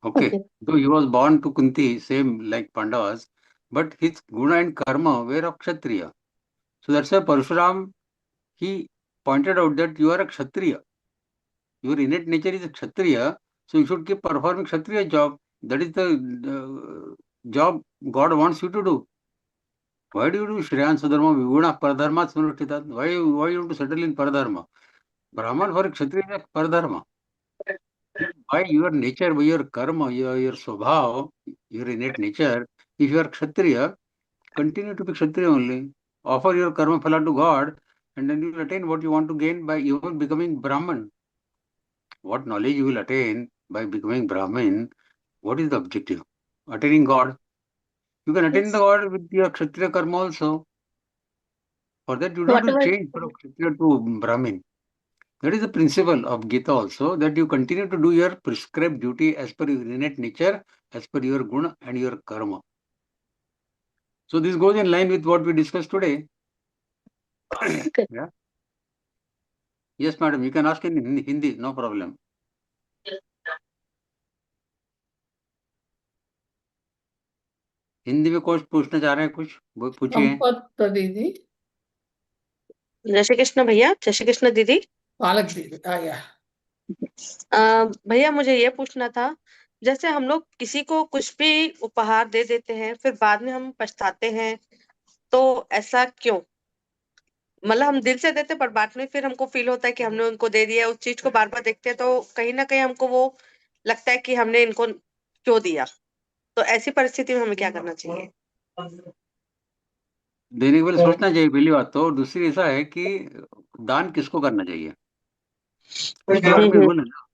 Okay. So he was born to Kunti, same like Pandavas, but his guna and karma were of Kshatriya. So that's why Parshuram, he pointed out that you are a Kshatriya. Your innate nature is a Kshatriya, so you should keep performing Kshatriya job. That is the job God wants you to do. Why do you do Shreyan Swadharma Viguna Paradharma Smrutitat? Why you want to settle in Paradharma? Brahman for Kshatriya is Paradharma. By your nature, by your karma, your swabhav, your innate nature, if you are Kshatriya, continue to be Kshatriya only. Offer your karma phala to God, and then you will attain what you want to gain by even becoming Brahman. What knowledge you will attain by becoming Brahmin? What is the objective? Attaining God. You can attain the God with your Kshatriya karma also. For that, you don't have to change from Kshatriya to Brahmin. That is the principle of Gita also, that you continue to do your prescribed duty as per your innate nature, as per your guna and your karma. So this goes in line with what we discussed today. Yeah. Yes, madam, you can ask in Hindi, no problem. Hindi में कुछ पूछना चाह रहे हैं, कुछ वो पूछिए। दीदी जय श्री कृष्ण भैया, जय श्री कृष्ण दीदी। पालक दीदी भैया मुझे ये पूछना था, जैसे हम लोग किसी को कुछ भी उपहार दे देते हैं, फिर बाद में हम पछताते हैं, तो ऐसा क्यों? मतलब हम दिल से देते पर बाद में फिर हमको फील होता है कि हमने उनको दे दिया। उस चीज को बार बार देखते हैं तो कहीं ना कहीं हमको वो लगता है कि हमने इनको क्यों दिया। तो ऐसी परिस्थिति में हमें क्या करना चाहिए? देने के पहले सोचना चाहिए, पहली बात तो। दूसरी ऐसा है कि दान किसको करना चाहिए, उसके बारे में रूल है ना।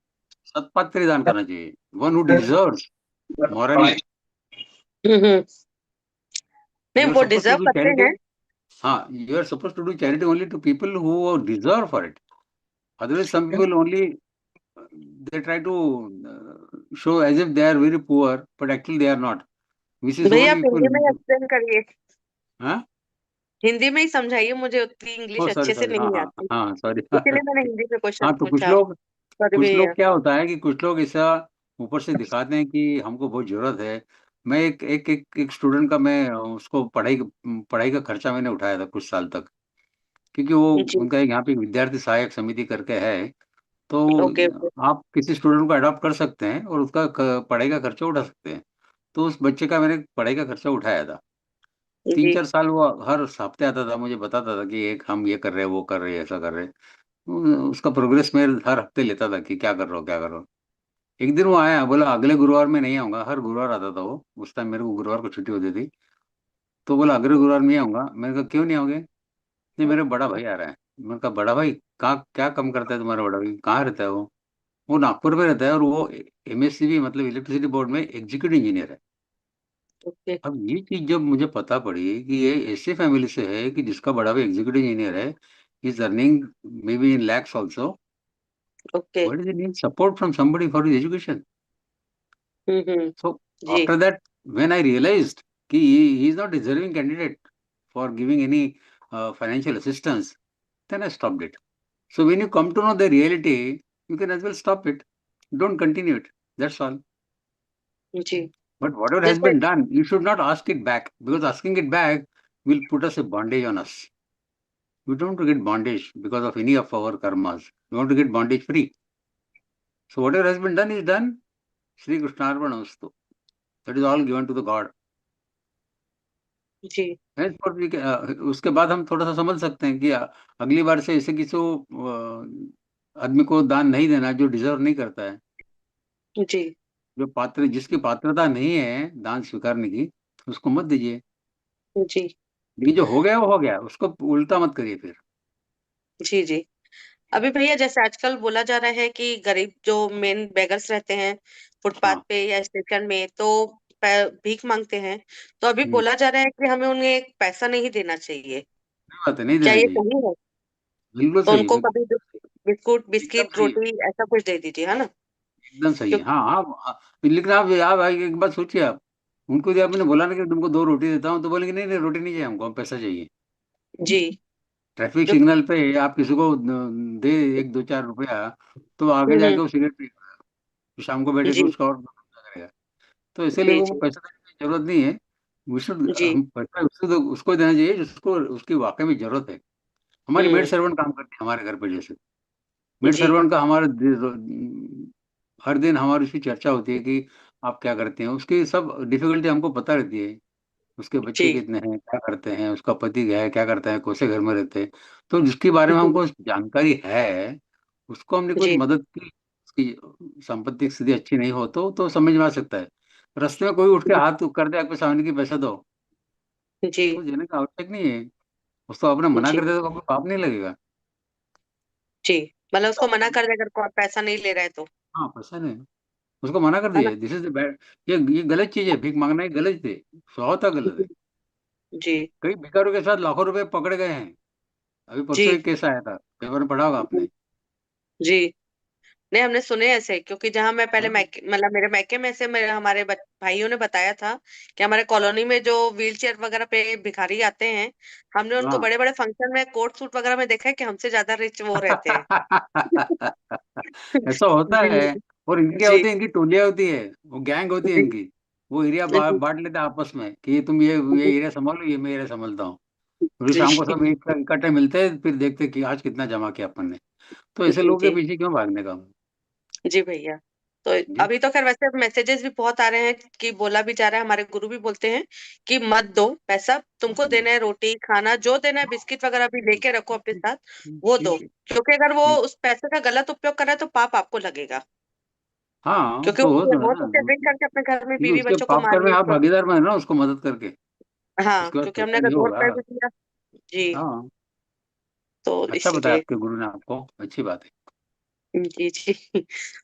सत्पात्र दान करना चाहिए, वन हु डिजर्व्स मॉरली। नहीं, यू आर वो सपोज टू डिजर्व डू करते चैरिटी। हैं। हाँ, you are suppose to do charity only to people who deserve for it. Otherwise, some people only they try to show as if they are very poor, but actually they are not. Which is भैया what आप people. Hindi में explain करिए, Huh? Hindi में ही समझाइए, मुझे उतनी Oh, English sorry, अच्छे से sorry. हाँ नहीं हाँ आती, हाँ, sorry. इसीलिए मैंने हिंदी में क्वेश्चन हाँ, तो पूछा। सॉरी कुछ लोग भैया। क्या होता है कि कुछ लोग ऐसा ऊपर से दिखाते हैं कि हमको बहुत जरूरत है। मैं एक स्टूडेंट का मैं उसको पढ़ाई का खर्चा मैंने उठाया था कुछ साल तक, क्योंकि वो जी। उनका एक यहाँ पे विद्यार्थी सहायक समिति करके है। तो ओके ओके। आप किसी स्टूडेंट को अडॉप्ट कर सकते हैं और उसका पढ़ाई का खर्चा उठा सकते हैं। तो उस बच्चे का मैंने पढ़ाई का खर्चा उठाया था। तीन जी चार साल वो हर हफ्ते आता था, मुझे बताता था कि एक हम ये कर रहे हैं, वो कर रहे हैं, ऐसा कर रहे हैं। उसका प्रोग्रेस मैं हर हफ्ते लेता था कि क्या कर रहा हो, क्या कर रहा हो। एक दिन वो आया, बोला अगले गुरुवार में नहीं आऊंगा। हर गुरुवार आता था वो, उस टाइम मेरे को गुरुवार को छुट्टी होती थी। तो बोला अगले गुरुवार नहीं आऊंगा। मैंने कहा क्यों नहीं आओगे? नहीं, मेरा बड़ा भाई आ रहा है। मैंने कहा बड़ा भाई कहाँ, क्या कम करता है तुम्हारा बड़ा भाई, कहाँ रहता है वो नागपुर में रहता है और वो एमएससीबी मतलब इलेक्ट्रिसिटी बोर्ड में एग्जीक्यूटिव इंजीनियर है। ओके। अब ये चीज जब मुझे पता पड़ी कि ये ऐसे फैमिली से है कि जिसका बड़ा भाई एग्जीक्यूटिव इंजीनियर है, is earning may be in lakhs also, okay. What is need support from somebody for his education. Hmm. So ji after that, when I realized कि he is not deserving candidate for giving any financial assistance, then I stopped it. So when you come to know the reality, you can as well stop it. Don't continue it. That's all. Ji. But whatever has जैसे been done, you should not ask it back, because asking it back will put us a bondage on us. We don't want to get bondage because of any of our karmas. We want to get bondage free. So whatever has been done is done. Shri Krishnarpanastu. That is all given to the God. Ji Henceforth उसके बाद हम थोड़ा सा समझ सकते हैं कि अगली बार से ऐसे किसी को आदमी को दान नहीं देना जो डिजर्व नहीं करता है, जी जो पात्र जिसकी पात्रता नहीं है दान स्वीकारने की, उसको मत दीजिए। जी ये जो हो गया वो हो गया, उसको उल्टा मत करिए फिर। जी जी। अभी भैया जैसे आजकल बोला जा रहा है कि गरीब जो मेन बेगर्स रहते हैं फुटपाथ हाँ। पे या स्टेशन में, तो भीख मांगते हैं, तो अभी हम्म, बोला जा रहा है कि हमें उन्हें पैसा नहीं देना चाहिए। सही बात है, नहीं क्या देना ये चाहिए। सही है? बिल्कुल तो सही, उनको बिल्कुल कभी बिस्कुट एकदम बिस्किट सही है, रोटी ऐसा कुछ दे दीजिए, है ना? एकदम सही है। क्योंकि हाँ हाँ लेकिन आप एक बात सोचिए, आप उनको यदि आपने बोला ना कि तुमको 2 रोटी देता हूँ, तो बोलेंगे नहीं नहीं, रोटी नहीं चाहिए हमको, हम पैसा चाहिए। जी ट्रैफिक जो सिग्नल पे आप किसी को दे 1 2 4 रुपया, तो आगे जाके हम्म वो सिगरेट पिएगा, शाम को बैठे जी तो उसका और करेगा। तो इसलिए जी लोगों को जी पैसा देने की जरूरत नहीं है। जी हम पैसा उसको देना चाहिए जिसको उसकी वाकई में जरूरत है। हमारी मेड हम्म सर्वेंट काम करती है हमारे घर पे, जैसे मेड जी सर्वेंट का हर दिन हमारी उसकी चर्चा होती है कि आप क्या करते हैं, उसकी सब डिफिकल्टी हमको पता रहती है। उसके बच्चे जी कितने हैं, क्या करते हैं, उसका पति क्या है, क्या करता है, कौन से घर में रहते हैं। तो जिसके बारे में जी हमको जानकारी है, उसको हमने कुछ जी मदद की, उसकी सांपत्तिक स्थिति अच्छी नहीं हो तो समझ में आ सकता है। रास्ते में कोई उठ के हाथ कर दे आपके सामने की पैसा दो, जी तो देने का आवश्यक नहीं है। उसको आपने मना जी कर दिया तो आपको पाप नहीं लगेगा। जी मतलब उसको मना कर दे अगर कोई पैसा नहीं ले रहा है तो, हाँ, पैसा नहीं, उसको मना कर है ना? दिए, दिस इज बैड। ये गलत चीज है, भीख मांगना ही गलत है, स्वभावतः गलत है। जी कई भिखारियों के साथ लाखों रुपए पकड़े गए हैं। अभी परसों जी एक केस आया था, पेपर में पढ़ा होगा आपने। जी नहीं, हमने सुने ऐसे, क्योंकि जहां मैं पहले हाँ मैके मतलब मेरे मैके में से मेरे हमारे भाइयों ने बताया था कि हमारे कॉलोनी में जो व्हील चेयर वगैरह पे भिखारी आते हैं, हमने उनको हाँ। बड़े बड़े फंक्शन में कोट सूट वगैरह में देखा है कि हमसे ज्यादा रिच वो रहते हैं। ऐसा होता जी है। और इनकी क्या जी होती है, इनकी टोलियां होती है, वो गैंग होती है जी इनकी। वो एरिया जी बांट लेते हैं आपस में कि तुम ये एरिया संभालो, ये मैं एरिया संभालता हूँ। फिर जी शाम को सब एक इकट्ठे मिलते हैं, फिर देखते हैं कि आज कितना जमा किया अपन ने। तो ऐसे जी लोगों के जी पीछे क्यों भागने का। जी भैया। तो जी। अभी तो खैर वैसे मैसेजेस भी बहुत आ रहे हैं कि बोला भी जा रहा है, हमारे गुरु भी बोलते हैं कि मत दो पैसा, तुमको हम्म, देना है रोटी खाना जो देना है बिस्किट वगैरह भी लेके रखो अपने साथ, वो दो। ठीक है। क्योंकि अगर वो ठीक। उस पैसे का गलत उपयोग कर रहा है तो पाप आपको लगेगा। हाँ क्योंकि तो वो हो तो है हो ना, सकता है ड्रिंक करके अपने घर में क्योंकि बीवी उसके बच्चों को पाप मार कर्म में लिया आप तो। भागीदार में है ना उसको मदद करके। हाँ, उसके बाद क्योंकि पैसा हमने अगर नहीं 2 रुपए होगा। भी दिया। जी। हाँ, तो अच्छा बताया इसीलिए आपके गुरु ने आपको, अच्छी बात है। जी जी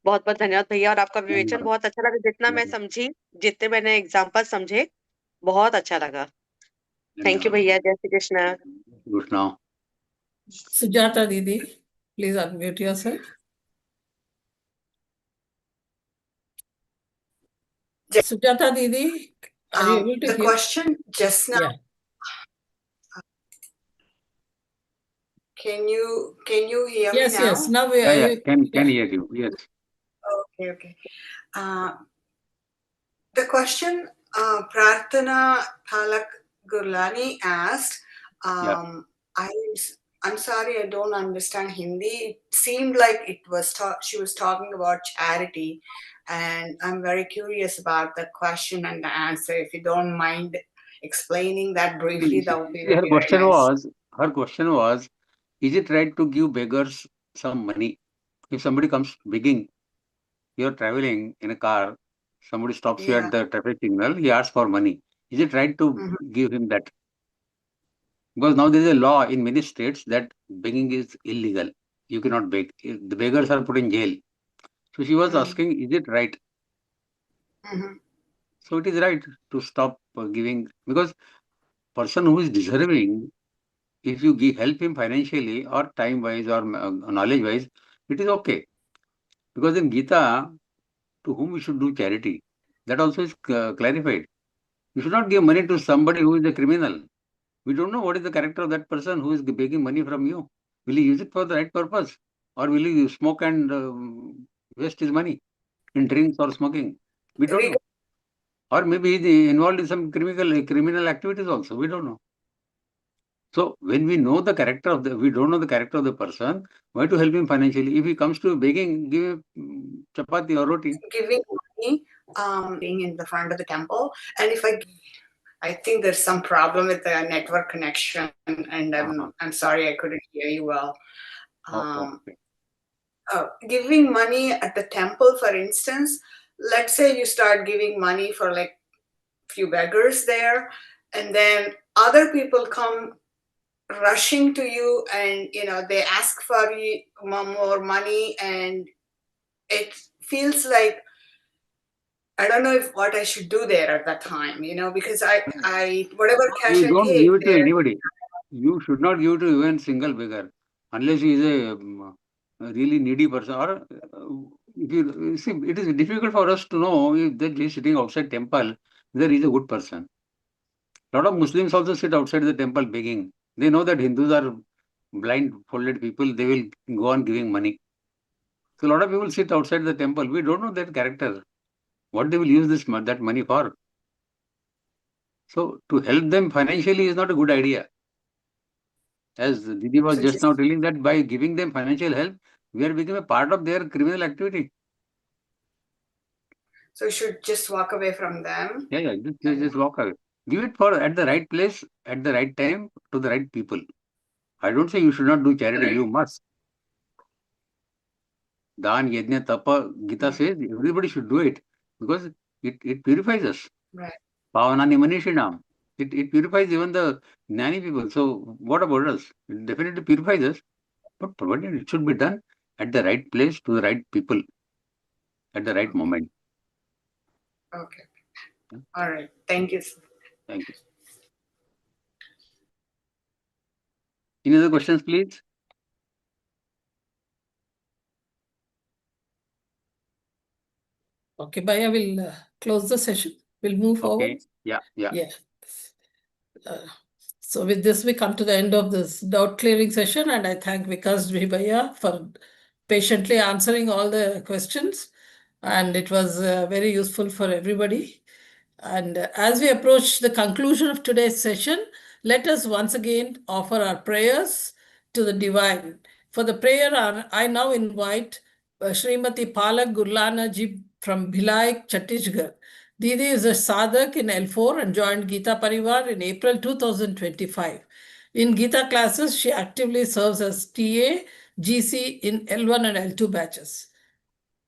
बहुत बहुत धन्यवाद भैया, और आपका विवेचन धन्यवाद। बहुत अच्छा लगा, जितना मैं धन्यवाद। समझी, जितने मैंने एग्जाम्पल समझे, बहुत अच्छा लगा। थैंक यू भैया। जय Shri Krishna. Krishna. Sujata Didi, please unmute yourself. Sujata Didi, are you able to The hear? question just now, Yeah. can you hear me Yes, now? yes. Now we Yeah, yeah, can yeah. hear you. Yes. Okay. The question Prarthana Thalak Gurlani asked, Yeah. I'm sorry, I don't understand Hindi. It seemed like it was she was talking about charity, and I'm very curious about the question and the answer. If you don't mind explaining that briefly, that would be Her very, very question nice. was, is it right to give beggars some money? If somebody comes begging, you're traveling in a car, somebody stops you Yeah. at the traffic signal, he asks for money. Is it right to Mhm. give him that? Because now there is a law in many states that begging is illegal. You cannot beg. The beggars are put in jail. So she was asking, is it right? Mhm. So it is right to stop giving, because person who is deserving, if you help him financially or time wise or knowledge wise, it is okay. Because in Gita, to whom we should do charity, that also is clarified. You should not give money to somebody who is a criminal. We don't know what is the character of that person who is begging money from you. Will he use it for the right purpose, or will he smoke and waste his money in drinks or smoking? We don't know. Or maybe he is involved in some criminal activities also. We don't know. So when we know the character of we don't know the character of the person, why to help him financially? If he comes to begging, give him chapati or roti. Giving money, being in the front of the temple, and if I think there's some problem with the network connection, and I'm sorry I couldn't hear you well. Giving money at the temple, for instance, let's say you start giving money for like few beggars there, and then other people come rushing to you, and they ask for you more money, and it feels like I don't know if what I should do there at that time, because I whatever cash You I don't gave give it to there. anybody. You should not give to even single beggar unless he is a really needy person. Or if you see, it is difficult for us to know if that he is sitting outside temple, whether he is a good person. A lot of Muslims also sit outside the temple begging. They know that Hindus are blindfolded people. They will go on giving money. So a lot of people sit outside the temple. We don't know their character. What they will use that money for. So to help them financially is not a good idea. As Didi was So just now telling that by giving them financial help, we are becoming a part of their criminal activity. So you should just walk away from them. Yeah, just walk away. Give it for at the right place, at the right time, to the right people. I don't say you should not do charity. You must. Dan, Yajna, Tapa, Gita says everybody should do it because it purifies us. Right. Pavanani Manishinam. It purifies even the Gnani people. So what about us? It definitely purifies us. But provided it should be done at the right place to the right people at the right moment. Okay. All right. Thank you. Thank you. Any other questions, please? Okay, Bhaiya, we'll close the session. We'll move forward. Yeah. So with this, we come to the end of this doubt clearing session, and I thank Vikas Bhaiya for patiently answering all the questions, and it was very useful for everybody. And as we approach the conclusion of today's session, let us once again offer our prayers to the divine. For the prayer, I now invite Srimati Palak Gurlana ji from Bhilai, Chhattisgarh. Didi is a sadhak in L4 and joined Geeta Pariwar in April 2025. In Geeta classes, she actively serves as TA, GC in L1 and L2 batches.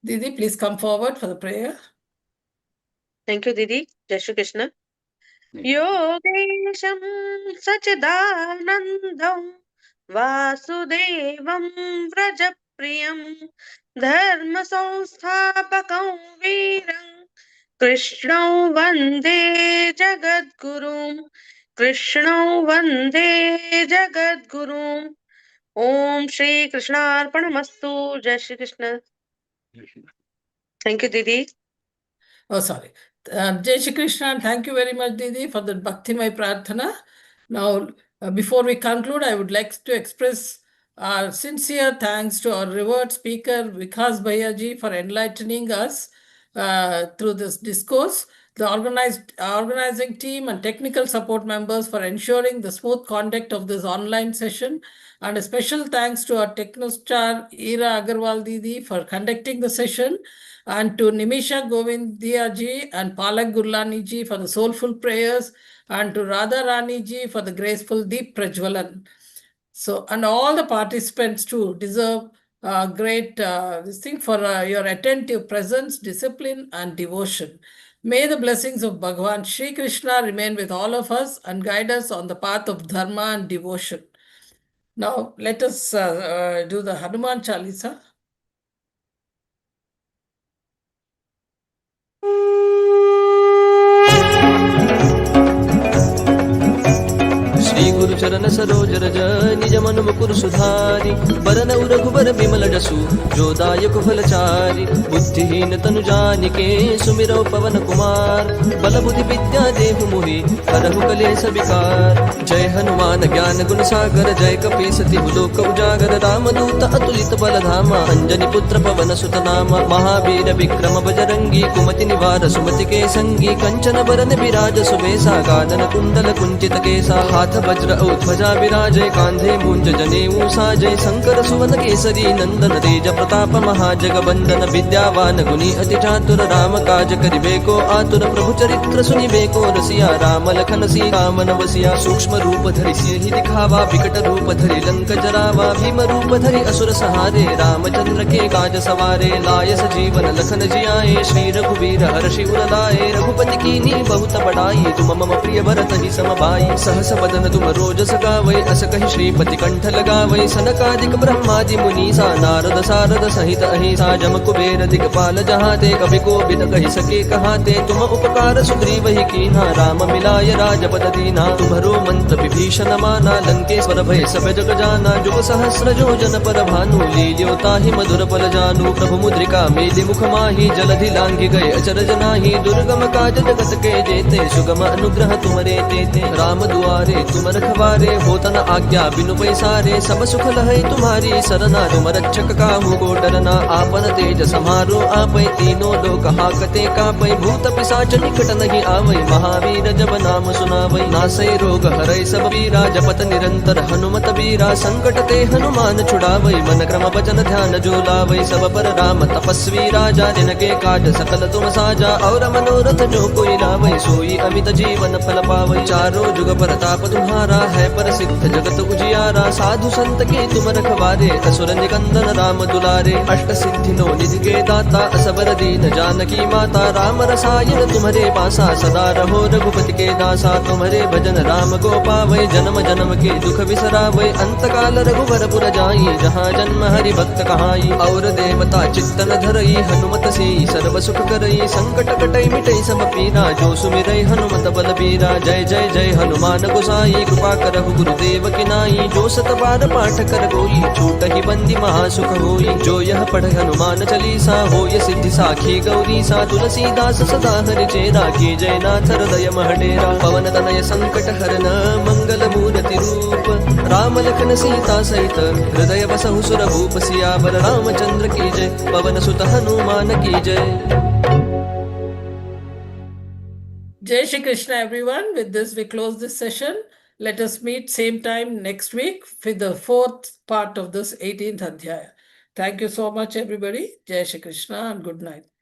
Didi, please come forward for the prayer. Thank you, Didi. Jai Shri Krishna. योगेशं सच्चिदानन्दं वासुदेवं व्रजप्रियं धर्मसंस्थापकं वीरं कृष्णौ वन्दे जगद्गुरुं कृष्णौ वन्दे जगद्गुरुम् ओम श्री कृष्णार्पणमस्तु। जय Shri Krishna. Thank you दीदी। Oh, sorry. Jai Shri Krishna, and thank you very much, Didi, for the Bhaktimay Prarthana. Now, before we conclude, I would like to express our sincere thanks to our revered speaker, Vikas Bhayaji, for enlightening us through this discourse, the organizing team and technical support members for ensuring the smooth conduct of this online session, and a special thanks to our technostar, Ira Agarwal Didi, for conducting the session, and to Nimisha Govindia ji and Palak Gurlani ji for the soulful prayers, and to Radha Rani ji for the graceful Deep Prajwalan. So, and all the participants too deserve great this thing for your attentive presence, discipline, and devotion. May the blessings of Bhagavan Shri Krishna remain with all of us and guide us on the path of dharma and devotion. Now, let us do the Hanuman Chalisa. Shri गुरु चरण सरोज रज निज मन मुकुर सुधारि बरनउ रघुबर बिमल जसु जो दायक फलचारि बुद्धिहीन तनु जानिके सुमिरौ पवन कुमार बल बुद्धि विद्या देहु मोहि हरहु कलेश विकार जय हनुमान ज्ञान गुण सागर जय कपीस तिहु लोक उजागर रामदूत अतुलित बल धामा अंजनी पुत्र पवन सुत नामा महावीर विक्रम बजरंगी कुमति निवार सुमति के संगी कंचन बरन विराज सुबेसा कानन कुंडल कुंचित केसा हाथ वज्र औ ध्वजा विराजय कांधे मूंज जनेऊ साजय शंकर सुवन केसरी नंदन तेज प्रताप महाजगवंदन विद्यावान गुणी अति चातुर राम काज करिबे को आतुर प्रभु चरित्र सुनिबे को रसिया राम लखन सीता मन वसिया सूक्ष्म रूप धरि सिंहि दिखावा विकट रूप धरि लंक जरावा भीम रूप धरि असुर सहारे रामचंद्र के काज सवारे लाय सजीवन लखन जियाए श्री रघुवीर हर्षि उर लाए रघुपति कीन्ही बहुत बड़ाई तुम मम प्रिय भरत ही सम भाई सहस बदन तुम रोज सगावै अस कहि श्रीपति कंठ लगावै सनकादिक ब्रह्मादि मुनीसा नारद सारद सहित अहिसा जम कुबेर दिगपाल जहाते कवि कोविद कहि सके कहाते तुम उपकार सुग्रीव ही कीन्हा राम मिलाय राजपद दीना तुम्हरो मंत्र विभीषण माना लंकेश्वर भय सब जग जाना जुग सहस्र योजन पर भानु लील्यो ताहि मधुर पल जानु प्रभु मुद्रिका मेलि मुख माहि जलधि लांघि गए अचरज नाहि दुर्गम काज जगत के जेते सुगम अनुग्रह तुमरे तेते राम दुआरे तुम रखवारे होत न आज्ञा बिनु पैसारे सब सुख लहै तुम्हारी सरना तुम रक्षक काहू को डरना आपन तेज समारो आपै तीनों लोक हाकते कापै भूत पिशाच निकट नहीं आवै महावीर जब नाम सुनावै नासै रोग हरै सब पीरा जपत निरंतर हनुमत बीरा संकट ते हनुमान छुड़ावै मन क्रम वचन ध्यान जो लावै सब पर राम तपस्वी राजा जिनके काज सकल तुम साजा और मनोरथ जो कोई लावै सोई अमित जीवन फल पावै चारों जुग परताप तुम्हारा है प्रसिद्ध जगत उजियारा साधु संत के तुम रखवारे असुर निकंदन राम दुलारे अष्ट सिद्धि नो निधि के दाता असबर दीन जानकी माता राम रसायन तुम्हारे पासा सदा रहो रघुपति के दासा तुम्हारे भजन राम को पावै जन्म जन्म के दुख बिसरावै अंत काल रघुवर पुर जाई जहाँ जन्म हरि भक्त कहाई और देवता चित्तन धरई हनुमत से सर्व सुख करई संकट कटई मिटई सब पीरा जो सुमिरई हनुमत बल बीरा जय जय जय हनुमान गोसाई कृपा करहु गुरुदेव की नाई जो सत बार पाठ कर कोई छूट ही बंदी महासुख होई जो यह पढ़ हनुमान चालीसा होय सिद्धि साखी गौरी सा तुलसीदास सदा हरि चेरा की जय नाथ हृदय महडेरा पवन तनय संकट हरन मंगल मूर्ति रूप राम लखन सीता सहित हृदय बसहु सुर भूप सियावर रामचंद्र की जय पवन सुत हनुमान की जय। Jai Shri Krishna, everyone. With this, we close this session. Let us meet same time next week for the fourth part of this 18th Adhyaya. Thank you so much, everybody. Jai Shri Krishna and good night.